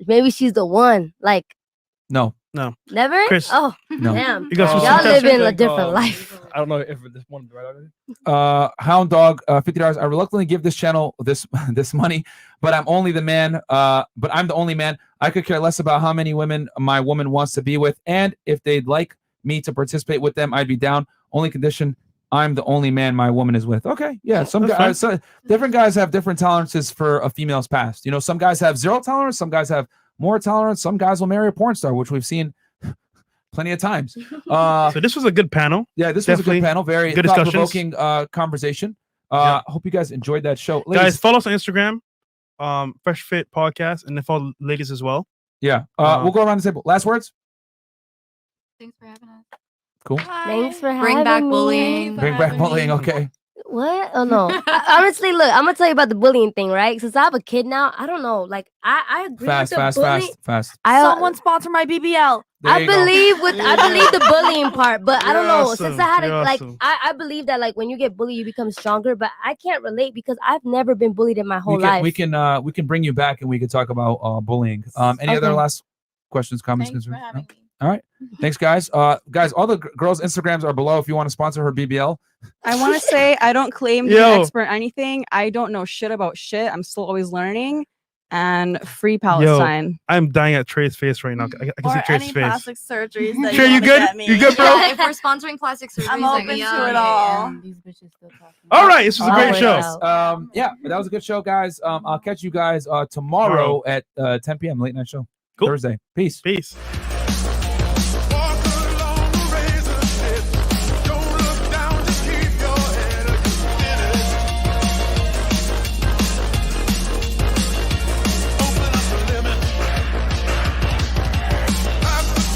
maybe she's the one. Like No. never? Chris. Oh No. damn. You got some Y'all super live chats? in a different life. I don't know if this one right Hound Dog, $50. I reluctantly give this channel this money, but I'm only the man. But I'm the only man. I could care less about how many women my woman wants to be with, and if they'd like me to participate with them, I'd be down. Only condition: I'm the only man my woman is with. Okay, yeah. Some guys, different guys have different tolerances for a female's past. Some guys have zero tolerance. Some guys have more tolerance. Some guys will marry a porn star, which we've seen plenty of times. So this was a good panel. Yeah, this was a good panel. Very good discussions. thought-provoking conversation. Hope you guys enjoyed that show. Guys, follow us on Instagram, Fresh Fit Podcast, and then follow ladies as well. Yeah. We'll go around the table. Last words? Thanks for having us. Cool. Thanks for Bring having back me. bullying. Bring back bullying. Okay. What? Oh no. Honestly, look, I'm gonna tell you about the bullying thing, right? Since I have a kid now, I don't know. Like I agree with the bullying. Fast. Someone sponsor my BBL. I believe the bullying part, but I don't know. You're Since awesome. I had You're like awesome. I believe that like when you get bullied, you become stronger. But I can't relate because I've never been bullied in my whole life. We can bring you back and we can talk about bullying. Any other Okay. last questions, comments, concerns? No? All right. Thanks, guys. Guys, all the girls' Instagrams are below if you want to sponsor her BBL. I want to say I don't claim to be Yo. an expert in anything. I don't know shit about shit. I'm still always learning. And free Palestine. I'm dying at Trey's face right now. I can see Or Trey's any face. plastic surgeries that Trey, you you wanna good? get me. You good, bro? Yeah, if we're sponsoring plastic surgery, I'm open to it all. All right, this was a great show. Yeah, but that was a good show, guys. I'll catch you guys tomorrow at 10 p.m. late night show. Cool. Thursday. Peace. Peace.